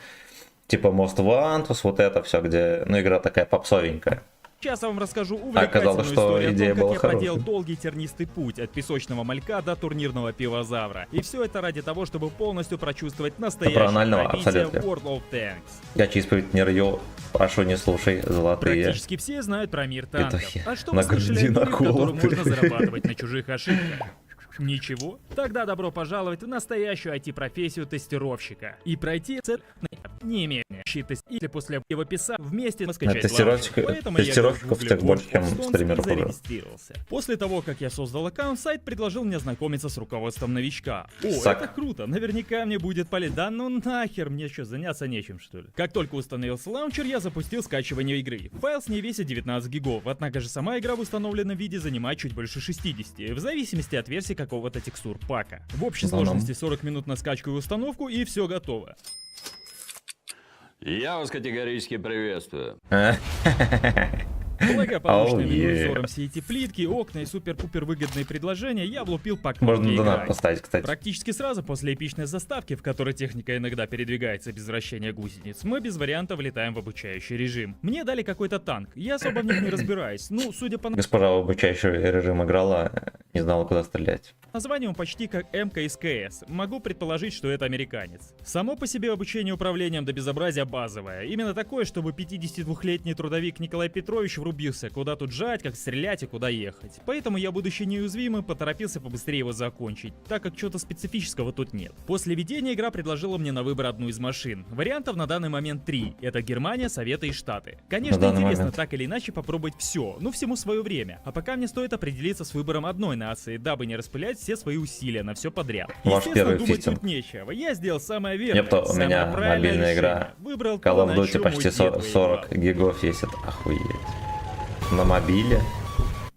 Типа Most Wanted, вот это все, где, ну, игра такая попсовенькая. Сейчас я вам расскажу Оказалось, увлекательную что историю о идея том, была как я проделал хорошей. долгий тернистый путь от песочного малька до турнирного пивозавра. И все это ради того, чтобы полностью прочувствовать настоящее анального пробитие абсолютно. World of Tanks. Я исповедь не рью, прошу не слушай, золотые. Практически все знают про мир танков. Петухи. А что На вы слышали груди о мире, в котором наколоты. можно зарабатывать на чужих ошибках? Ничего? Тогда добро пожаловать в настоящую IT-профессию тестировщика. И пройти не имея щитость или после его писа вместе скачать тестировщик- тестировщиков тех больше, чем стримеров уже. зарегистрировался. После того, как я создал аккаунт, сайт предложил мне знакомиться с руководством новичка. О, Сак. это круто, наверняка мне будет полезно. Да ну нахер, мне что, заняться нечем что ли? Как только установился лаунчер, я запустил скачивание игры. Файл с ней весит 19 гигов, однако же сама игра в установленном виде занимает чуть больше 60, в зависимости от версии какого-то текстур пака. В общей Да-да. сложности 40 минут на скачку и установку, и все готово. Я вас категорически приветствую. Благополучно Oh, минуя yeah. взором все эти плитки, окна и супер-пупер выгодные предложения, я влупил по Можно кнопке донат «Играть». поставить, кстати. Практически сразу после эпичной заставки, в которой техника иногда передвигается без вращения гусениц, мы без варианта влетаем в обучающий режим. Мне дали какой-то танк, я особо в них не разбираюсь, ну, судя по Госпожа в обучающий режим играла, не знала, куда стрелять. названию он почти как МК из КС. Могу предположить, что это американец. Само по себе обучение управлением до безобразия базовое. Именно такое, чтобы 52-летний трудовик Николай Петрович врубился, куда тут жать, как стрелять и куда ехать. Поэтому я, будучи неуязвимым, поторопился побыстрее его закончить, так как чего-то специфического тут нет. После ведения игра предложила мне на выбор одну из машин. Вариантов на данный момент 3. Это Германия, Советы и Штаты. Конечно, На данный интересно момент. так или иначе попробовать все, ну всему свое время. А пока мне стоит определиться с выбором одной нации, дабы не распылять все свои усилия на все подряд. Ваш Естественно, первый думать фистинг. тут нечего. Я сделал самое верное, Епта, у самое меня правильное мобильная игра решение. Выбрал Call то, of на Duty чем почти мой дед 40 воевал. гигов весит. Охуеть. На мобиле.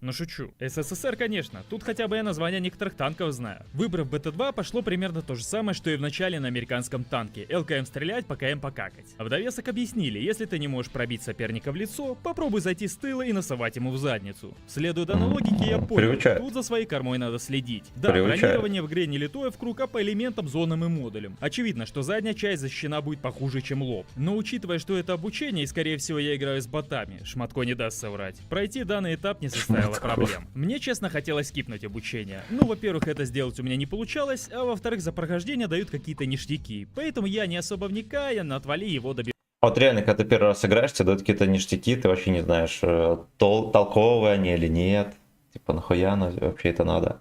Ну шучу. СССР, конечно. Тут хотя бы я названия некоторых танков знаю. Выбрав БТ-2, пошло примерно то же самое, что и в начале на американском танке. ЛКМ стрелять, ПКМ покакать. А в довесок объяснили, если ты не можешь пробить соперника в лицо, попробуй зайти с тыла и насовать ему в задницу. Следуя данной логике, я понял, Приучает. тут за своей кормой надо следить. Да, Приучает. бронирование в игре не литое в круг, а по элементам, зонам и модулям. Очевидно, что задняя часть защищена будет похуже, чем лоб. Но учитывая, что это обучение, и скорее всего я играю с ботами, Шматко не даст соврать, пройти данный этап не составило проблем. Мне честно хотелось скипнуть обучение. Ну, во-первых, это сделать у меня не получалось, а во-вторых, за прохождение дают какие-то ништяки. Поэтому я не особо вникая, но отвали его до Вот реально, когда ты первый раз играешь, тебе дают какие-то ништяки, ты вообще не знаешь, толковые они или нет. Типа, нахуя оно вообще это надо.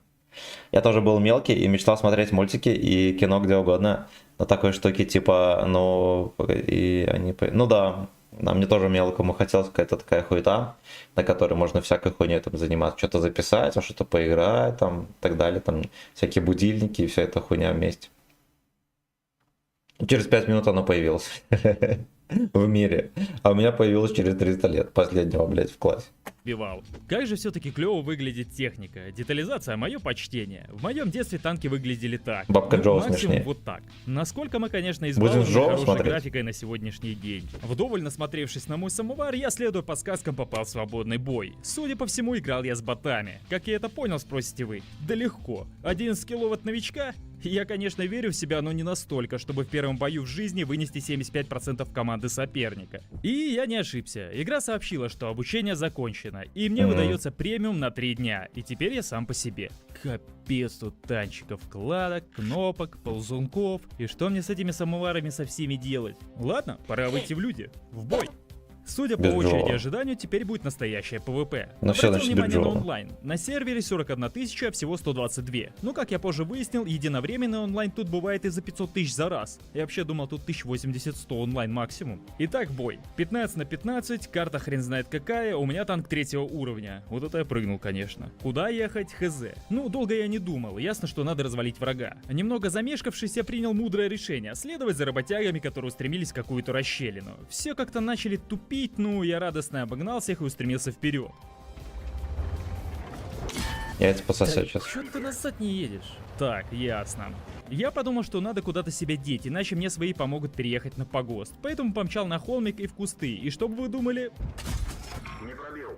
Я тоже был мелкий и мечтал смотреть мультики и кино где угодно. Но такой штуки типа, ну, и они... Ну да, мне тоже мелкому хотелось какая-то такая хуета, на которой можно всякой хуйней там заниматься. Что-то записать, а что-то поиграть, там, и так далее. Там всякие будильники и вся эта хуйня вместе. Через 5 минут оно появилось в мире. А у меня появилось через 300 лет, последнего, блядь, в классе. бивал. Как же все-таки клево выглядит техника. Детализация — мое почтение. В моем детстве танки выглядели так. Бабка Ну, Джо максимум смешнее. вот так. Насколько мы, конечно, Будем избалованы Джо хорошей смотреть? графикой на сегодняшний день. Вдоволь насмотревшись на мой самовар, я, следуя подсказкам, попал в свободный бой. Судя по всему, играл я с ботами. Как я это понял, спросите вы? Да легко. 11 киллов от новичка? Я, конечно, верю в себя, но не настолько, чтобы в первом бою в жизни вынести 75% команды соперника. И я не ошибся. Игра сообщила, что обучение закончено, и мне выдается премиум на 3 дня, и теперь я сам по себе. Капец тут танчиков, вкладок, кнопок, ползунков. И что мне с этими самоварами со всеми делать? Ладно, пора выйти в люди. В бой. Судя по Без очереди Джо. ожиданию, теперь будет настоящее ПВП. Ну всё, Обратил значит, внимание без на Джо. онлайн. На сервере 41 тысяча, а всего 122. Ну, как я позже выяснил, единовременный онлайн тут бывает и за 500 тысяч за раз. Я вообще думал, тут 1080-100 онлайн максимум. Итак, бой. 15 на 15, карта хрен знает какая, у меня танк 3-го уровня. Вот это я прыгнул, конечно. Куда ехать, хз. Ну, долго я не думал, ясно, что надо развалить врага. Немного замешкавшись, я принял мудрое решение — следовать за работягами, которые устремились в какую-то расщелину. Все как-то начали тупить, ну, я радостно обогнал всех и устремился вперед. Яйца пососать сейчас. Чё ты назад не едешь? Так, ясно. Я подумал, что надо куда-то себя деть, иначе мне свои помогут переехать на погост. Поэтому помчал на холмик и в кусты. И что бы вы думали? Не пробил.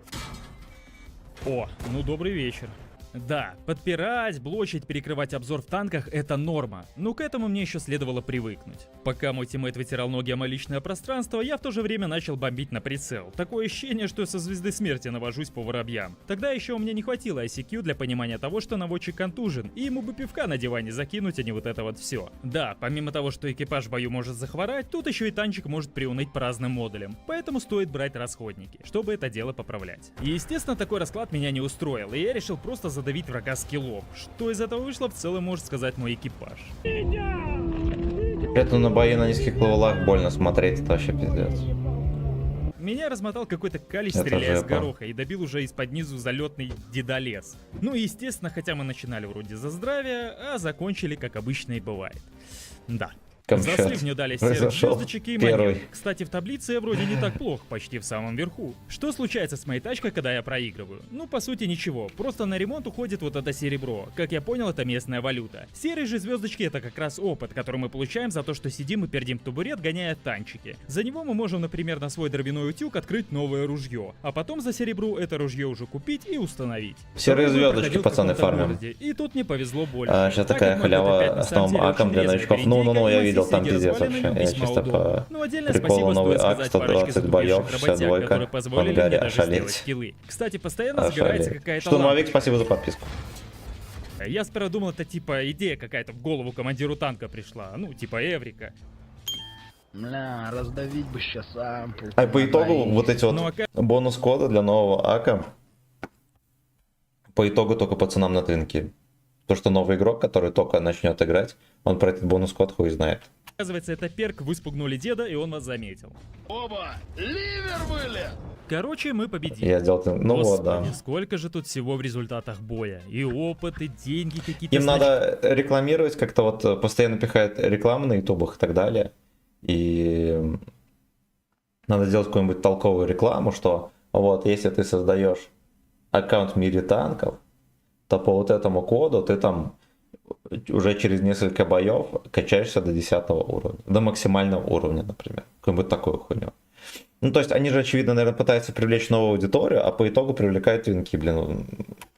О, ну добрый вечер. Да, подпирать, блочить, перекрывать обзор в танках — это норма, но к этому мне еще следовало привыкнуть. Пока мой тиммейт вытирал ноги о мое личное пространство, я в то же время начал бомбить на прицел. Такое ощущение, что со звезды смерти навожусь по воробьям. Тогда еще у меня не хватило ICQ для понимания того, что наводчик контужен, и ему бы пивка на диване закинуть, а не вот это вот все. Да, помимо того, что экипаж в бою может захворать, тут еще и танчик может приуныть по разным модулям, поэтому стоит брать расходники, чтобы это дело поправлять. И естественно, такой расклад меня не устроил, и я решил просто задавить врага скиллом. Что из этого вышло, в целом может сказать мой экипаж. Это на бои на низких левелах больно смотреть, это вообще пиздец. Меня размотал какой-то калич, Это стреляя с жепа. гороха, и добил уже из-под низу залетный дедолез. Ну и естественно, хотя мы начинали вроде за здравие, а закончили, как обычно и бывает. Да. За Камчат сливню дали серых произошел звездочек и первый. монет. Кстати, в таблице я вроде не так плохо, почти в самом верху. Что случается с моей тачкой, когда я проигрываю? Ну, по сути, ничего. Просто на ремонт уходит вот это серебро. Как я понял, это местная валюта. Серые же звездочки — это как раз опыт, который мы получаем за то, что сидим и пердим в табурет, гоняя танчики. За него мы можем, например, на свой дровяной утюг открыть новое ружье, а потом за серебру это ружье уже купить и установить. Серые Второй бой звездочки, проходил в пацаны, каком-то фармим. городе, и тут мне повезло больше. Сейчас Так такая как мой халява ДТ5 на с самом новым деле аком очень для резвая новичков. перейдейка, Ну, я и видел, мои там соседи пиздец развалины вообще. Я весьма чисто удобно. по Ну, отдельное приколу спасибо новый стоит ак, сказать парочке 120 боев, задумчивых работяг, 62, которые позволили мне Ангаре, даже сделать ошалеть. скиллы. Кстати, постоянно загорается Ошалеть. какая-то Штурмовик, лампочка. спасибо за подписку. Я сперва думал, это типа идея какая-то в голову командиру танка пришла. Ну, типа Эврика. Бля, раздавить бы сейчас ампул. А по итогу вот эти вот Ну, а как- бонус-коды для нового ака по итогу только пацанам на твинки. То, что новый игрок, который только начнет играть, он про этот бонус-код хуй знает. Оказывается, это перк, вы спугнули деда, и он вас заметил. Оба! Ливер были! Короче, мы победили. Я сделал... Ну вот, Господи, да. сколько же тут всего в результатах боя. И опыт, и деньги какие-то. Им надо рекламировать, как-то вот постоянно пихают рекламы на ютубах и так далее. И надо сделать какую-нибудь толковую рекламу, что вот, если ты создаешь аккаунт в мире танков, то по вот этому коду ты там уже через несколько боев качаешься до 10 уровня. До максимального уровня, например. Какую-нибудь такую хуйню. Ну, то есть они же, очевидно, наверное, пытаются привлечь новую аудиторию, а по итогу привлекают твинки, блин.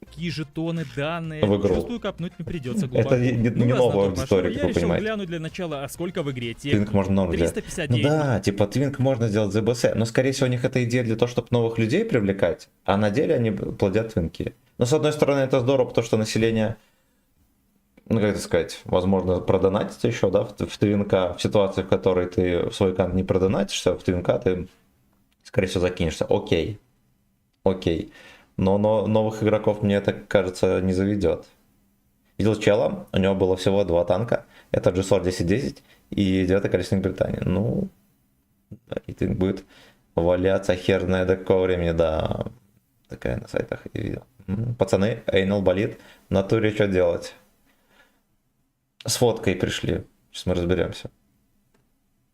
Какие жетоны, данные. В игру. Чувствую, копнуть не придется глубоко. Это не Ну, раз новая на то аудитория, пошло, как я вы решил понимаете. глянуть для начала, а сколько в игре техники. Твинк можно много делать. 359. Ну да, типа твинк можно сделать ЗБС, но скорее всего у них это идея для того, чтобы новых людей привлекать, а на деле они плодят твинки. Но с одной стороны это здорово, потому что население, ну как это сказать, возможно продонатится еще, да, в твинка, в ситуации, в которой ты в свой аккаунт не продонатишься, в твинка ты скорее всего закинешься. Окей. Но новых игроков, мне это кажется, не заведет. Видел чела, у него было всего 2 танка. Это GSOR 1010 и 9 колесник Британии. Ну, и ты будет валяться херная до какого времени, да. Такая на сайтах я видел. Пацаны, Эйнал болит. В натуре что делать? С фоткой пришли. Сейчас мы разберемся.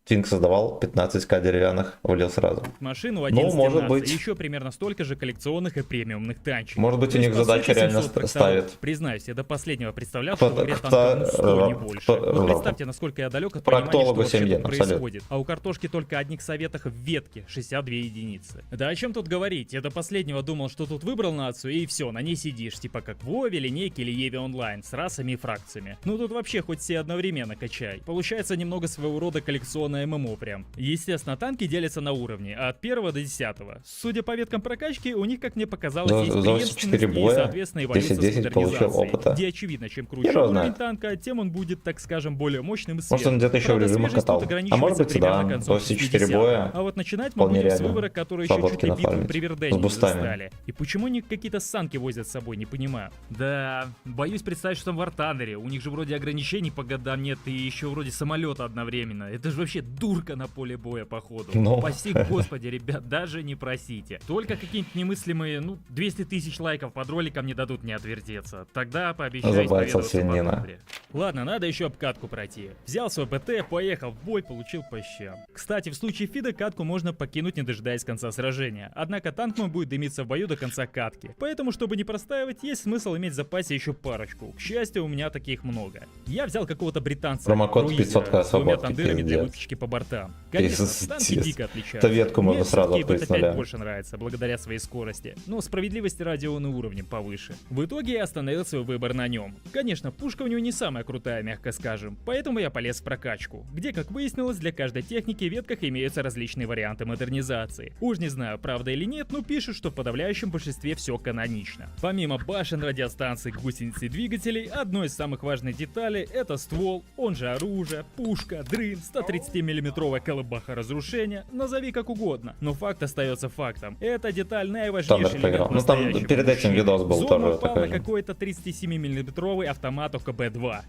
Твинк создавал 15к деревянных, влил сразу. Машину Ну, 11 может наций, быть. еще примерно столько же коллекционных и премиумных танчиков. Может быть, То у есть, них по задача сути, реально 700 ставит. тракторов. Признаюсь, я до последнего представлял, Кто- что в игре кто- танков 100, не кто- больше. кто- Вот представьте, насколько я далек от Проктологу понимания, что вообще 7 тут йен, абсолютно. происходит. А у картошки только одних советах в ветке, 62 единицы. Да о чем тут говорить? Я до последнего думал, что тут выбрал нацию, и все, на ней сидишь, типа как в Вове, Линейке или Еве Онлайн, с расами и фракциями. Ну тут вообще хоть все одновременно качай. Получается немного своего рода коллекционное ММО прям. Естественно, танки делятся на уровни, от 1 до 10. Судя по веткам прокачки, у них, как мне показалось, За есть 84 преемственность и, боя, соответственно, эволюция с 10-10 получил модернизацией, опыта. где очевидно, чем круче Хер его уровень знает. танка, тем он будет, так скажем, более мощным и Может, он свежим. где-то еще в Правда, режимах свежесть катал. тут А может ограничивается быть, примерно да, концом 24 60-го. боя. А вот начинать мы Вполне будем с реально. выбора, которые еще чуть Слободки ли битву нафармить. при С Вердене не бустами. застали. И почему они какие-то санки возят с собой, не понимаю. Да, боюсь представить, что там в Артанере. У них же вроде ограничений по годам нет, и еще вроде самолета одновременно. Это же вообще дурка на поле боя, походу. Ну. Спаси господи, ребят, даже не просите. Только какие-нибудь немыслимые, 200 тысяч лайков под роликом не дадут не отвертеться. Тогда пообещаю Забайтил исповедоваться по свинина. добре. Ладно, надо еще обкатку пройти. Взял свой ПТ, поехал в бой, получил по щам. Кстати, в случае фида катку можно покинуть, не дожидаясь конца сражения. Однако танк мой будет дымиться в бою до конца катки. Поэтому, чтобы не простаивать, есть смысл иметь в запасе еще парочку. К счастью, у меня таких много. Я взял какого-то британца. Промокод круизера 500к с двумя свободки, тандырами для пиздец. выпечки лампочки по бортам. Конечно, Пиздец. танки дико отличаются. Это ветку можно Мне сразу всё-таки открыть с нуля. BT5 больше нравится, благодаря своей скорости. Но справедливости ради он и уровнем повыше. В итоге я остановил свой выбор на нем. Конечно, пушка у него не самая крутая, мягко скажем, поэтому я полез в прокачку, где, как выяснилось, для каждой техники в ветках имеются различные варианты модернизации. Уж не знаю, правда или нет, но пишут, что в подавляющем большинстве все канонично. Помимо башен, радиостанций, гусениц и двигателей, одной из самых важных деталей это ствол, он же оружие, пушка, дрын, 130-мм колыбаха разрушения, назови как угодно. Но факт остается фактом. Эта деталь наиважнейший Тандер проиграл. элемент Ну там настоящего перед этим мужчины. видос был Зона тоже упал такой на же. какой-то 37-мм автомат ОКБ-2.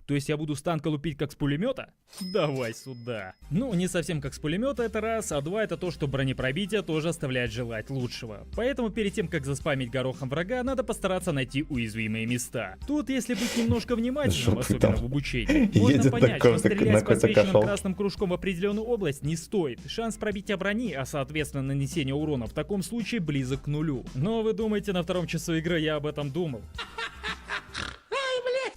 То есть я буду с танка лупить как с пулемета? Давай сюда. Ну, не совсем как с пулемета, это раз, а два это то, что бронепробитие тоже оставляет желать лучшего. Поэтому перед тем, как заспамить горохом врага, надо постараться найти уязвимые места. Тут, если быть немножко внимательным, Жопы особенно там. в обучении, можно Едет понять, на что каком-то- стрелять на с какой-то подсвеченным кошел. красным кружком в определенную область не стоит. Шанс пробития брони, а соответственно нанесения урона в таком случае близок к нулю. Но вы думаете, на втором часу игры я об этом думал?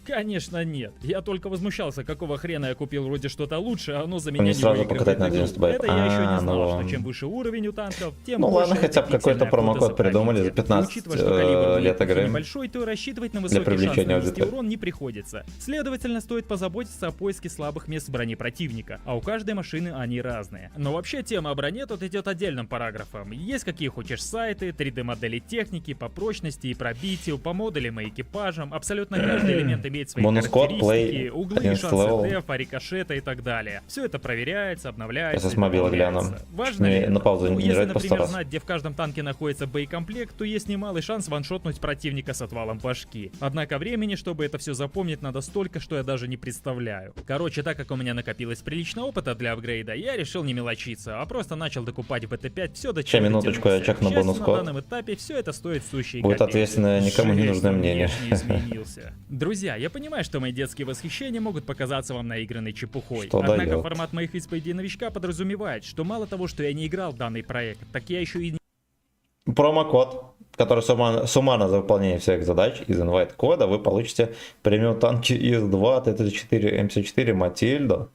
Конечно нет. Я только возмущался, какого хрена я купил вроде что-то лучше, а оно за меня Мне не сразу выигрывает покатать на игру. 90 байт. Это я еще А, не знал, ну. что чем выше уровень у танков, тем Ну больше ладно, хотя бы это какой-то пиксельное промокод придумали за фотосохранение. 15 Учитывая, что калибр будет лет хоть и игры. небольшой, то рассчитывать на высокий шанс привлечения нанести аудитории. урон не приходится. Следовательно, стоит позаботиться о поиске слабых мест в броне противника, а у каждой машины они разные. Но вообще тема о броне тут идет отдельным параграфом. Есть какие хочешь сайты, 3D-модели техники по прочности и пробитию, по модулям и экипажам. Абсолютно каждый элемент имеет свои Бонус-код, характеристики, play, углы, 11 шансы левел. дефа, рикошета и так далее. Все это проверяется, обновляется. Сейчас с и мобила дополняется. гляну. Важно ли Мне это? на паузу Ну, не если, нажать по 100 например, раз. знать, где в каждом танке находится боекомплект, то есть немалый шанс ваншотнуть противника с отвалом башки. Однако времени, чтобы это все запомнить, надо столько, что я даже не представляю. Короче, так как у меня накопилось прилично опыта для апгрейда, я решил не мелочиться, а просто начал докупать в BT5 все до Ща, чего минуточку, я дотянулся. чекну К счастью, бонус-код. на данном этапе все это стоит сущие Будет копейки. ответственно, никому не Жесть, нужное он мнение. внешне изменился. Друзья, я понимаю, что мои детские восхищения могут показаться вам наигранной чепухой. Что Однако даёт? формат моих исповедей новичка подразумевает, что мало того, что я не играл в данный проект, так я еще и Промокод, который суммарно за выполнение всех задач из инвайт-кода вы получите премиум танки ИС-2, Т-34, М54, Матильда.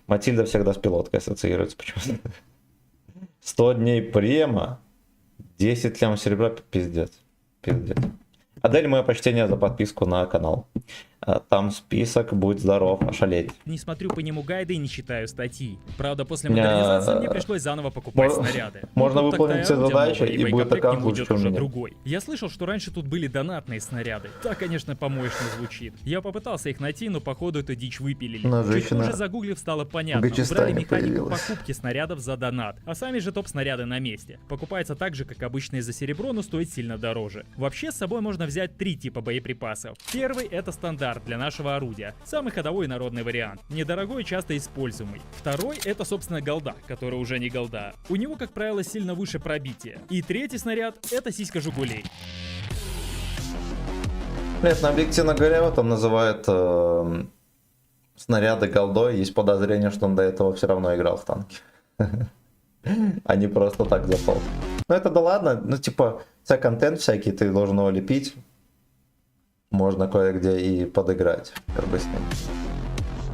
Матильда всегда с пилоткой ассоциируется почему-то. 100 дней према, 10 лям серебра, пиздец. Пиздец. Адель, мое почтение за подписку на канал. Там список, будь здоров, ошалеть. не смотрю по нему гайды и не читаю статьи. Правда, после Меня- модернизации мне пришлось заново покупать Мор- снаряды. можно Ну, тут выполнить такая все аудио задачи, новая, и будет боекомплект аккаунт не лучше, будет чем у уже меня. другой. Я слышал, что раньше тут были донатные снаряды. Так, конечно, по-моечному звучит. Я попытался их найти, но походу эту дичь выпилили. Но Чуть женщина позже загуглив, стало понятно. в Гачистане Убрали механику появилась. покупки снарядов за донат, а сами же топ-снаряды на месте. Покупается так же, как обычные за серебро, но стоит сильно дороже. Вообще, с собой можно взять 3 типа боеприпасов. Первый — это стандарт для нашего орудия. Самый ходовой и народный вариант. Недорогой и часто используемый. Второй — это, собственно, голда, который уже не голда. У него, как правило, сильно выше пробития. И третий снаряд — это сиська Жигулей. Нет, объективно говоря, его там называют снаряды голдой. Есть подозрение, что он до этого все равно играл в танки. А не просто так запал. Ну это да ладно, ну типа, вся контент всякий, ты должен его лепить. Можно кое-где и подыграть, как бы с ним.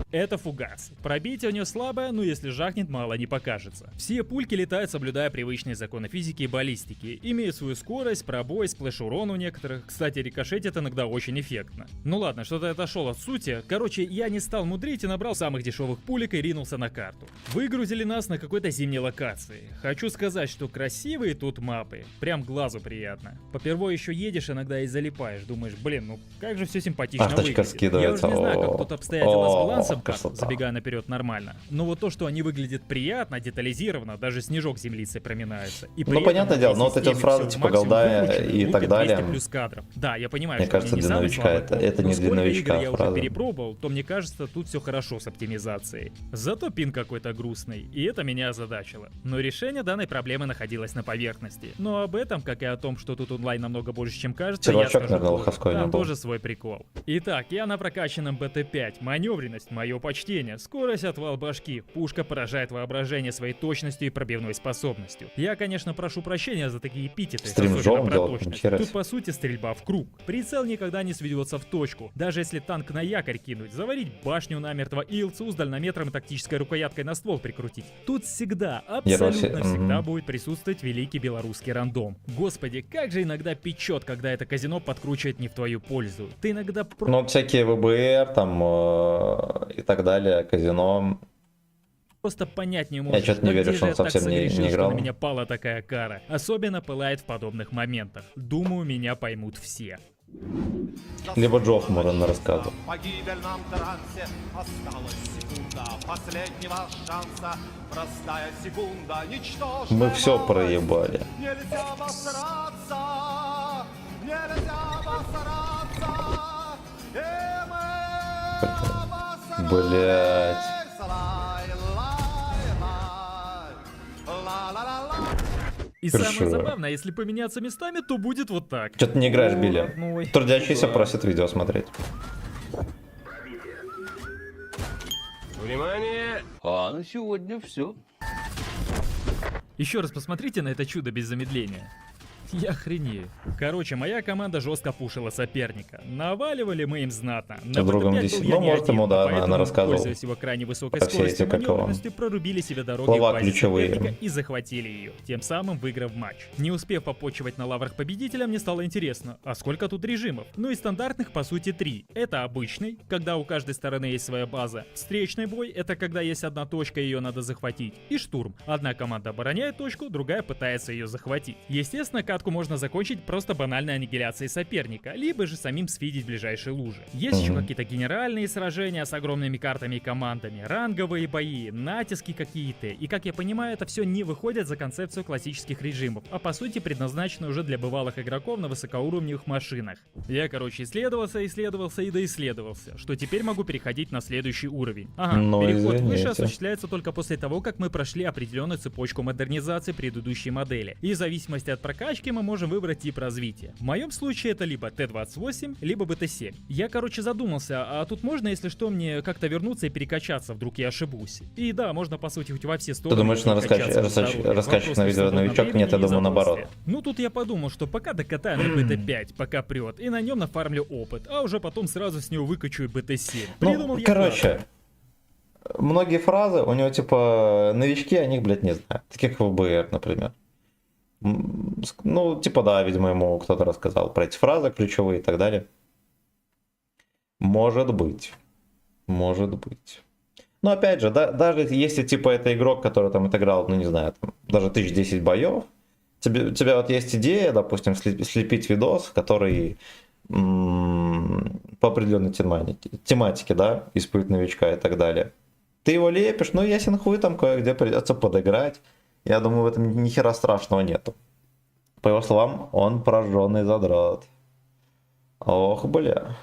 Это фугас. Пробитие у нее слабое, но если жахнет, мало не покажется. Все пульки летают, соблюдая привычные законы физики и баллистики. Имеют свою скорость, пробой, сплэш-урон у некоторых. Кстати, рикошетит иногда очень эффектно. Ну ладно, что-то я отошел от сути. Короче, я не стал мудрить и набрал самых дешевых пулек и ринулся на карту. Выгрузили нас на какой-то зимней локации. Хочу сказать, что красивые тут мапы. Прям глазу приятно. Попервой еще едешь, иногда и залипаешь. Думаешь, блин, ну как же все симпатично Авточка выглядит. Я скидывается. уже не знаю, как тут обстоятельства с балансом, красота. забегая наперед нормально. Но вот то, что они выглядят приятно, детализировано, даже снежок землицей проминается. И при Ну, этом понятное дело, всей но вот эти системе фразы всё типа максимум голдая выкручено, и лупит так 200 далее. плюс кадров. Да, я понимаю, Мне что кажется, они не для самый новичка слабый это- пол, это но не для сколько новичка игр я фраза. уже перепробовал, то мне кажется, тут все хорошо с оптимизацией. Зато пин какой-то грустный, и это меня озадачило. Но решение данной проблемы находилось на поверхности. Но об этом, как и о том, что тут онлайн намного больше, чем кажется, я Сервачок, скажу наверное, позже. лоховской не Там был. тоже свой прикол. Итак, я на прокачанном BT5. Маневренность — мое Мое почтение, скорость, отвал башки. Пушка поражает воображение своей точностью и пробивной способностью. Я, конечно, прошу прощения за такие эпитеты, Стрим особенно жёлтым про делать, точность. нихера Тут, себе. по сути, стрельба в круг. Прицел никогда не сведется в точку. Даже если танк на якорь кинуть, заварить башню намертво и ИЛЦУ с дальнометром и тактической рукояткой на ствол прикрутить. Тут всегда, абсолютно всегда будет присутствовать великий белорусский рандом. Господи, как же иногда печет, когда это казино подкручивает не в твою пользу. Ты иногда Ну, вот всякие ВБР там и так далее, казино. просто понять не можешь. что-то не вот верю, где что же он я так совсем не согрешил, играл. что на меня пала такая кара. Особенно пылает в подобных моментах. Думаю, меня поймут все. Либо Джофф можно рассказывать. В погибельном трансе осталась секунда последнего шанса. Простая секунда, ничтожная. Мы все проебали. Нельзя обосраться, нельзя обосраться. И мы Блять. И Хорошо. самое забавное, если поменяться местами, то будет вот так. Что ты не играешь, Билли? Родной. Трудящийся просит видео смотреть. Внимание! А на сегодня все. Еще раз посмотрите на это чудо без замедления. Я охренею. Короче, моя команда жестко пушила соперника. Наваливали мы им знатно. На другом БТ-5 здесь- был я ну, не может, один, ему, да, поэтому, она рассказывала. пользуясь его крайне высокой Про все скоростью и эти, как его, маневренностью, прорубили себе дороги слова в базе ключевые. соперника и захватили ее, тем самым выиграв матч. Не успев попочивать на лаврах победителя, мне стало интересно, а сколько тут режимов? Ну и стандартных по сути 3. Это обычный, когда у каждой стороны есть своя база. Встречный бой — это когда есть одна точка, ее надо захватить. И штурм. Одна команда обороняет точку, другая пытается ее захватить. Естественно, катку можно закончить просто банальной аннигиляцией соперника, либо же самим сфидить в ближайшей луже. Есть еще какие-то генеральные сражения с огромными картами и командами, ранговые бои, натиски какие-то. И как я понимаю, это все не выходит за концепцию классических режимов, а по сути предназначено уже для бывалых игроков на высокоуровневых машинах. Я, короче, исследовался и доисследовался, что теперь могу переходить на следующий уровень. Ага, Ну, переход выше извините. осуществляется только после того, как мы прошли определенную цепочку модернизации предыдущей модели. И в зависимости от прокачки мы можем выбрать тип развития. В моем случае это либо Т-28, либо БТ-7. Я, короче, задумался, а тут можно, если что, мне как-то вернуться и перекачаться, вдруг я ошибусь. И да, можно, по сути, хоть во все стороны. Ты думаешь, на прокачаться на здоровье. раскачивать на Вопрос видео в свободном новичок? Нет, я времени и думаю, наоборот. запасе. Ну тут я подумал, что пока докатаю на БТ-5, пока прет, и на нем нафармлю опыт, а уже потом сразу с него выкачу и БТ-7. Придумал Ну, я короче, многие фразы у него, типа, новички, о них, блядь, не знают. Таких как ВБР, например. Ну, типа, да, видимо, ему кто-то рассказал про эти фразы ключевые и так далее. Может быть. Может быть. Но опять же, даже если, типа, это игрок, который там отыграл, ну, не знаю, там, даже 1010 боев, у тебя вот есть идея, допустим, слепить видос, который по определенной тематике, да, испытывает новичка и так далее. Ты его лепишь, ну, ясен хуй, там кое-где придется подыграть. Я думаю, в этом ни хера страшного нету. По его словам, он прожженный задрот. Ох, бля.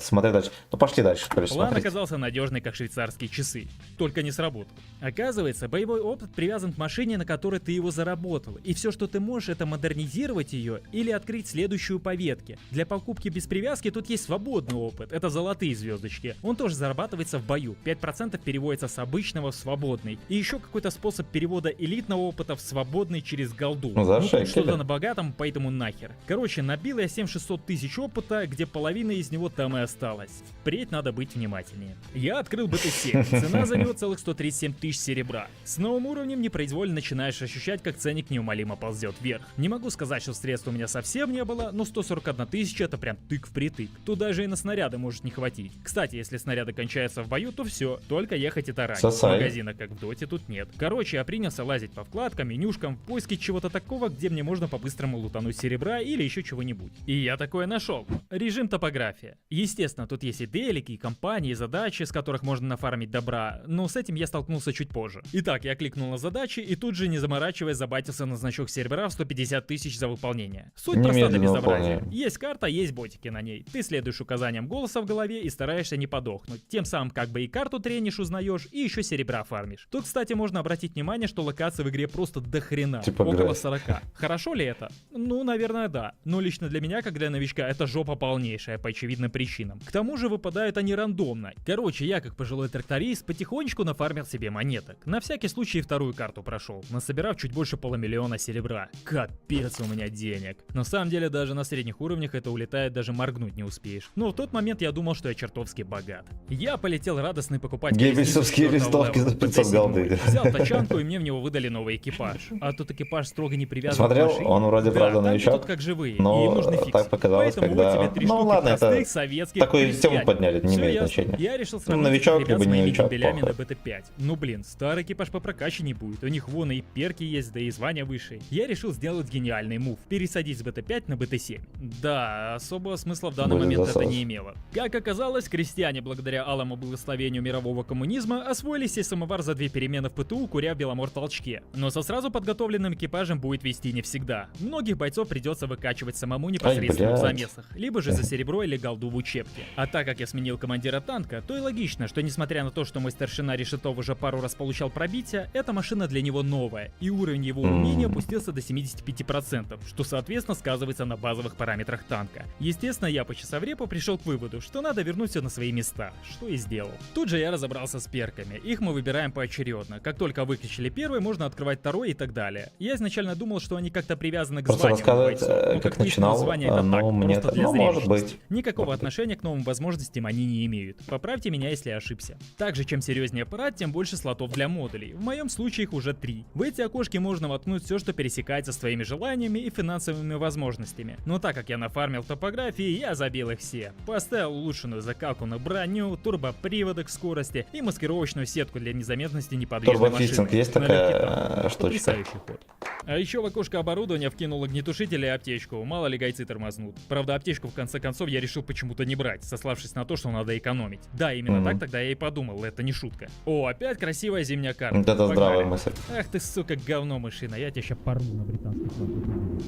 Смотри дальше. Ну пошли дальше. План Смотрите. оказался надежный, как швейцарские часы. Только не сработал. Оказывается, боевой опыт привязан к машине, на которой ты его заработал. И все, что ты можешь, это модернизировать ее или открыть следующую по ветке. Для покупки без привязки тут есть свободный опыт. Это золотые звездочки. Он тоже зарабатывается в бою. 5% переводится с обычного в свободный. И еще какой-то способ перевода элитного опыта в свободный через голду. Ну, за тут шекели. что-то на богатом, поэтому нахер. Короче, набил я 7600 тысяч опыта, где половина из него там и осталось. Впредь надо быть внимательнее. Я открыл БТ-7. Цена за него целых 137 тысяч серебра. С новым уровнем непроизвольно начинаешь ощущать, как ценник неумолимо ползет вверх. Не могу сказать, что средств у меня совсем не было, но 141 тысяча это прям тык впритык. Тут даже и на снаряды может не хватить. Кстати, если снаряды кончаются в бою, то все, только ехать и таранить. Сосай. Магазина, как в доте, тут нет. Короче, я принялся лазить по вкладкам, менюшкам в поиске чего-то такого, где мне можно по-быстрому лутануть серебра или еще чего-нибудь. И я такое нашел. Режим топография. Естественно, тут есть и делики, и компании, и задачи, с которых можно нафармить добра, но с этим я столкнулся чуть позже. Итак, я кликнул на задачи и тут же, не заморачиваясь, забатился на значок серебра в 150 тысяч за выполнение. Суть проста до Немедленно безобразия. выполняем. Есть карта, есть ботики на ней. Ты следуешь указаниям голоса в голове и стараешься не подохнуть. Тем самым как бы и карту тренишь, узнаешь, и еще серебра фармишь. Тут, кстати, можно обратить внимание, что локаций в игре просто до хрена. Типа Около граф. 40. Хорошо ли это? Ну, наверное, да. Но лично для меня, как для новичка, это жопа полнейшая по очевидным причинам. причинам. К тому же выпадают они рандомно. Короче, я как пожилой тракторист потихонечку нафармил себе монеток. На всякий случай вторую карту прошел, насобирав чуть больше 500 000 серебра. Капец у меня денег. На самом деле даже на средних уровнях это улетает, даже моргнуть не успеешь. Но в тот момент я думал, что я чертовски богат. Я полетел радостный покупать Геббельсовские листовки за 500 голды. Взял тачанку, и мне в него выдали новый экипаж. А тут экипаж строго не привязан Смотрел, к машине. он вроде Да, правда танки новичок, тут как живые, но и им нужны фиксы. так показалось, Поэтому когда... вот тебе 3 Ну штуки ладно, это простых советских такую крестьян. тему подняли, не Всё имеет ясно. значения. Я решил Ну, сравнить новичок, ребят либо с не моими новичок, дембелями на похуй. БТ-5. Ну блин, старый экипаж попрокачаннее будет, у них вон и перки есть, да и звания выше. Я решил сделать гениальный мув, пересадить с БТ-5 на БТ-7. Да, особого смысла в данный Будет момент засос. это не имело. Как оказалось, крестьяне, благодаря алому благословению мирового коммунизма, освоили сей самовар за 2 перемены в ПТУ, куря в Беломор-толчке. Но со сразу подготовленным экипажем будет вести не всегда. Многих бойцов придется выкачивать самому непосредственно в блядь. замесах, либо же за серебро или голду в учебке. А так как я сменил командира танка, то и логично, что несмотря на то, что мой старшина Решетов уже пару раз получал пробитие, эта машина для него новая, и уровень его умения опустился до 75%, что соответственно сказывается на базовых параметрах танка. Естественно, я по часоврепу пришел к выводу, что надо вернуть все на свои места, что и сделал. Тут же я разобрался с перками, их мы выбираем поочередно. Как только выкачали первый, можно открывать второй и так далее. Я изначально думал, что они как-то привязаны к Просто званию рассказывать, бойцов, но как выяснилось, начинал, звание это но так, мне просто это- для ну, может зрелищности. быть. Никакого отношения к новым возможностям они не имеют. Поправьте меня, если я ошибся. Также, чем серьезнее аппарат, тем больше слотов для модулей. В моем случае их уже 3. В эти окошки можно воткнуть все, что пересекается с твоими желаниями и финансовыми возможностями. Но так как я нафармил в топографии, я забил их все. Поставил улучшенную закалку на броню, турбоприводы к скорости и маскировочную сетку для незаметности неподвижной машины. Турбофиксинг есть На такая легкий танк. штучка? Потрясающий ход. А еще в окошко оборудования вкинул огнетушитель и аптечку, мало ли гайцы тормознут. Правда, аптечку в конце концов я решил почему-то не брать, сославшись на то, что надо экономить. Да, именно так тогда я и подумал, это не шутка. О, опять красивая зимняя карта. Вот это Погнали. здравая мысль. Ах ты, сука, говно мышина, я тебя ща порву на британских флотах.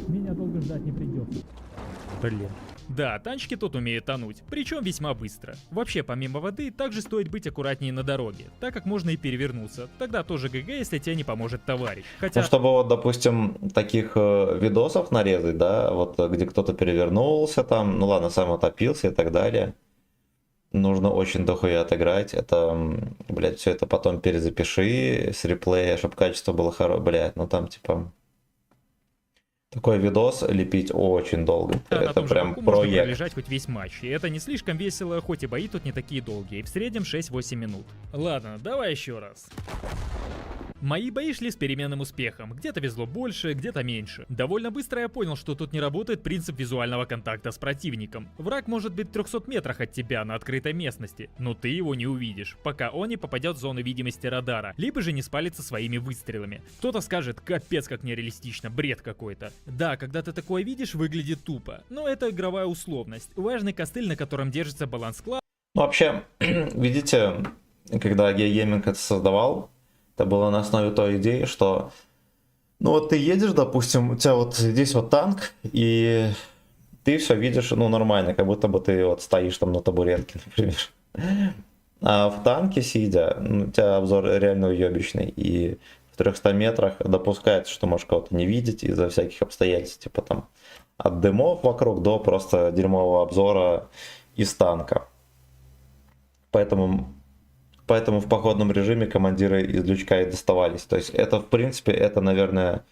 Меня долго ждать не придется. Блин. Да, танчики тут умеют тонуть, причем весьма быстро. Вообще, помимо воды, также стоит быть аккуратнее на дороге, так как можно и перевернуться. Тогда тоже ГГ, если тебе не поможет товарищ. Хотя... Ну, чтобы вот, допустим, таких видосов нарезать, да, вот где кто-то перевернулся там, ну ладно, сам утопился и так далее. Нужно очень дохуя отыграть. Это, блядь, все это потом перезапиши с реплея, чтобы качество было хорошее. Блядь, ну там типа... Такой видос лепить очень долго. Да, на это том же прям боку можно проект. пролежать хоть весь матч. И это не слишком весело, хоть и бои тут не такие долгие. В среднем 6-8 минут. Ладно, давай еще раз. Мои бои шли с переменным успехом. Где-то везло больше, где-то меньше. Довольно быстро я понял, что тут не работает принцип визуального контакта с противником. Враг может быть в 300 метрах от тебя на открытой местности, но ты его не увидишь, пока он не попадет в зону видимости радара, либо же не спалится своими выстрелами. Кто-то скажет, капец как нереалистично, бред какой-то. Да, когда ты такое видишь, выглядит тупо, но это игровая условность. Важный костыль, на котором держится баланс класса. Ну, вообще, видите, когда Гейминг это создавал, это было на основе той идеи, что, ну вот ты едешь, допустим, у тебя вот здесь вот танк, и ты все видишь, ну, нормально, как будто бы ты вот стоишь там на табуретке, например. А в танке сидя, ну, у тебя обзор реально уебищный, и в 300 метрах допускается, что можешь кого-то не видеть из-за всяких обстоятельств, типа там от дымов вокруг до просто дерьмового обзора из танка. Поэтому в походном режиме командиры из лючка и доставались. То есть это, в принципе, это, наверное,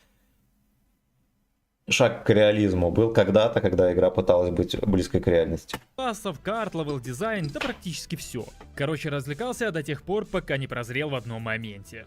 шаг к реализму был когда-то, когда игра пыталась быть близкой к реальности. Классов, карт, левел дизайн, да практически все. Короче, развлекался я до тех пор, пока не прозрел в одном моменте.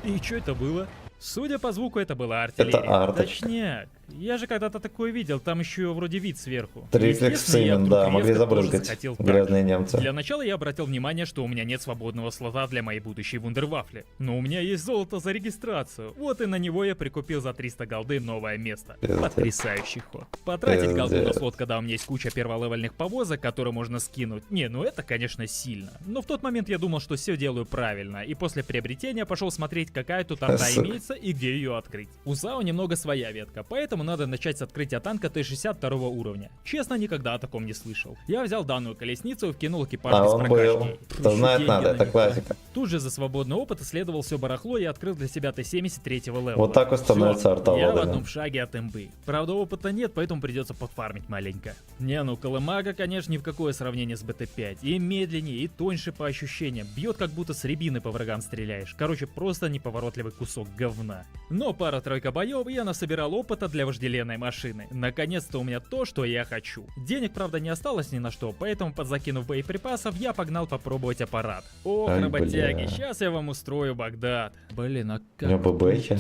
И что это было? Судя по звуку, это была артиллерия. Это арточка. Точняк. Я же когда-то такое видел, там еще вроде вид сверху. Триплекс Симен, да, могли забрызгать грязные немцы. Для начала я обратил внимание, что у меня нет свободного слота для моей будущей вундервафли. Но у меня есть золото за регистрацию. Вот и на него я прикупил за 300 голды новое место. Потрясающий ход. Потратить голду на слот, когда у меня есть куча перволевельных повозок, которые можно скинуть. Не, ну это, конечно, сильно. Но в тот момент я думал, что все делаю правильно. И после приобретения пошел смотреть, какая тут арта имеется и где ее открыть. У ЗАО немного своя ветка, поэтому надо начать с открытия танка Т-62 уровня. Честно, никогда о таком не слышал. Я взял данную колесницу и вкинул экипаж без он был. прокачки. Кто Еще знает, деньги надо, на это них классика. тратил. Тут же за свободный опыт исследовал все барахло и открыл для себя Т-73 левела. Вот так вот становится Всё, арта я в Лодыга. одном шаге от имбы. Правда, опыта нет, поэтому придется подфармить маленько. Не, ну Колымага, конечно, ни в какое сравнение с БТ-5. И медленнее, и тоньше по ощущениям. Бьет, как будто с рябины по врагам стреляешь. Короче, просто неповоротливый кусок говна. Но пара-тройка боев, и я насобирал опыта для вожделенной машины. Наконец-то у меня то, что я хочу. Денег, правда, не осталось ни на что, поэтому, подзакинув боеприпасов, я погнал попробовать аппарат. Ох, Ай, работяги, бля. сейчас я вам устрою Багдад. Блин, а как... У него ББХи.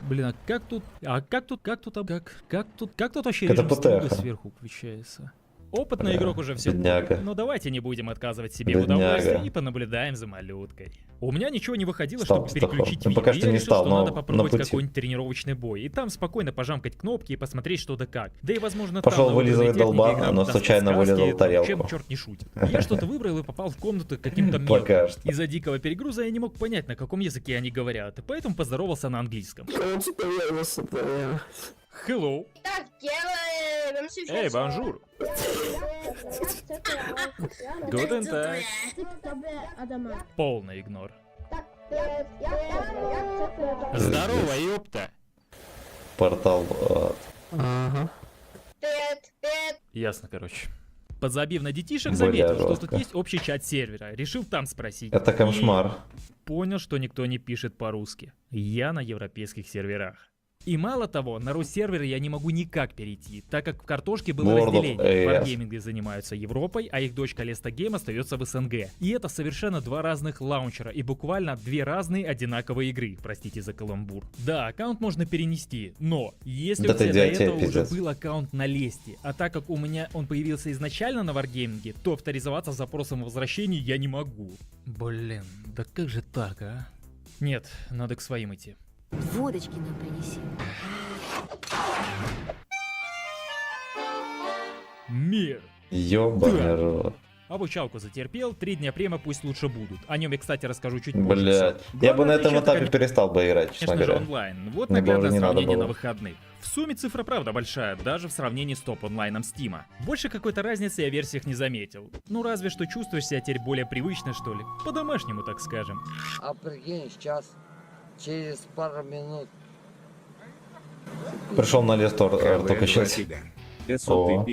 Блин, а как тут вообще Это режим строго ПТХ. сверху включается? Опытный Бля, игрок уже все бедняга. понял, но давайте не будем отказывать себе в Бедняга. удовольствии и понаблюдаем за малюткой. У меня ничего не выходило, Стал чтобы пастухом. переключить Ну, видео. пока что Я не решил, стал, что но надо попробовать на пути. какой-нибудь тренировочный бой. И там спокойно пожамкать кнопки и посмотреть, что да как. Да и, возможно, Пошел там на вылизывать уровне техники долбана, игра но даст случайно подсказки, вылизал тарелку. Чем черт не шутит. Я что-то выбрал и попал в комнату каким-то Пока мелком. что. Из-за дикого перегруза я не мог понять, на каком языке они говорят, и поэтому поздоровался на английском. Hello. Так делаем. Эй, бонжур. Guten Tag. Полный игнор. Здорово, ёпта. Портал. Ясно, короче. Подзабив на детишек, Бля, заметил, что жестко. тут есть общий чат сервера. Решил там спросить. Это кошмар. И понял, что никто не пишет по-русски. Я на европейских серверах. И мало того, на Рус-сервер я не могу никак перейти, так как в картошке было World of разделение. AS. Wargaming занимаются Европой, а их дочка Леста Гейм остается в СНГ. И это совершенно два разных лаунчера и буквально две разные одинаковые игры, простите за каламбур. Да, аккаунт можно перенести, но если Да у ты тебя до идиотия, этого уже пиздец. был аккаунт на Лесте, а так как у меня он появился изначально на Wargaming, то авторизоваться с запросом о возвращении я не могу. Блин, да как же так, а? Нет, надо к своим идти. Водочки нам принеси. Мир. Ёбаный рот. Обучалку затерпел, 3 дня према пусть лучше будут. О нем я, кстати, расскажу чуть позже. Блядь. Я бы на этом отличие, этапе конечно, перестал бы играть, честно Конечно же, говоря. онлайн. Вот Мне бы наглядное уже не надо сравнение было. на выходных. В сумме цифра правда большая, даже в сравнении с топ-онлайном Стима. Больше какой-то разницы я в версиях не заметил. Ну разве что чувствуешь себя теперь более привычно, что ли. По-домашнему, так скажем. А прикинь, сейчас, через пару минут. Пришел на лес только сейчас. О.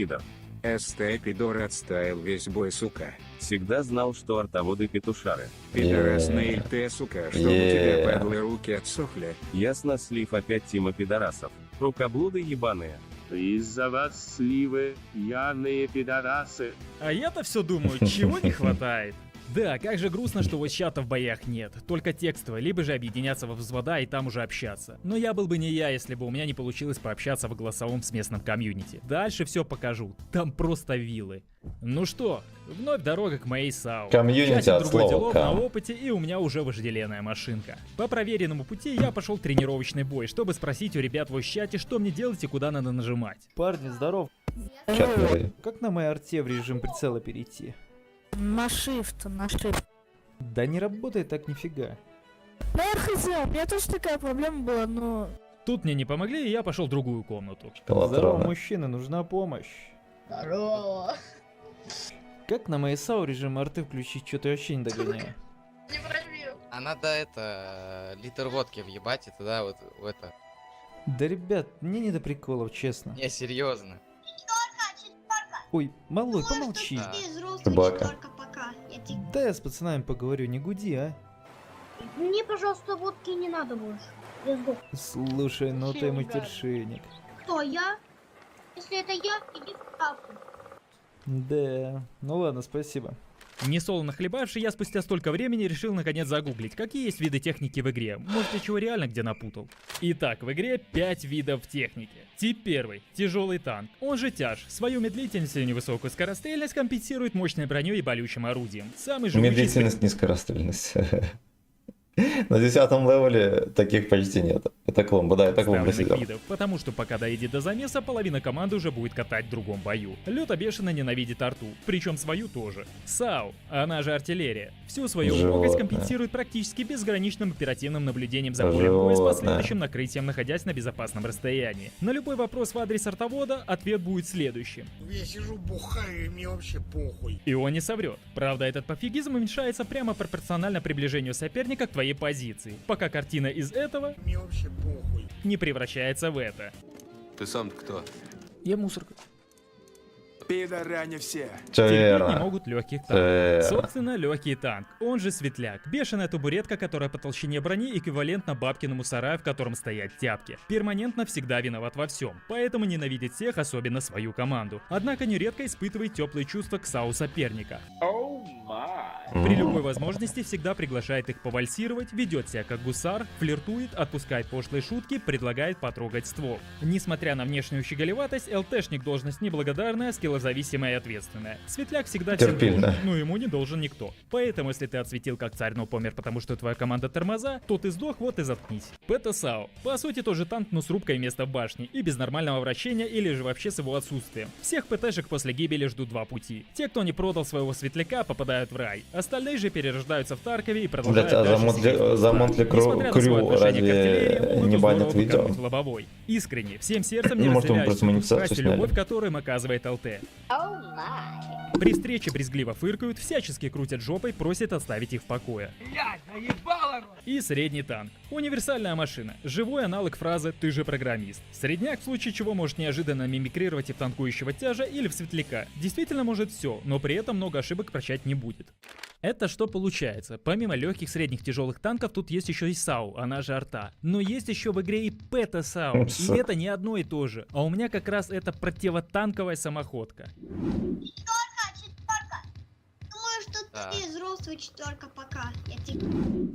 СТ Пидор отставил весь бой, сука. Всегда знал, что артоводы петушары. Пидорас на ИЛТ, сука, чтобы у тебя падлы руки отсохли. Ясно, слив опять Тима пидорасов. Рукоблуды ебаные. Из-за вас, сливы, яные пидорасы. А я-то все думаю, чего не хватает. Да, как же грустно, что вот чата в боях нет, только текстовые, либо же объединяться во взвода и там уже общаться. Но я был бы не я, если бы у меня не получилось пообщаться в голосовом с местным комьюнити. Дальше все покажу, там просто вилы. Ну что, вновь дорога к моей САУ. Комьюнити Часик от другой слова делов кам. на опыте, и у меня уже вожделенная машинка. По проверенному пути я пошел в тренировочный бой, чтобы спросить у ребят в чате, что мне делать и куда надо нажимать. Парни, здоров. Чат не вроде. Как на моей арте в режим прицела перейти? На shift, на shift. Да не работает так нифига. Ну я хотел, у меня тоже такая проблема была, но... Тут мне не помогли, и я пошел в другую комнату. Здорово, мужчина, нужна помощь. Здорово. Как на моей САУ режим арты включить, что-то я вообще не догоняю. Не проверил. А надо это, литр водки въебать и туда вот в это. Да, ребят, мне не до приколов, честно. Не, серьезно. Ой, малой, помолчи. Собака. Да я с пацанами поговорю, не гуди, а. Мне, пожалуйста, водки не надо больше. Я сдох. Слушай, ну ты матершинник. Кто, я? Если это я, иди в тапку. Да, ну ладно, спасибо. Несолоно хлебавший, я спустя столько времени решил наконец загуглить, какие есть виды техники в игре. Может, я чего реально где напутал. Итак, в игре 5 видов техники. Тип 1. Тяжелый танк. Он же тяж. Свою медлительность и невысокую скорострельность компенсирует мощной броней и болючим орудием. Самый живучий... Медлительность, низкорастрельность. На 10-м левеле таких почти нет. Это клумба, да, это клумба Ставленных сидел. видов, потому что пока доедет до замеса, половина команды уже будет катать в другом бою. Лёта бешено ненавидит арту, причем свою тоже. САУ, она же артиллерия, всю свою убогость Животное. компенсирует практически безграничным оперативным наблюдением за полем боя с Животное. последующим накрытием, находясь на безопасном расстоянии. На любой вопрос в адрес артовода ответ будет следующим. Я сижу, бухаю, и мне вообще похуй. И он не соврет. Правда, этот пофигизм уменьшается прямо пропорционально приближению соперника к твоей позиции, пока картина из этого Мне вообще похуй. не превращается в это. Ты сам кто? Я мусорка. Пидоряне все. Всё Терпеть верно. не могут легких Всё верно. танков. Собственно, легкий танк, он же светляк. Бешеная табуретка, которая по толщине брони эквивалентна бабкиному сараю, в котором стоят тяпки. Перманентно всегда виноват во всем, поэтому ненавидит всех, особенно свою команду. Однако нередко испытывает теплые чувства к САУ соперника. При любой возможности всегда приглашает их повальсировать, ведет себя как гусар, флиртует, отпускает пошлые шутки, предлагает потрогать ствол. Несмотря на внешнюю щеголеватость, ЛТшник должность неблагодарная, скиллозависимая и ответственная. Светляк всегда всем Терпильно. должен, но ему не должен никто. Поэтому, если ты отсветил как царь, но помер, потому что твоя команда тормоза, то ты сдох, вот и заткнись. ПТ-САУ. По сути, тоже танк, но с рубкой места в башне, и без нормального вращения, или же вообще с его отсутствием. Всех ПТшек после гибели ждут два пути. Те, кто не продал своего светляка, попадают в рай. Остальные же перерождаются в Таркове и продолжают Блять, а дальше за сидеть в кустах. Монтли Несмотря на свое Крю отношение к артиллерии, разве могут не банят здорово видео? быкануть в лобовой. Искренне, всем сердцем не Ну, может, он разделяю просто всю ту монетизацию страсть и сняли. любовь, которую им оказывает ЛТ. При встрече брезгливо фыркают, всячески крутят жопой, просят оставить их в покое. И средний танк. Универсальная машина. Живой аналог фразы «ты же программист». Средняк, в случае чего, может неожиданно мимикрировать и в танкующего тяжа или в светляка. Действительно может все, но при этом много ошибок прощать не будет. Это что получается? Помимо легких, средних, тяжелых танков, тут есть еще и САУ, она же арта. Но есть еще в игре и ПТ-САУ, и это не одно и то же. А у меня как раз это противотанковая самоходка. Думаю, что ты взрослый четверка пока. Я тебе...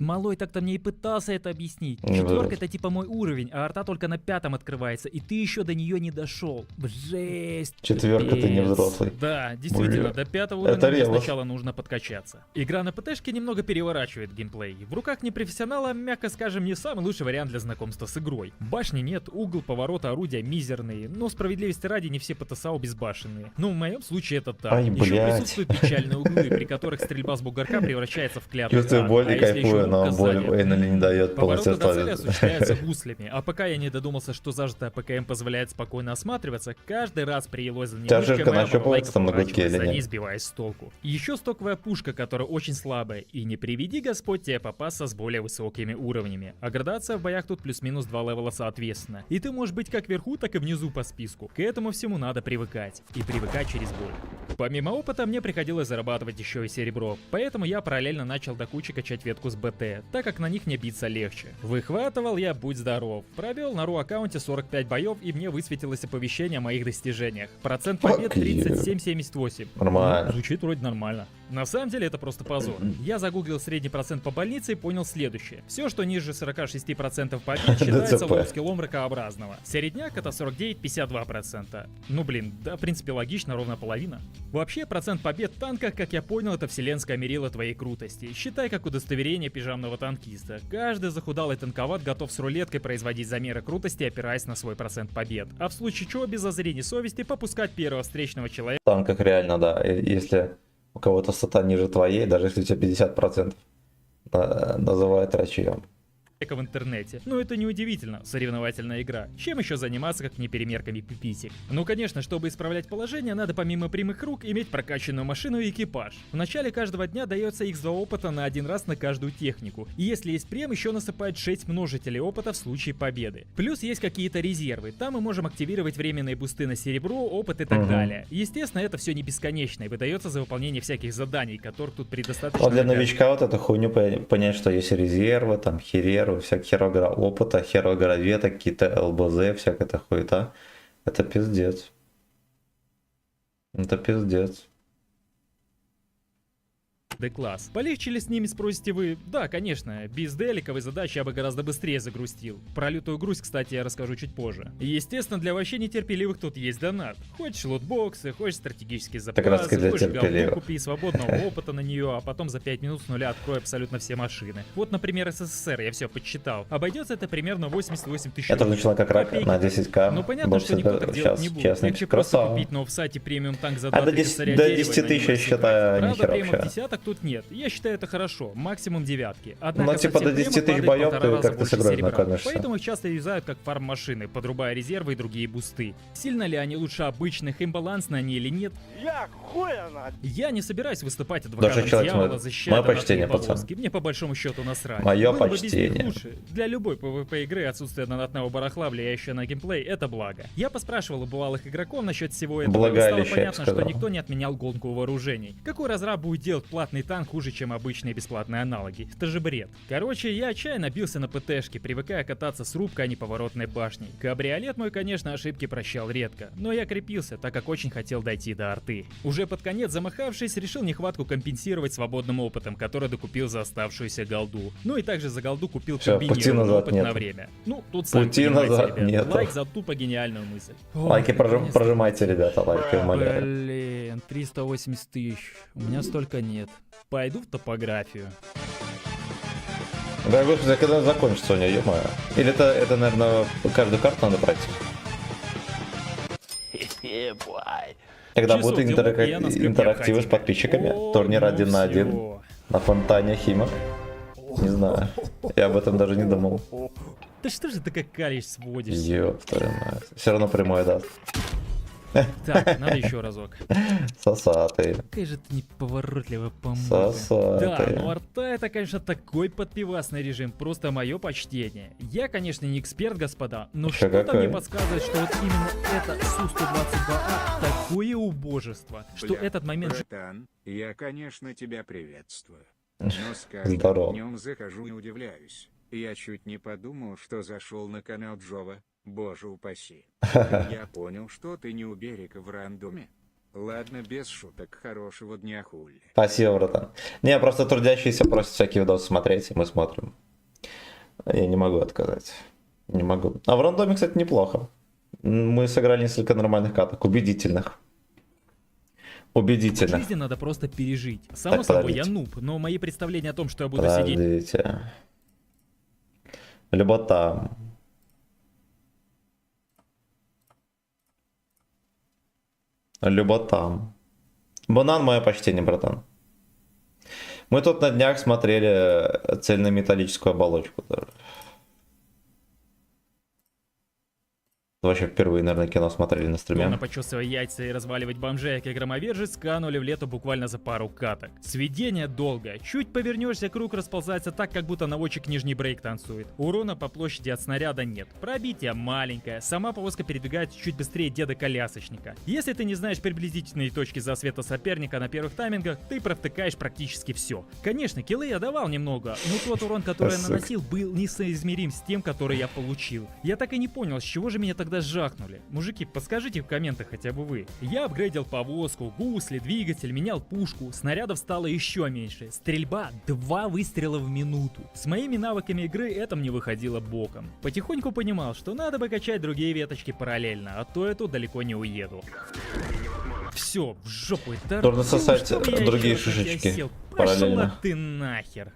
Малой так-то мне и пытался это объяснить. Не Четверка вырос. это типа мой уровень, а арта только на 5-м открывается, и ты еще до нее не дошел. Жесть. Четверка, ты не пипец. взрослый. Да, действительно, Бля. до 5-го Это уровня мне ревус. сначала нужно подкачаться. Игра на ПТшке немного переворачивает геймплей. В руках непрофессионала, мягко скажем, не самый лучший вариант для знакомства с игрой. Башни нет, угол поворота орудия мизерные, но справедливости ради не все ПТСАУ безбашенные. Но в моем случае это так. Ай, Еще блядь. присутствуют печальные углы, при которых стрельба с бугорка превращается в клятву. Чувствую боль и кайфую, но боль Эйнали не дает полностью Повороты до цели осуществляются ослабиться. гуслями, а пока я не додумался, что зажатая ПКМ позволяет спокойно осматриваться, каждый раз при его У тебя жирка нащупывается там на грудке или за ней, нет? сбиваясь с толку. Еще стоковая пушка, которая очень слабая, и не приведи Господь тебе попасться с более высокими уровнями. А градация в боях тут плюс-минус 2 левела соответственно. И ты можешь быть как вверху, так и внизу по списку. К этому всему надо привыкать. И привыкать через боль. Помимо опыта, мне приходилось зарабатывать еще и серебро, поэтому я параллельно начал до кучи качать ветку с БТ, так как на них мне биться легче. Выхватывал я, будь здоров. Провел на РУ аккаунте 45 боев, и мне высветилось оповещение о моих достижениях. Процент побед Fuck you. 37-78. Нормально. Ну, звучит вроде нормально. На самом деле это просто позор. Я загуглил средний процент по больнице и понял следующее. Все, что ниже 46% побед, считается ДЦП. лоу-скиллом ракообразного. Середняк это 49-52%. Ну блин, да, в принципе логично, ровно половина. Вообще, процент побед в танках, как я понял, это вселенское мерило твоей крутости. Считай как удостоверение пижамного танкиста. Каждый захудалый танковат готов с рулеткой производить замеры крутости, опираясь на свой процент побед. А в случае чего, без зазрения совести, попускать первого встречного человека В танках реально, да. Если у кого-то стата ниже твоей, даже если у тебя 50%, называют рачьем. в интернете. Но это неудивительно, соревновательная игра. Чем еще заниматься, как не перемерками пиписек? Ну конечно, чтобы исправлять положение, надо помимо прямых рук иметь прокачанную машину и экипаж. В начале каждого дня дается x2 опыта на один раз на каждую технику. И если есть прем, еще насыпает 6 множителей опыта в случае победы. Плюс есть какие-то резервы, там мы можем активировать временные бусты на серебро, опыт и так далее. Естественно, это все не бесконечно и выдается за выполнение всяких заданий, которых тут предостаточно. А для новичка вот эту хуйню понять, что есть резервы, там хереры, всякие херогра опыта, херогра веток, какие-то ЛБЗ, всякая эта хуета. Это пиздец. Это пиздец. D-класс. Полегче ли с ними, спросите вы? Да, конечно, без деликовой задачи я бы гораздо быстрее загрустил. Про лютую грусть, кстати, я расскажу чуть позже. Естественно, для вообще нетерпеливых тут есть донат. Хочешь лутбоксы, хочешь стратегические Так раз запасы, для хочешь голду терпеливых. купи, свободного опыта на нее, а потом за 5 минут с нуля открой абсолютно все машины. Вот, например, СССР, я все подсчитал. Обойдется это примерно 88 тысяч Я тоже начала как рак Копейки. на 10к. Ну понятно, Больше что никто так делать сейчас не будет. честно. Легче просто Красава. купить на офсайте премиум танк за А 2 до 10 косаря до дерева 10 и на тысяч, него я считаю, Правда, нихера премов вообще. десяток тут нет. Я считаю это хорошо. Максимум девятки. Однако Ну, со типа всех до 10 премов тысяч падает боёв полтора ты раза как-то больше с игрой серебра. знакомишься. Поэтому их часто юзают как фарм-машины, подрубая резервы и другие бусты. Сильно ли они лучше обычных, имбалансны они или нет? Я хуяна! Я не собираюсь выступать адвокатом человек дьявола, смотрит. защищая Мое донатные почтение, пацан. повозки. Мне по большому счету насрать. Мое Было бы без них почтение. лучше. Для любой PvP игры отсутствие донатного барахла, влияющего на геймплей, это благо. Я поспрашивал у бывалых игроков насчет всего этого, и Благалище, стало я бы понятно, что сказал. никто не отменял гонку вооружений. Какой разраб будет делать платный танк хуже, чем обычные бесплатные аналоги? Это же бред. Короче, я отчаянно бился на ПТшке, привыкая кататься с рубкой, а не поворотной башней. Кабриолет мой, конечно, ошибки прощал редко, но я крепился, так как очень хотел дойти до арты. Уже под конец, замахавшись, решил нехватку компенсировать свободным опытом, который докупил за оставшуюся голду. Ну и также за голду купил Всё, пути комбинированный назад опыт нет. на время. Ну, тут сами Пути понимаете, назад ребят. нету. Лайк за тупо гениальную мысль. Лайки прожимайте, ребята, лайки, умоляю. Блин, 380 тысяч. У меня столько нет. Пойду в топографию. Да, господи, а когда закончится у нее, ё-моё? Или это, наверное, каждую карту надо пройти? Когда Часов будут делов я на скрипке интерактивы с обходил. подписчиками? О, Турнир ну 1 на 1 всё. на фонтане Химок? Не знаю. Я об этом даже не думал. Да что же ты как калиш сводишься? Ёпта, все равно прямой даст. Так, надо еще разок. Сосатый. Какая же ты неповоротливая помада. Да, Сосатый. ну арта это, конечно, такой подпивасный режим, просто мое почтение. Я, конечно, не эксперт, господа, но Ещё что-то какой. мне подсказывает, что вот именно это Су-122А такое убожество, что Бля, этот момент... братан, я, конечно, тебя приветствую. Но с каждым Здорово. днем захожу и удивляюсь. Я чуть не подумал, что зашел на канал Джова. Боже упаси. Я понял, что ты не у берега в рандоме. Ладно, без шуток, хорошего дня, хули. Спасибо, братан. Не, просто трудящиеся просят всякие видосы смотреть, и мы смотрим. Я не могу отказать. Не могу. А в рандоме, кстати, неплохо. Мы сыграли несколько нормальных каток, убедительных. Убедительных. Жизни надо просто пережить. Само Так, собой, подождите. я нуб, но мои представления о том, что я буду сидеть... Подождите. Либо там. Либо там. Банан, мое почтение, братан. Мы тут на днях смотрели цельнометаллическую оболочку даже. Вообще впервые, наверное, кино смотрели на Словно стриме. почесывая яйца и разваливать бомжей, как громовержец, канули в лето буквально за пару каток. Сведение долго. Чуть повернешься, круг расползается так, как будто наводчик нижний брейк танцует. Урона по площади от снаряда нет. Пробитие маленькое. Сама повозка передвигается чуть быстрее деда-колясочника. Если ты не знаешь приблизительные точки засвета соперника на первых таймингах, ты провтыкаешь практически все. Конечно, киллы я давал немного, но тот урон, который я Сука. наносил, был несоизмерим с тем, который я получил. Я так и не понял, с чего же меня тогда жахнули. Мужики, подскажите в комментах хотя бы вы. Я апгрейдил повозку, гусли, двигатель, менял пушку, снарядов стало еще меньше. Стрельба 2 выстрела в минуту. С моими навыками игры это мне выходило боком. Потихоньку понимал, что надо бы качать другие веточки параллельно, а то я тут далеко не уеду. Все, в жопу это. Нужно сосать другие Пошла шишечки параллельно. ты нахер.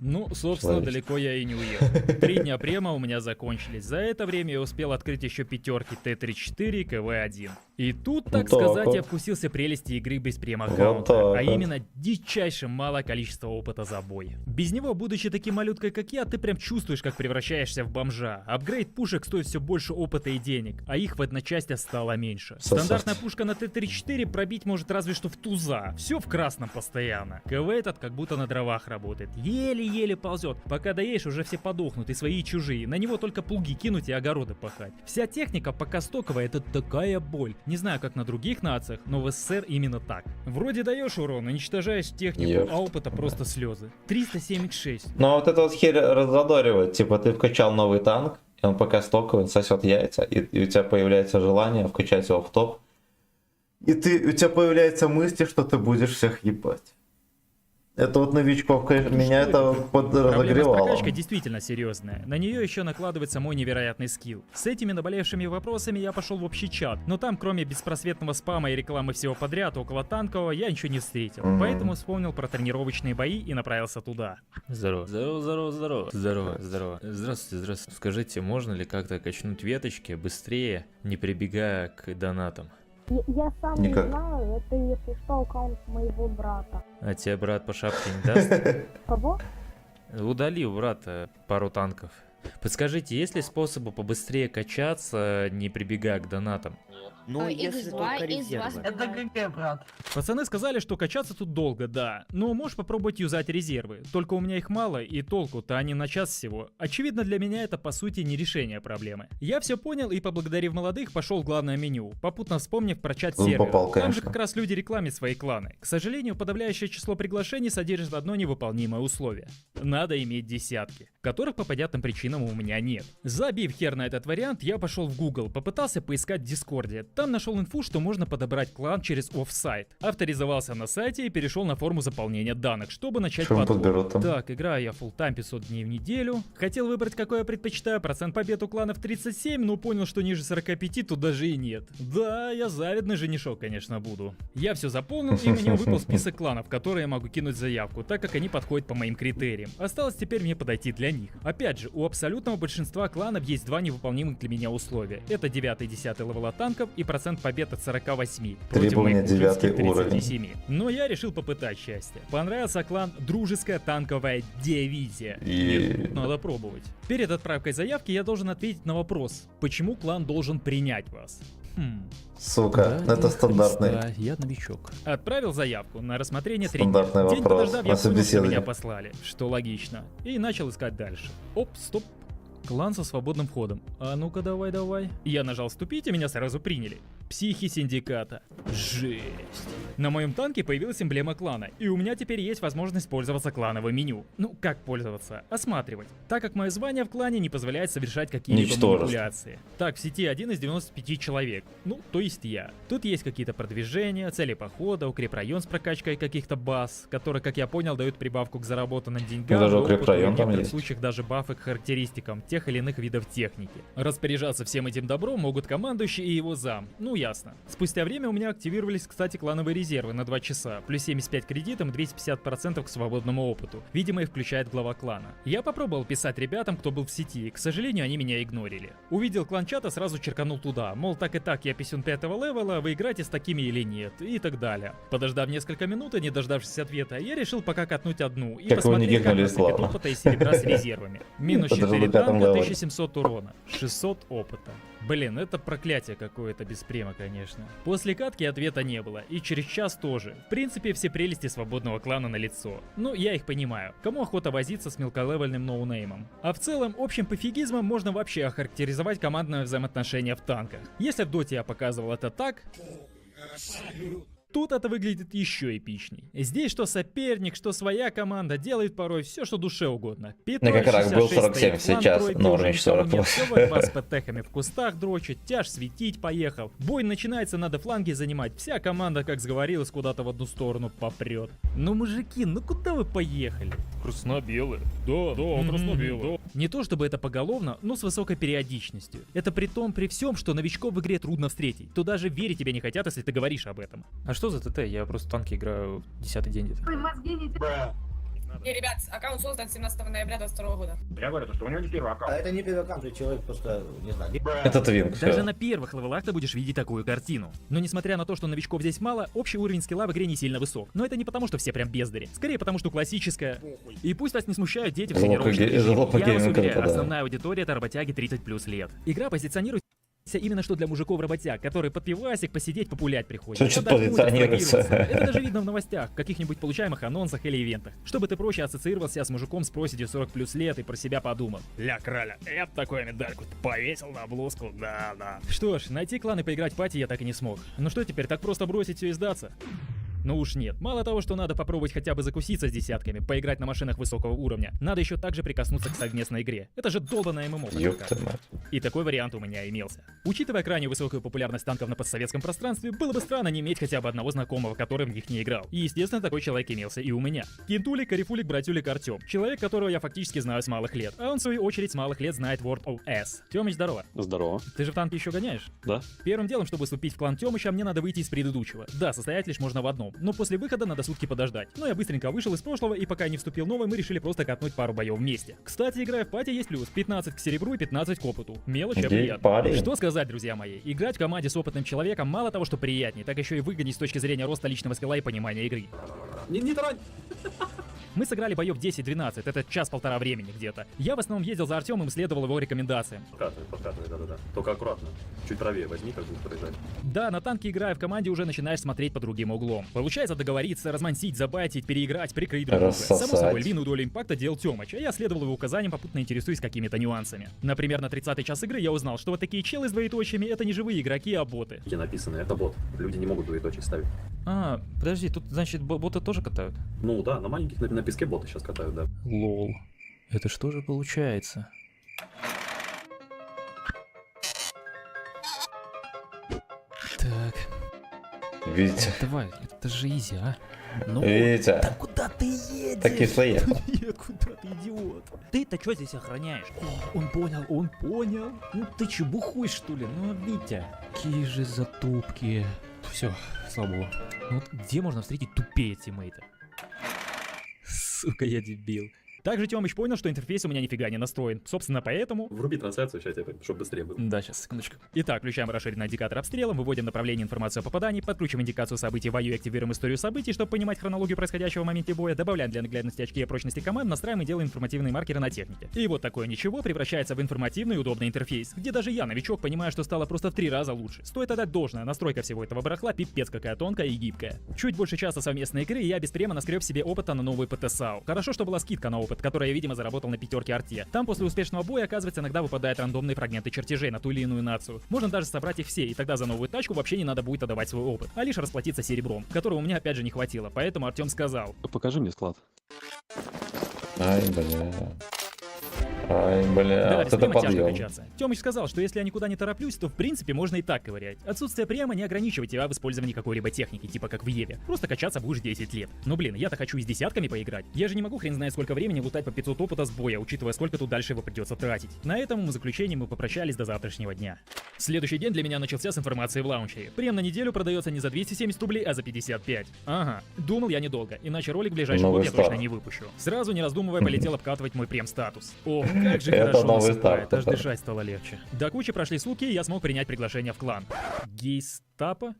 Ну, собственно, Логично. далеко я и не уехал. 3 дня према у меня закончились. За это время я успел открыть еще пятерки Т-34 и КВ-1. И тут, так Вот так сказать, вот. я вкусился прелести игры без Вот прем-аккаунта, так а вот. именно дичайше малое количество опыта за бой. Без него, будучи таким малюткой, как я, ты прям чувствуешь, как превращаешься в бомжа. Апгрейд пушек стоит все больше опыта и денег, а их в одночасье стало меньше. Сосать. Стандартная пушка на Т-34 пробить может разве что в туза. Все в красном постоянно. КВ этот как будто на дровах работает. Еле-еле ползет. Пока доедешь, уже все подохнут, и свои, и чужие. На него только плуги кинуть и огороды пахать. Вся техника пока стоковая, это такая боль. Не знаю, как на других нациях, но в СССР именно так. Вроде даешь урон, уничтожаешь технику, Ёп. а опыта просто слезы. 376. Ну а вот это вот херь раззадоривает. Типа ты вкачал новый танк, и он пока стоковый, он сосет яйца, и у тебя появляется желание вкачать его в топ. и у тебя появляется мысль, что ты будешь всех ебать. Это вот новичков, конечно, меня это Проблема с разогревало. прокачкой действительно серьезная. На нее еще накладывается мой невероятный скилл. С этими наболевшими вопросами я пошел в общий чат, но там, кроме беспросветного спама и рекламы всего подряд, около танкового, я ничего не встретил. Поэтому вспомнил про тренировочные бои и направился туда. Здорово. Здравствуйте. Скажите, можно ли как-то качнуть веточки быстрее, не прибегая к донатам? Я сам Никак. не знаю, это если что аккаунт моего брата. А тебе брат по шапке не даст? Кого? Удали у брата пару танков. Подскажите, есть ли способы побыстрее качаться, не прибегая к донатам? Ну, если только резервы. Это ГГ, брат. Пацаны сказали, что качаться тут долго, да, но можешь попробовать юзать резервы. Только у меня их мало, и толку-то они на час всего. Очевидно, для меня это по сути не решение проблемы. Я все понял и, поблагодарив молодых, пошел в главное меню, попутно вспомнив про чат Он сервера. попал, Там же конечно. как раз люди рекламят свои кланы. К сожалению, подавляющее число приглашений содержит одно невыполнимое условие. Надо иметь десятки, которых по понятным причинам у меня нет. Забив хер на этот вариант, я пошел в Google, попытался поискать в Дискорде. Там нашел инфу, что можно подобрать клан через офсайт. Авторизовался на сайте и перешел на форму заполнения данных, чтобы начать Что он подбор. подберет там? Так, играю я фулл-тайм 500 дней в неделю. Хотел выбрать, какой я предпочитаю. Процент побед у кланов 37, но понял, что ниже 45 тут даже и нет. Да, я завидный женишок, конечно, буду. Я все заполнил, и мне выпал список кланов, в которые я могу кинуть заявку, так как они подходят по моим критериям. Осталось теперь мне подойти для них. Опять же, у абсолютного большинства кланов есть два невыполнимых для меня условия. Это 9 и 10 левела танков и процент побед от 48 против Требования моих ужинских 9 уровень. 37. Но я решил попытать счастье. Понравился клан Дружеская танковая дивизия. Нет, тут надо пробовать. Перед отправкой заявки я должен ответить на вопрос, почему клан должен принять вас. Сука, это стандартный. Да, я новичок. Отправил заявку на рассмотрение 3 Стандартный дня. День вопрос подождав, на я понял, что собеседование. меня послали, что логично. И начал искать дальше. Оп, стоп. Клан со свободным входом. А ну-ка, давай. Я нажал «Вступить», и меня сразу приняли. Психи синдиката. Жесть. На моем танке появилась эмблема клана, и у меня теперь есть возможность пользоваться клановым меню. Ну, как пользоваться? Осматривать. Так как мое звание в клане не позволяет совершать какие-либо Ничтожество. манипуляции. Так, в сети 1 из 95 человек. Ну, то есть я. Тут есть какие-то продвижения, цели похода, укрепрайон с прокачкой каких-то баз, которые, как я понял, дают прибавку к заработанным деньгам. Даже и опыту, укрепрайон и в там некоторых есть. случаях даже бафы к характеристикам тех или иных видов техники. Распоряжаться всем этим добром могут командующий и его зам. Ну ясно. Спустя время у меня активировались, кстати, клановые резервы на 2 часа, плюс 75 кредитам и 250% к свободному опыту. Видимо, их включает глава клана. Я попробовал писать ребятам, кто был в сети, к сожалению, они меня игнорили. Увидел клан чата, сразу черканул туда, мол, так и так, я писюн 5-го левела, вы играете с такими или нет, и так далее. Подождав несколько минут и не дождавшись ответа, я решил пока катнуть одну и Так вы не посмотреть, как гикнули, насыпет ладно. опыта и серебра с резервами. Минус Подожду 4 на пятом танка, левеле. 1700 урона, 600 опыта. Блин, это проклятие какое-то без према, конечно. После катки ответа не было, и через час тоже. В принципе, все прелести свободного клана на лицо. Ну, я их понимаю. Кому охота возиться с мелколевельным ноунеймом? А в целом, общим пофигизмом можно вообще охарактеризовать командное взаимоотношение в танках. Если в доте я показывал это так, тут это выглядит еще эпичней. Здесь что соперник, что своя команда делает порой все, что душе угодно. Ну, как раз был 47, стоит, сейчас план Норвич тройки, 48. все вас с ПТХами в кустах дрочит, тяж светить поехал. Бой начинается, надо фланги занимать. Вся команда, как сговорилась, куда-то в одну сторону попрет. Ну, мужики, ну куда вы поехали? Красно-белые. Да, красно-белые. Не то чтобы это поголовно, но с высокой периодичностью. Это при том, при всем, что новичков в игре трудно встретить. То даже верить тебе не хотят, если ты говоришь об этом. А что за ТТ? Я просто в танки играю 10-й день где-то. И, ребят, аккаунт создан 17 ноября 2022 года. Я говорю, что у него не первый аккаунт. А это не первый аккаунт, человек просто, не знаю. Это твинк. Даже на первых левелах ты будешь видеть такую картину. Но несмотря на то, что новичков здесь мало, общий уровень скилла в игре не сильно высок. Но это не потому, что все прям бездари. Скорее потому, что классическая. И пусть вас не смущают дети в тренировочных режимах. Я вас уверяю, основная аудитория это работяги 30+ лет. Игра позиционирует именно что для мужиков-работяг, которые под пивасик посидеть, популять приходят. Что что-то позиционируется. Это даже видно в новостях, в каких-нибудь получаемых анонсах или ивентах. Чтобы ты проще ассоциировался с мужиком с проседью 40+ лет и про себя подумал. Ля, краля, я такую медальку повесил на блузку, да. Что ж, найти клан и поиграть в пати я так и не смог. Ну что теперь, так просто бросить все и сдаться? Ну уж нет. Мало того, что надо попробовать хотя бы закуситься с десятками, поиграть на машинах высокого уровня, надо еще также прикоснуться к совместной игре. Это же долбаная ММО. Ёпта мать. И такой вариант у меня имелся. Учитывая крайне высокую популярность танков на постсоветском пространстве, было бы странно не иметь хотя бы одного знакомого, который в них не играл. И естественно, такой человек имелся и у меня. Кентулик, Карифулик, братюлик Артем. Человек, которого я фактически знаю с малых лет. А он в свою очередь с малых лет знает World of S. Тёмыч, здорово. Здорово. Ты же в танке еще гоняешь? Да. Первым делом, чтобы вступить в клан Тёмыча, мне надо выйти из предыдущего. Да, состоять лишь можно в одном, но после выхода надо сутки подождать. Но я быстренько вышел из прошлого, и пока не вступил новый, мы решили просто катнуть пару боев вместе. Кстати, играя в пати, есть плюс: 15 к серебру и 15 к опыту. Мелочь, а приятно. Что сказать, друзья мои? Играть в команде с опытным человеком мало того, что приятнее, так еще и выгоднее с точки зрения роста личного скилла и понимания игры. Не тарань! Мы сыграли боев 10-12, это час-полтора времени где-то. Я в основном ездил за Артемом и следовал его рекомендациям. Подкатывай, да-да-да. Только аккуратно. Чуть правее возьми, как будешь проезжать. Да, на танке, играя в команде, уже начинаешь смотреть по другим углом. Получается договориться, размансить, забайтить, переиграть, прикрыть друг друга. Само собой, львиную долю импакта делал Тёмыч, а я следовал его указаниям, попутно интересуясь какими-то нюансами. Например, на 30-й час игры я узнал, что вот такие челы с двоеточиями — это не живые игроки, а боты. Где написано, это бот. Люди не могут двоеточие ставить. А, подожди, тут, значит, боты тоже катают? Ну да, на маленьких на песке боты сейчас катают, да. Лол. Это что же получается? Так. Витя. Давай, это же изи, а? Ну, Витя. Да куда ты едешь? Такие свои. Куда ты, идиот? Ты-то что здесь охраняешь? О, он понял. Ну ты че, бухой что ли? Ну, Витя. Какие же затупки. Все, слава богу. Ну вот где можно встретить тупее тиммейта? Сука, я дебил. Также Тёмыч понял, что интерфейс у меня нифига не настроен. Собственно, поэтому... Вруби трансляцию в чате, чтобы быстрее было. Да, сейчас, секундочку. Итак, включаем расширенный индикатор обстрела, выводим направление информации о попадании, подключим индикацию событий в и активируем историю событий, чтобы понимать хронологию происходящего в моменте боя, добавляем для наглядности очки и прочности команд, настраиваем и делаем информативные маркеры на технике. И вот такое ничего превращается в информативный и удобный интерфейс, где даже я, новичок, понимаю, что стало просто в 3 раза лучше. Стоит отдать должное, настройка всего этого барахла пипец какая тонкая и гибкая. Чуть больше часа совместной игры, и я без према наскреб себе опыта на новый ПТ-САУ. Хорошо, что была скидка на опыт, которая я, видимо, заработал на 5 арте. Там после успешного боя, оказывается, иногда выпадают рандомные фрагменты чертежей на ту или иную нацию. Можно даже собрать их все, и тогда за новую тачку вообще не надо будет отдавать свой опыт, а лишь расплатиться серебром, которого у меня опять же не хватило. Поэтому Артем сказал: покажи мне склад. Ай, бля, да, вот это подъем. Тёмыч сказал, что если я никуда не тороплюсь, то в принципе можно и так ковырять. Отсутствие према не ограничивает тебя в использовании какой-либо техники, типа как в Еве. Просто качаться будешь 10 лет. Но блин, я-то хочу и с десятками поиграть. Я же не могу хрен знает сколько времени лутать по 500 опыта с боя, учитывая сколько тут дальше его придется тратить. На этом в заключении мы попрощались до завтрашнего дня. Следующий день для меня начался с информации в лаунчере. Прем на неделю продается не за 270 рублей, а за 55. Ага, думал я недолго, иначе ролик в ближайший год я точно не выпущу. Сразу не раздумывая полетел обкатывать мой прем-статус. Ох, как же хорошо насыпает, аж дышать стало легче. До кучи прошли сутки, и я смог принять приглашение в клан. Гейстапа?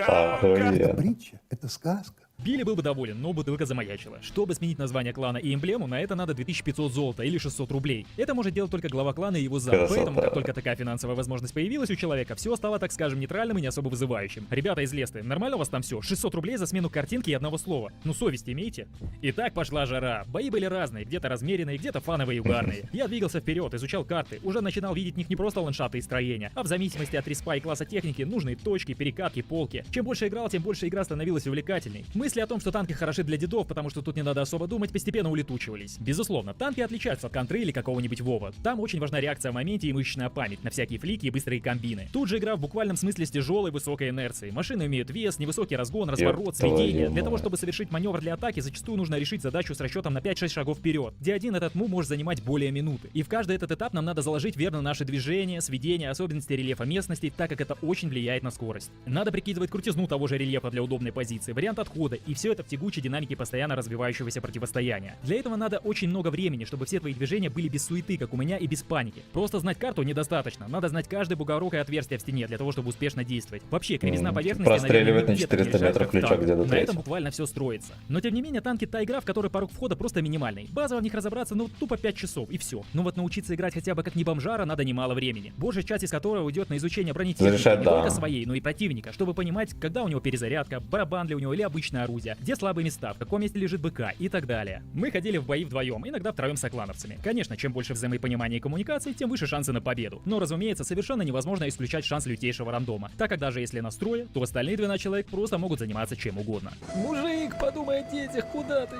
Охуенно. Притча, это сказка. Билли был бы доволен, но бутылка замаячила. Чтобы сменить название клана и эмблему, на это надо 2500 золота или 600 рублей. Это может делать только глава клана и его зам. Поэтому, как только такая финансовая возможность появилась у человека, все стало, так скажем, нейтральным и не особо вызывающим. Ребята из Лесты, нормально у вас там все? 600 рублей за смену картинки и одного слова. Ну, совесть имейте. И так пошла жара. Бои были разные, где-то размеренные, где-то фановые и угарные. Я двигался вперед, изучал карты, уже начинал видеть в них не просто ландшафты и строения, а в зависимости от респа и класса техники нужные точки, перекатки, полки. Чем больше играл, тем больше игра становилась увлекательней. Мысли о том, что танки хороши для дедов, потому что тут не надо особо думать, постепенно улетучивались. Безусловно, танки отличаются от контры или какого-нибудь Вова. Там очень важна реакция в моменте и мышечная память на всякие флики и быстрые комбины. Тут же игра в буквальном смысле с тяжелой высокой инерцией. Машины имеют вес, невысокий разгон, разворот, сведение. Для того, чтобы совершить маневр для атаки, зачастую нужно решить задачу с расчетом на 5-6 шагов вперед, где один этот мув может занимать более минуты. И в каждый этот этап нам надо заложить верно наши движения, сведения, особенности рельефа местности, так как это очень влияет на скорость. Надо прикидывать крутизну того же рельефа для удобной позиции, вариант отхода, и все это в тягучей динамике постоянно развивающегося противостояния. Для этого надо очень много времени, чтобы все твои движения были без суеты, как у меня, и без паники. Просто знать карту недостаточно, надо знать каждый бугорок и отверстие в стене для того, чтобы успешно действовать. Вообще, кривизна поверхности, простреливать на 400 метров ключа где-то. На этом буквально все строится. Но тем не менее, танки та игра, в которой порог входа просто минимальный. Базово в них разобраться, ну тупо 5 часов, и все. Но вот научиться играть хотя бы как не бомжара надо немало времени. Большая часть из которого уйдет на изучение бронетехники не только своей, но и противника, чтобы понимать, когда у него перезарядка, барабан ли у него или обычное орудия, где слабые места, в каком месте лежит БК и так далее. Мы ходили в бои вдвоем, иногда втроем с соклановцами. Конечно, чем больше взаимопонимания и коммуникации, тем выше шансы на победу. Но, разумеется, совершенно невозможно исключать шанс лютейшего рандома, так как даже если нас трое, то остальные 12 человек просто могут заниматься чем угодно. Мужик, подумай о детях, куда ты?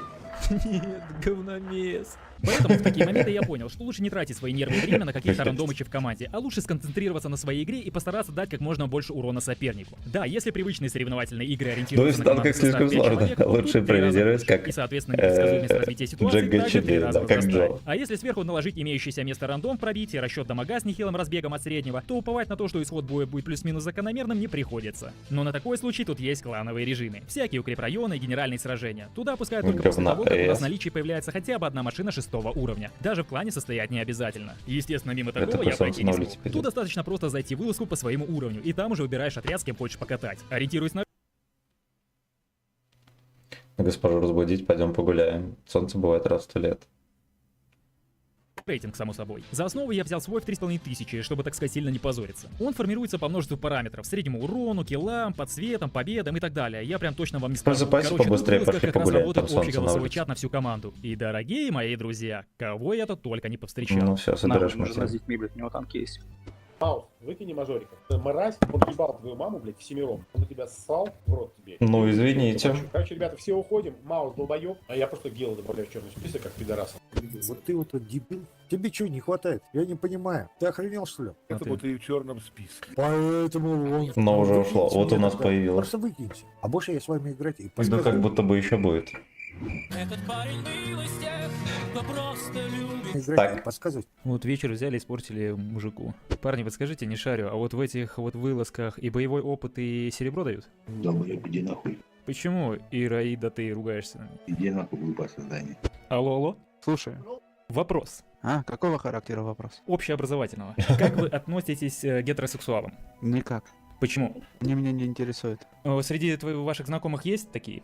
Нет, говномес. Поэтому в такие моменты я понял, что лучше не тратить свои нервы и время на каких-то рандомычей в команде, а лучше сконцентрироваться на своей игре и постараться дать как можно больше урона сопернику. Да, если привычные соревновательные игры ориентируются на команду в танках слишком сложно, лучше проанализировать как и, соответственно, непредсказуемость развития ситуации Джек также в 3 G4, раза да, как возрастает. Джо. А если сверху наложить имеющийся место рандом в пробитии, расчет дамага с нехилым разбегом от среднего, то уповать на то, что исход боя будет плюс-минус закономерным, не приходится. Но на такой случай тут есть клановые режимы. Всякие укрепрайоны и генеральные сражения. Туда пускают только после того, как у нас в наличии появляется хотя бы одна машина 6-го уровня. Даже в клане состоять не обязательно. Естественно, мимо такого я пройти не смог. Тут достаточно просто зайти в вылазку по своему уровню, и там уже выбираешь отряд, с кем хочешь покатать. Ориентируясь на... Госпожу разбудить, пойдем погуляем. Солнце бывает раз в 100 лет. Рейтинг, само собой. За основу я взял свой в 3500, чтобы, так сказать, сильно не позориться. Он формируется по множеству параметров: среднему урону, киллам, подсветам, победам и так далее. Я прям точно вам не скажу. Просыпайся Короче, побыстрее, тут в пошли как раз погулять, работает там общий солнце на голосовой улице. чат на всю команду. И, дорогие мои друзья, кого я тут только не повстречал. Ну все, собираешь материал. детьми, блядь, у него танки есть. Маус, выкини мажорика. Мразь, он ебал твою маму, блядь, всемиром. Он на тебя ссал в рот тебе. Ну, извините. Короче, ребята, все уходим. Маус долбоёб, а я просто Гела добавляю в черный список, как пидораса. Вот ты вот этот дебил. Тебе чего не хватает? Я не понимаю. Ты охренел, что ли? Поэтому ты в черном списке. Поэтому он... Но уже ушло. Вот у нас тогда появилось. Просто выкиньте. А больше я с вами играть и Ну как будто бы еще будет. играть и подсказывать. Вот вечер взяли и испортили мужику. Парни, подскажите, не шарю, а вот в этих вот вылазках и боевой опыт, и серебро дают? Долбоёб, иди нахуй. Почему, Ираида, ты ругаешься на меня? Иди нахуй, глупое создание. Алло? Слушаю. Вопрос. А, какого характера вопрос? Общеобразовательного. Как вы относитесь к гетеросексуалам? Никак. Почему? Меня не интересует. Среди ваших знакомых есть такие?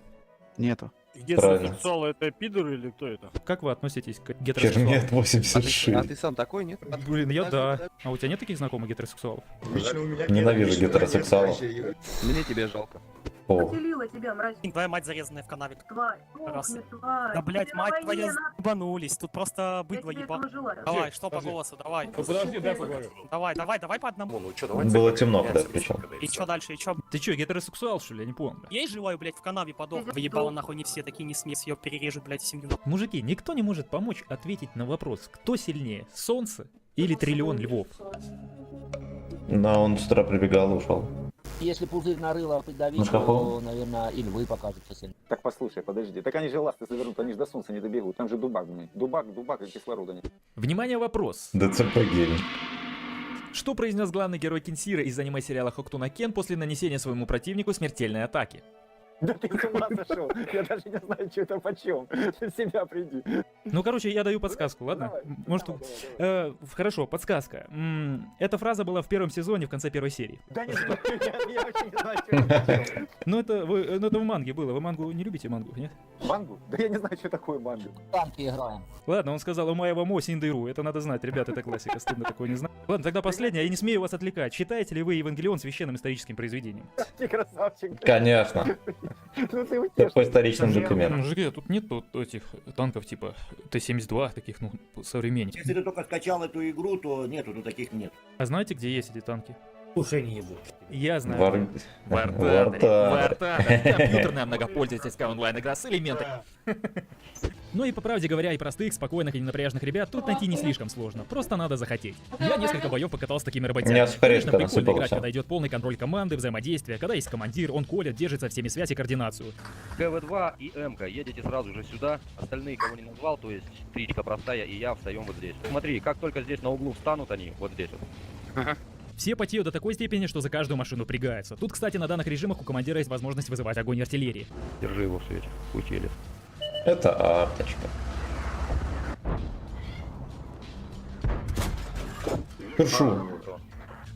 Нету. Гетеросексуалы это пидоры или кто это? Как вы относитесь к гетеросексуалам? Чернет 86. А ты сам такой, нет? Блин, я да. А у тебя нет таких знакомых гетеросексуалов? Ненавижу гетеросексуалов. Мне тебя жалко. О. Поселила тебя, мразь. Твоя мать зарезанная в канаве. Тварь. Раз. Ох, ты тварь. Да, блядь, Тебе мать на войне твоя надо. ебанулись. Тут просто быдло тебе ебал. этого желаю. Давай, что по голосу, давай. Подожди, дай поговорю. Давай по одному. Было темно, когда я включил. И чё дальше, и чё? Ты чё, гетеросексуал, что ли? Я не понял. Есть живой, блядь, в канаве подох. Выебало нахуй, не все такие не смеют. Ее перережут, блядь, семью. Мужики, никто не может помочь ответить на вопрос, кто сильнее, солнце или триллион львов? Да, он с утра прибегал и ушел. Если пузырь нарыло придавить, Ну, то, наверное, и львы покажутся сильнее. Так послушай, подожди. Так они же ласты завернут, они же до солнца не добегут. Там же дубак, блин. Дубак и кислорода нет. Внимание, вопрос. ДЦП гелий. Что произнес главный герой Кинсира из аниме-сериала Хоктуна Кен после нанесения своему противнику смертельной атаки? Да ты с ума сошел. Я даже не знаю, что это почем. В себя приди. Ну, короче, я даю подсказку, ладно? Может, хорошо, подсказка. Эта фраза была в первом сезоне в конце первой серии. Да не знаю, я вообще не знаю, что это почем. Ну, это в манге было. Вы мангу не любите, мангу, нет? Мангу? Да я не знаю, что такое мангу. Танки играем. Ладно, он сказал у моего Мо Синдейру. Это надо знать, ребята, это классика. Стыдно такое не знать. Ладно, тогда последнее. Я не смею вас отвлекать. Считаете ли вы Евангелион священным историческим произведением? Ты красавчик. Конечно. Ну ты Это по историческим документам. Мужики, тут нет этих танков типа Т-72, таких, ну, современных. Если ты только скачал эту игру, то нету, тут таких нет. А знаете, где есть эти танки? Слушай, не буду. Я знаю. Вартаре. Компьютерная многопользовательская онлайн-игра с элементами. Ну и по правде говоря, и простых, спокойных и ненапряжных ребят тут найти не слишком сложно. Просто надо захотеть. Я несколько боев покатал с такими работягами. Меня Конечно, прикольно играть, насыпался. когда идет полный контроль команды, взаимодействия, когда есть командир, он колет, держит со всеми связь и координацию. КВ-2 и МК, едете сразу же сюда. Остальные, кого не назвал, то есть стричка простая и я встаем вот здесь. Смотри, как только здесь на углу встанут они, вот здесь вот. Все потеют до такой степени, что за каждую машину пригаются. Тут, кстати, на данных режимах у командира есть возможность вызывать огонь артиллерии. Держи его в свете, учили. Это арточка. Першу.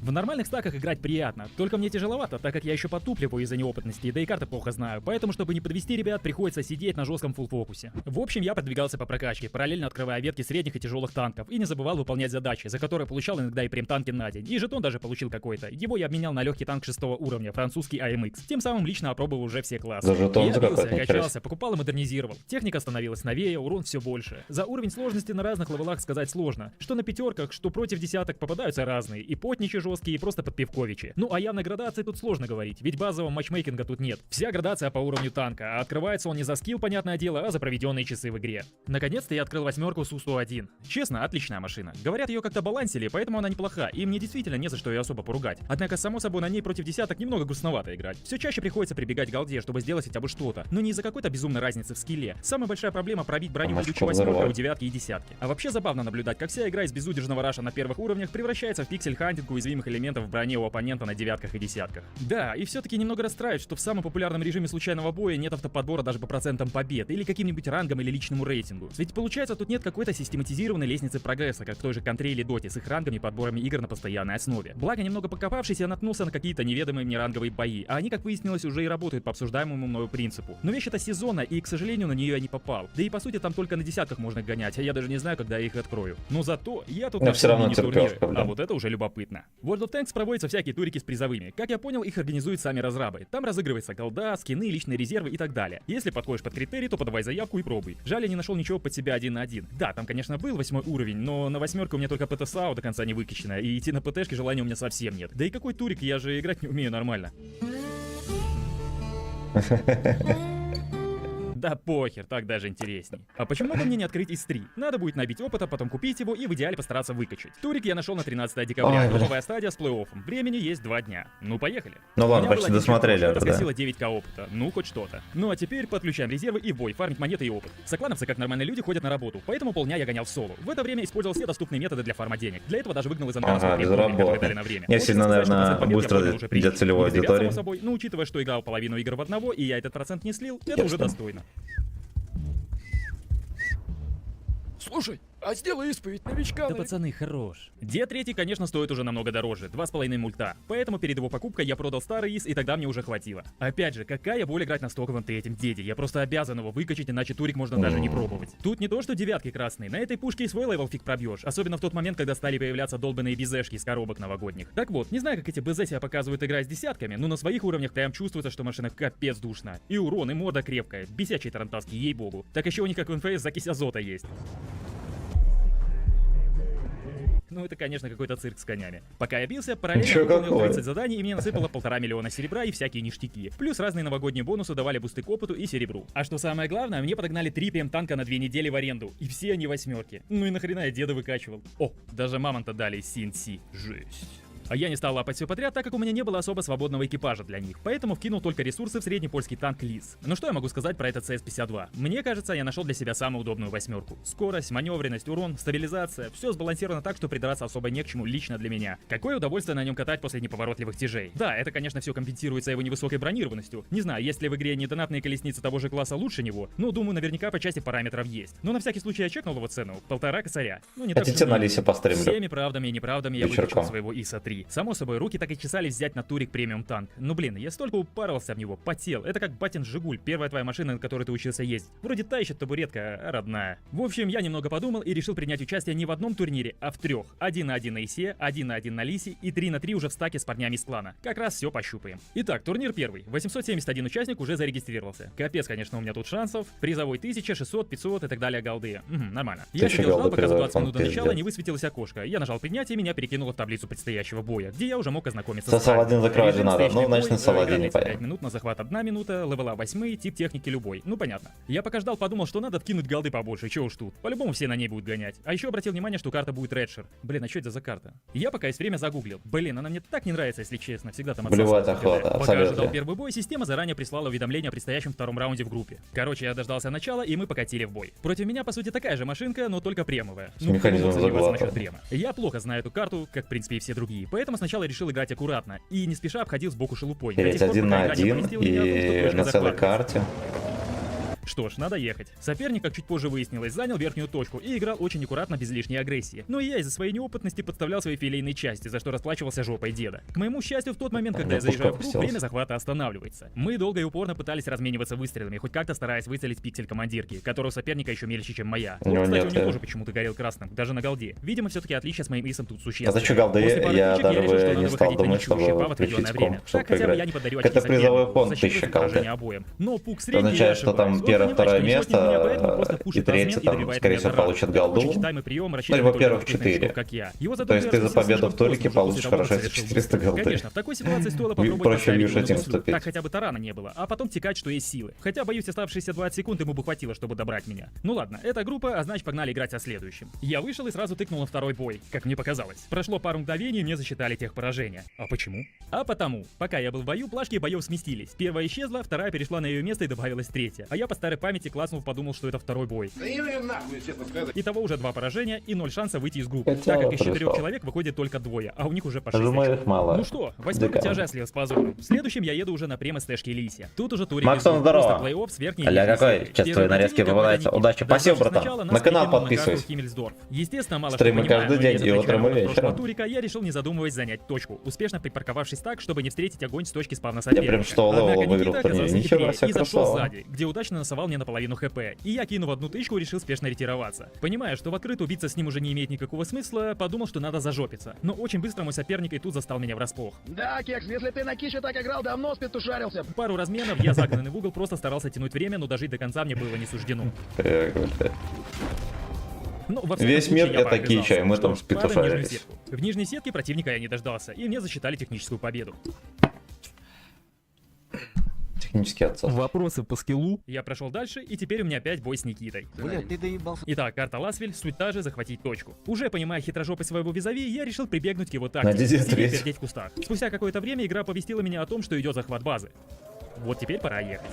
В нормальных стаках играть приятно, только мне тяжеловато, так как я еще потупливаю из-за неопытности, да и карты плохо знаю, поэтому, чтобы не подвести ребят, приходится сидеть на жестком фулл-фокусе. В общем, я продвигался по прокачке, параллельно открывая ветки средних и тяжелых танков, и не забывал выполнять задачи, за которые получал иногда и прем-танки на день, и жетон даже получил какой-то. Его я обменял на легкий танк 6 уровня, французский AMX, тем самым лично опробовал уже все классы. За жетон Я бился, какой-то качался, покупал и модернизировал. Техника становилась новее, урон все больше. За уровень сложности на разных левелах сказать сложно. Что на пятерках, что против десяток попадаются разные, и потничи жесткие, и просто подпивковичи. Ну а явной градации тут сложно говорить, ведь базового матчмейкинга тут нет. Вся градация по уровню танка, а открывается он не за скилл, понятное дело, а за проведенные часы в игре. Наконец-то я открыл 8-ку Су-101. Честно, отличная машина. Говорят, ее как-то балансили, поэтому она неплоха, и мне действительно не за что ее особо поругать. Однако, само собой, на ней против десяток немного грустновато играть. Все чаще приходится прибегать к голде, чтобы сделать хотя бы что-то, но не из-за какой-то безумной разницы в скилле. Самая большая проблема пробить броню, будучи 8-ка у 9 и 10. А вообще забавно наблюдать, как вся игра из безудержного раша на первых уровнях превращается в пиксель-хантинг уязвимых элементов в броне у оппонента на 9 и 10. Да, и все-таки немного расстраивает, что в самом популярном режиме случайного боя нет автоподбора даже по процентам побед, или каким-нибудь рангам или личному рейтингу. Ведь получается, тут нет какой-то систематизированной лестницы прогресса, как в той же Контре или Доте, с их рангами и подборами игр на постоянной основе. Благо, немного покопавшись, я наткнулся на какие-то неведомые мне ранговые бои, а они, как выяснилось, уже и работают по обсуждаемому мною принципу. Но вещь эта сезонна, и, к сожалению, на нее я не попал. Да и по сути там только на десятках можно гонять, а я даже не знаю, когда я их открою. Но зато я тут на мини-турниры, а вот это уже любопытно. В World of Tanks проводятся всякие турики с призовыми. Как я понял, их организуют сами разрабы. Там разыгрывается голда, скины, личные резервы и так далее. Если подходишь под критерии, то подавай заявку и пробуй. Жаль, я не нашел ничего под себя 1 на 1. Да, там, конечно, был 8 уровень, но на 8 у меня только ПТ-САУ до конца не выкачано, и идти на ПТшке желания у меня совсем нет. Да и какой турик, я же играть не умею нормально. Да похер, так даже интересней. А почему бы мне не открыть ИС-3? Надо будет набить опыта, потом купить его и в идеале постараться выкачать. Турик я нашел на 13 декабря, новая стадия с плей-оффом. Времени есть 2 дня. Ну поехали. Ну ладно, почти досмотрели это, да. 9к опыта, ну хоть что-то. Ну а теперь подключаем резервы и в бой, фармить монеты и опыт. Соклановцы, как нормальные люди, ходят на работу, поэтому полдня я гонял в соло. В это время использовал все доступные методы для фарма денег. Для этого даже выгнал из английского которые дали на время. Не сильно, наверное, быстро для целевой аудитории. Но учитывая, что играл половину игр в одного, и я этот процент не слил, это уже достойно. Слушай, а сделай исповедь новичка. Да пацаны, хорош. Дед третий, конечно, стоит уже намного дороже, 2,5 мульта. Поэтому перед его покупкой я продал старый ИС, и тогда мне уже хватило. Опять же, какая боль играть на стоковом третьем деде. Я просто обязан его выкачать, иначе турик можно даже не пробовать. Тут не то, что девятки красные, на этой пушке и свой левел фиг пробьешь. Особенно в тот момент, когда стали появляться долбанные безэшки из коробок новогодних. Так вот, не знаю, как эти БЗ себя показывают играть с десятками, но на своих уровнях прям чувствуется, что машина капец душная. И урон, и мода крепкая, бесячие тарантаски, ей-богу. Так еще у них как в НФС закись азота есть. Ну это, конечно, какой-то цирк с конями. Пока я бился, параллельно выполнил 30 заданий, и мне насыпало 1,5 миллиона серебра и всякие ништяки. Плюс разные новогодние бонусы давали бусты к опыту и серебру. А что самое главное, мне подогнали 3 ПМ-танка на 2 недели в аренду. И все они 8-ки. Ну и нахрена я деда выкачивал. О, даже мамонта дали CNC. Жесть. А я не стал лапать все подряд, так как у меня не было особо свободного экипажа для них, поэтому вкинул только ресурсы в средний польский танк ЛИС. Но что я могу сказать про этот CS-52? Мне кажется, я нашел для себя самую удобную 8. Скорость, маневренность, урон, стабилизация, все сбалансировано так, что придраться особо не к чему лично для меня. Какое удовольствие на нем катать после неповоротливых тяжей. Да, это, конечно, все компенсируется его невысокой бронированностью. Не знаю, есть ли в игре недонатные колесницы того же класса лучше него, но думаю, наверняка по части параметров есть. Но на всякий случай я чекнул его цену, 1,5 косаря. Ну не так уж на Лисе постримлю. Всеми правдами и неправдами я выкачал своего ИСа-3. Само собой, руки так и чесались взять на турик премиум танк. Ну блин, я столько упарывался в него, потел. Это как батин Жигуль, первая твоя машина, на которой ты учился ездить. Вроде та еще табуретка, а родная. В общем, я немного подумал и решил принять участие не в одном турнире, а в 3. 1 на 1 на ИСе, 1 на 1 на Лисе и 3 на 3 уже в стаке с парнями из клана. Как раз все пощупаем. Итак, турнир первый. 871 участник уже зарегистрировался. Капец, конечно, у меня тут шансов. Призовой 1000, 600, 500 и так далее голды. Нормально. Я сидел ждал, пока за 20 минут до начала не высветилось окошко. Я нажал принять, и меня перекинуло в таблицу предстоящего боя, где я уже мог ознакомиться с Саладин закрывать же надо, ну значит на Саладине 5 минут на захват 1 минута, левела 8, тип техники любой. Ну понятно. Я пока ждал, подумал, что надо вкинуть голды побольше, чё уж тут. По-любому все на ней будут гонять. А еще обратил внимание, что карта будет Редшир. Блин, а что это за карта? Я пока есть время загуглил. Блин, она мне так не нравится, если честно, всегда там отсасывает. Пока ожидал первый бой, система заранее прислала уведомление о предстоящем втором раунде в группе. Короче, я дождался начала, и мы покатили в бой. Против меня, по сути, такая же машинка, но только премовая. Ну, механизмом заглавка. Я плохо знаю эту карту, как в принципе и все другие, поэтому сначала решил играть аккуратно и не спеша обходил сбоку шелупой. 1 на 1 и на целой карте. Что ж, надо ехать. Соперник, как чуть позже выяснилось, занял верхнюю точку и играл очень аккуратно, без лишней агрессии. Но я из-за своей неопытности подставлял свои филейные части, за что расплачивался жопой деда. К моему счастью, в тот момент, когда я заезжаю в круг, время захвата останавливается. Мы долго и упорно пытались размениваться выстрелами, хоть как-то стараясь выцелить пиксель командирки, которая у соперника еще мельче, чем моя. Вот, кстати, у него тоже почему-то горел красным, даже на голде. Видимо, все-таки отличие с моим исом тут существенно. А за что голды? Я даже не стал думать, чтобы включить комп, чтобы поиграть. Это призовой фонд 1000 голды. Но пук Это означает, что там первое, второе место и третье там, скорее всего, получат голду. Ну, во-первых, 4. То есть ты за победу в турике получишь хорошо 400 голды. Конечно, в такой ситуации стоило попробовать проще поставить Юша его тем на мысль. вступить. Так хотя бы тарана не было, а потом текать, что есть силы. Хотя, боюсь, оставшиеся 20 секунд ему бы хватило, чтобы добрать меня. Ну ладно, это группа, а значит погнали играть со следующим. Я вышел и сразу тыкнул на второй бой, как мне показалось. Прошло пару мгновений, и мне засчитали техпоражение. А почему? А потому. Пока я был в бою, плашки боев сместились. Первая исчезла, вторая перешла на ее место и добавилась третья. А я по старой памяти класснув подумал, что это второй бой. Итого уже 2 поражения и 0 шанса выйти из группы, так как из 4 человек выходит только 2, а у них уже по 6 очков. Мало. Ну что, 8 тяжа слил с позором. В следующем я еду уже на прем СТшки Лисия. Тут уже турик Максон, здорово. плей-офф с верхней Аля, линии. какой? Сейчас твои нарезки попадаются. Удачи. Спасибо, братан. На канал подписывайся. Естественно, мало Стримы что каждый день и утром и вечером. Турика я решил, не задумываясь, занять точку, успешно припарковавшись так, чтобы не встретить огонь с точки спавна Я соперника. прям что ловол выиграл в турнире. Ничего себе, и зашел красава. сзади, где удачно насовал мне наполовину хп. И я, кинув одну тычку, решил спешно ретироваться. Понимая, что в открытую биться с ним уже не имеет никакого смысла, подумал, что надо зажопиться. Но очень быстро мой соперник и тут застал меня врасплох. Да, Кекс, если ты на Кише так играл, давно спетушарился. Пару разменов, я загнанный в угол, просто старался тянуть время, но дожить до конца мне было не суждено. Ну, Весь мир это Кича, и мы там спетушарились. В нижней сетке противника я не дождался, и мне засчитали техническую победу. Технический отсос. Вопросы по скиллу? Я прошел дальше, и теперь у меня опять бой с Никитой. Блядь, ты доебался. Итак, карта Ласвель, суть та же, захватить точку. Уже понимая хитрожопость своего визави, я решил прибегнуть к его На тактике. DD3. Сидеть пердеть в кустах. Спустя какое-то время игра оповестила меня о том, что идет захват базы. Вот теперь пора ехать.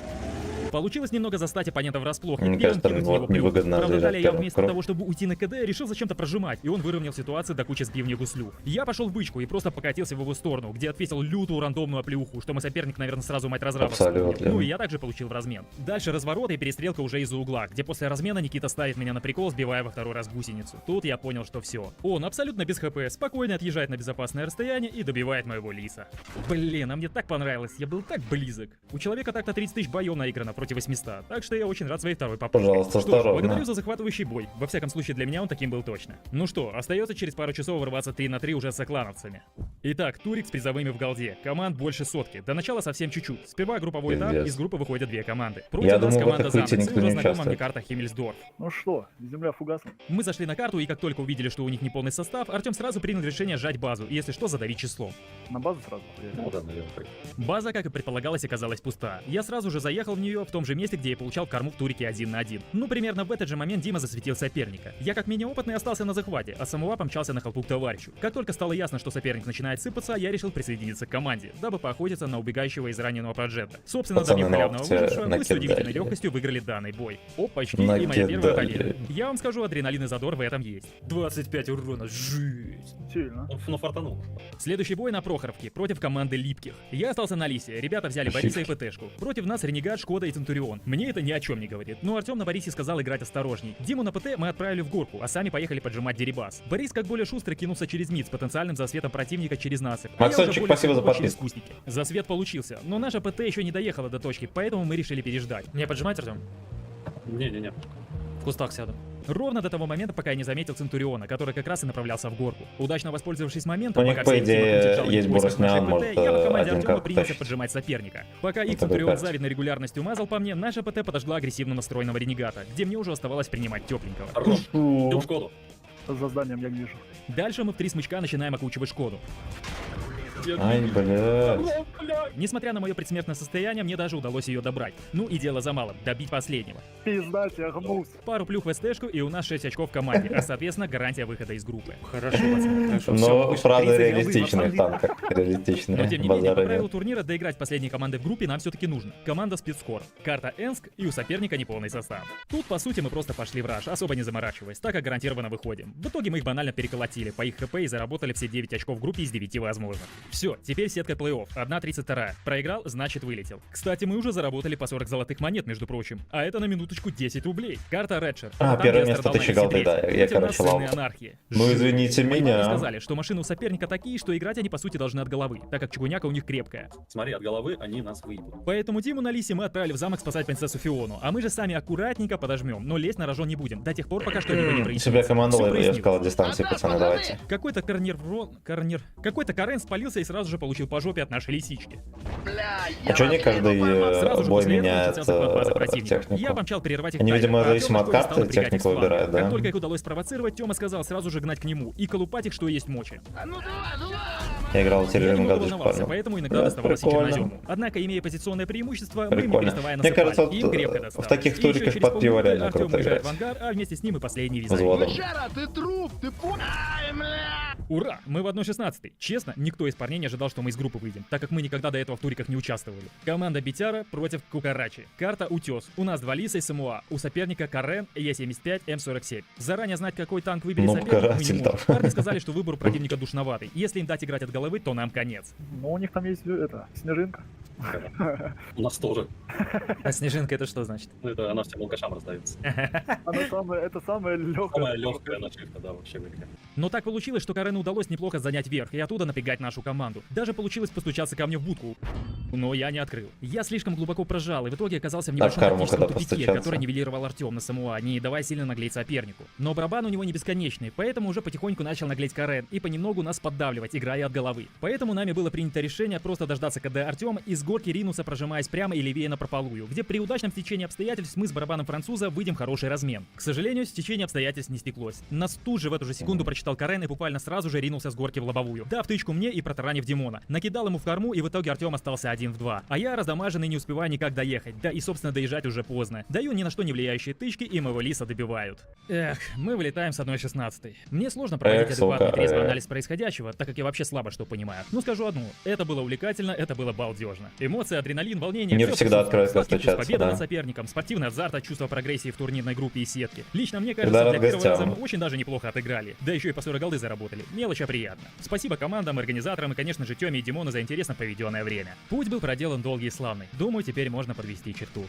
Получилось немного застать оппонента врасплох, и Мне первым кажется, кинуть в его плюх. невыгодно Правда, далее я заезжать вместо первым того, чтобы уйти на КД, решил зачем-то прожимать, и он выровнял ситуацию до кучи сбив мне гуслю. Я пошел в бычку и просто покатился в его сторону, где отвесил лютую рандомную оплеуху, что мой соперник, наверное, сразу мать разрабов вспомнил. Абсолютно. Ну и я также получил в размен. Дальше разворот и перестрелка уже из-за угла, где после размена Никита ставит меня на прикол, сбивая во второй раз гусеницу. Тут я понял, что все. Он абсолютно без хп, спокойно отъезжает на безопасное расстояние и добивает моего лиса. Блин, а мне так понравилось, я был так близок. У человека так-то 30 тысяч боев наиграно против 800, так что я очень рад своей второй попытке. Пожалуйста, Что ж, осторожно. благодарю за захватывающий бой. Во всяком случае, для меня он таким был точно. Ну что, остается через пару часов ворваться 3 на 3 уже с соклановцами. Итак, турик с призовыми в голде. Команд больше сотки. До начала совсем чуть-чуть. Сперва групповой этап, Пиздец. из группы выходят 2 команды. Против Я нас думаю, в команда этой культе Занекс, никто уже не знакома мне участвует. карта Химмельсдорф. Ну что, земля фугасом. Мы зашли на карту, и как только увидели, что у них неполный состав, Артем сразу принял решение сжать базу, и если что, задавить числом. На базу сразу? Ну да, наверное. База, как и предполагалось, оказалась пуста. Я сразу же заехал в нее, в том же месте, где я получал корму в турике 1 на 1. Ну, примерно в этот же момент Дима засветил соперника. Я как менее опытный остался на захвате, а самого помчался на халпу к товарищу. Как только стало ясно, что соперник начинает сыпаться, я решил присоединиться к команде, дабы поохотиться на убегающего из раненого проджета. Собственно, Пацаны добив на халявного опыте выжившего, мы с удивительной накидали. легкостью выиграли данный бой. Опачки, и моя Накидали. первая победа. Я вам скажу, адреналин и задор в этом есть. 25 урона, жесть. Сильно. Ну, фартанул. Следующий бой на Прохоровке против команды Липких. Я остался на Лисе, ребята взяли Бориса и ПТшку. Против нас Ренегат, Шкода и Центурион. Мне это ни о чем не говорит, но Артем на Борисе сказал играть осторожней. Диму на ПТ мы отправили в горку, а сами поехали поджимать Дерибас. Борис, как более шустрый, кинулся через мид с потенциальным засветом противника через насыпь. А я уже Максончик, более спасибо за фигово через подписку. кустики. Засвет получился, но наша ПТ еще не доехала до точки, поэтому мы решили переждать. Мне поджимать, Артем? Не-не-не. В кустах сяду. Ровно до того момента, пока я не заметил Центуриона, который как раз и направлялся в горку. Удачно воспользовавшись моментом, У них, пока по все эти идее, вокруг держали есть поиск Бороснян, нашей может, ПТ, я по команде один Артема как принялся тащит. поджимать соперника. Пока их Это Центурион как с завидной регулярностью мазал по мне, наша ПТ подожгла агрессивно настроенного ренегата, где мне уже оставалось принимать тепленького. Иду в Шкоду. За зданием я не вижу. Дальше мы в 3 смычка начинаем окучивать Шкоду. Ай, блядь. Несмотря на мое предсмертное состояние, мне даже удалось ее добрать. Ну и дело за малым, добить последнего. Пизда тебе, гнус. Пару плюх в СТшку, и у нас 6 очков в команде, а соответственно гарантия выхода из группы. Хорошо, пацаны, хорошо. Но фраза реалистичная в танках. Реалистичная. Но тем не менее, по Базара правилу нет. турнира доиграть последней командой в группе нам все-таки нужно. Команда спецскор, карта Энск и у соперника неполный состав. Тут, по сути, мы просто пошли в раш, особо не заморачиваясь, так как гарантированно выходим. В итоге мы их банально переколотили по их хп и заработали все 9 очков в группе из 9 возможных. Все, теперь сетка плей-офф. 1.32 1/2. Проиграл, значит вылетел. Кстати, мы уже заработали по 40 золотых монет, между прочим. А это на минуточку 10 рублей. Карта Редшир. Первое место 1000 голды, да. Я, короче, лал. Ну, извините меня. Сказали, что машины у соперника такие, что играть они, по сути, должны от головы, так как чугуняка у них крепкая. Смотри, от головы они нас выебут. Поэтому Диму на Лисе мы отправили в замок спасать принцессу Фиону, а мы же сами аккуратненько подожмем, но лезть на рожон не будем, до тех пор, пока что-либо не прояснится. Себя командовал, я шкала дистанции, пацаны, давайте. Какой-то Какой-то Карен спалился и сразу же получил по жопе от нашей лисички. А чё не каждый бой меняет технику? Я помчал прервать их. Они, видимо, таймер, зависимо от карты технику выбирают, да? Как только их удалось провоцировать, Тёма сказал сразу же гнать к нему и колупать их, что есть мочи. Я играл терроризм гаджет, поэтому иногда доставалось и чернозему. Однако, имея позиционное преимущество, мы, не переставая Мне кажется, наступали, им крепко досталось. в таких туриках под пиво реально Артём круто уезжает играть. в ангар, а вместе с ним и последний визарь. ты труп, ты Ура! Мы в 1.16. Честно, никто из парней не ожидал, что мы из группы выйдем, так как мы никогда до этого в туриках не участвовали. Команда Битяра против Кукарачи. Карта Утес. У нас 2 Лиса и СМУА. У соперника Карен, Е75, М47. Заранее знать, какой танк выберет соперник, мы не можем. Парни сказали, что выбор у противника душноватый. Если им дать играть от головы, то нам конец. Ну, у них там есть снежинка. У нас тоже. А снежинка это что значит? Ну, это она всем алкашам раздается. Это самая легкая. Самая легкая начинка, да, вообще в игре. Но так получилось, что Карену удалось неплохо занять верх и оттуда напрягать нашу команду. Даже получилось постучаться ко мне в будку. Но я не открыл. Я слишком глубоко прожал и в итоге оказался в небольшом тактическом тупике, который нивелировал Артем на СМУА, не давая сильно наглеть сопернику. Но барабан у него не бесконечный, поэтому уже потихоньку начал наглеть Карен и понемногу нас поддавливать, играя от головы. Поэтому нами было принято решение просто дождаться, когда Артем из горки ринулся, прожимаясь прямо и левее на прополую, где при удачном стечении обстоятельств мы с барабаном француза выйдем хороший размен. К сожалению, стечение обстоятельств не спеклось. Нас тут же в эту же секунду прочитал Карен и буквально сразу же ринулся с горки в лобовую, дав тычку мне и протаранив Димона. Накидал ему в корму, и в итоге Артем остался 1 в 2. А я раздамаженный не успеваю никак доехать, да и собственно доезжать уже поздно. Даю ни на что не влияющие тычки, и моего Лиса добивают. Эх, мы вылетаем с 1.16. Мне сложно проводить адекватный трезвый анализ происходящего, так как я вообще слабо что понимаю. Ну скажу одну, это было увлекательно, это было балдежно. Эмоции, адреналин, волнение. Мир всегда откроется достучаться, победа да. над соперником, спортивный азарт от чувства прогрессии в турнирной группе и сетке. Лично мне кажется, для первого раза мы очень даже неплохо отыграли. Да еще и по 40 голды заработали. Мелочь, а приятно. Спасибо командам, организаторам и, конечно же, Тёме и Димону за интересно проведенное время. Путь был проделан долгий и славный. Думаю, теперь можно подвести черту.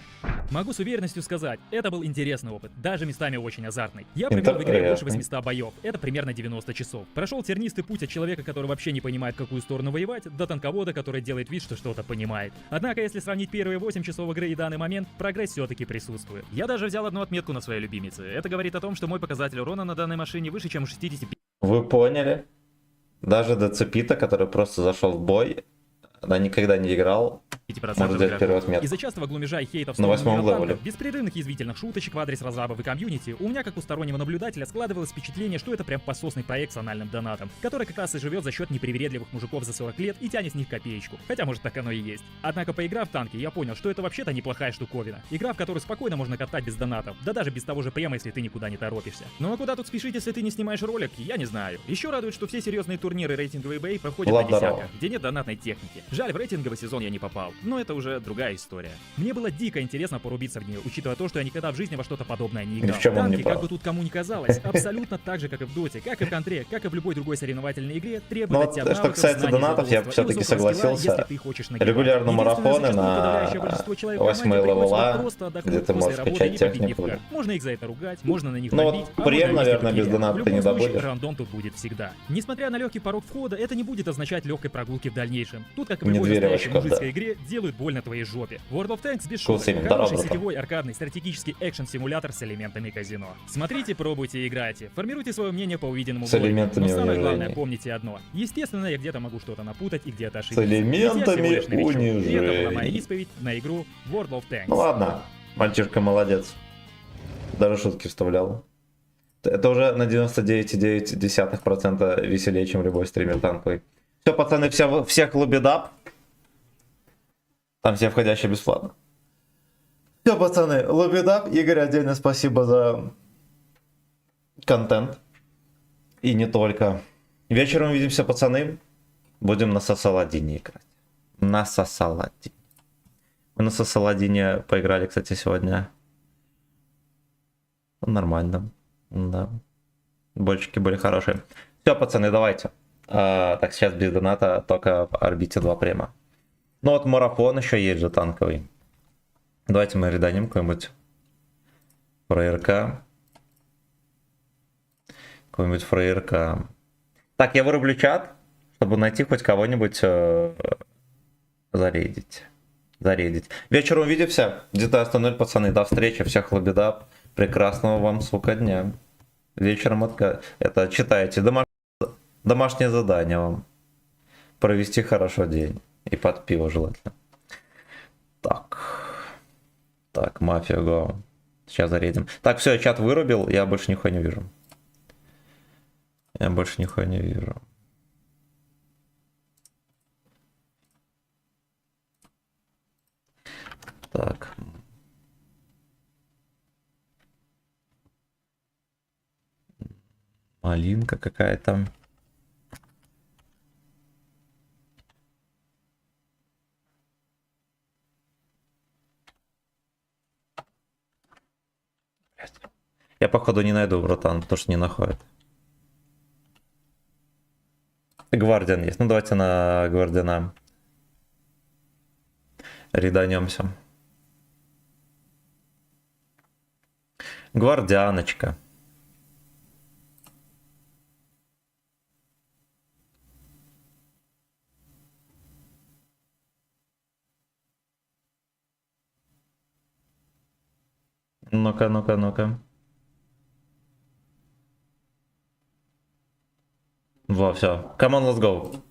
Могу с уверенностью сказать, это был интересный опыт, даже местами очень азартный. Я провел в игре больше 800 боев, это примерно 90 часов. Прошел тернистый путь от человека, который вообще не понимает, в какую сторону воевать, до танковода, который делает вид, что что-то понимает. Однако, если сравнить первые 8 часов игры и данный момент, прогресс все-таки присутствует. Я даже взял одну отметку на своей любимице. Это говорит о том, что мой показатель урона на данной машине выше, чем у 65. Вы поняли? Даже Децепита, который просто зашел в бой, она никогда не играл. Может взять первый отмет. Из-за частого глумежа и хейта в на сторону 8 левеле. беспрерывных язвительных шуточек в адрес разрабов и комьюнити, у меня, как у стороннего наблюдателя, складывалось впечатление, что это прям пососный проект с анальным донатом, который как раз и живет за счет непривередливых мужиков за 40 лет и тянет с них копеечку. Хотя, может, так оно и есть. Однако, поиграв в танки, я понял, что это вообще-то неплохая штуковина. Игра, в которую спокойно можно катать без донатов, да даже без того же према, если ты никуда не торопишься. Ну а куда тут спешить, если ты не снимаешь ролик, я не знаю. Еще радует, что все серьезные турниры рейтинговой бои проходят на десятках, где нет донатной техники. Жаль, в рейтинговый сезон я не попал, но это уже другая история. Мне было дико интересно порубиться в нее, учитывая то, что я никогда в жизни во что-то подобное не играл. Танки, как бы тут кому ни казалось, абсолютно так же, как и в доте, как и в контре, как и в любой другой соревновательной игре, требует от тебя навыков, что касается донатов, я все-таки согласился. Регулярно марафоны на 8 левела, где ты можешь качать технику. Можно их за это ругать, можно на них бомбить. Ну вот прем, наверное, без доната ты не добудешь. Рандом тут будет всегда. Несмотря на легкий порог входа, это не будет означать легкой прогулки в дальнейшем. Тут, как и в любой настоящей мужицкой игре, делают больно твоей жопе. World of Tanks без шуток. Хороший сетевой, аркадный, стратегический экшен-симулятор с элементами казино. Смотрите, пробуйте, играйте. Формируйте свое мнение по увиденному бою. Но самое главное, помните одно. Естественно, я где-то могу что-то напутать и где-то ошибиться. С элементами унижения. И это была моя исповедь на игру World of Tanks. Ну ладно, мальчишка молодец. Даже шутки вставлял. Это уже на 99,9% веселее, чем любой стример танковый. Все, пацаны, всех лобидап. Там все входящие бесплатно. Все, пацаны, лобидап. Игорь, отдельно спасибо за контент. И не только. Вечером увидимся, пацаны. Будем на Сосаладине играть. На Сосаладине. Мы на Сосаладине поиграли, кстати, сегодня. Нормально. Да. Больчики были хорошие. Все, пацаны, давайте. Так, сейчас без доната, только орбите 2 према. Ну вот марафон еще есть же танковый. Давайте мы реданем какой-нибудь фраерка. Какой-нибудь фраерка. Так, я вырублю чат, чтобы найти хоть кого-нибудь зарейдить. Вечером увидимся. Где-то остановлю, пацаны. До встречи. Всех лабидап. Прекрасного вам, сука, дня. Вечером это читайте. Домашнее задание вам. Провести хорошо день. И под пиво желательно. Так, мафия, го. Сейчас зарейдим. Так, все, я чат вырубил. Я больше нихуя не вижу. Так. Малинка какая-то. Я походу не найду, братан, потому что не находит. Гвардиан есть. Ну давайте на Гвардиана реданемся. Гвардианочка. Ну-ка. Во, все. Come on, let's go.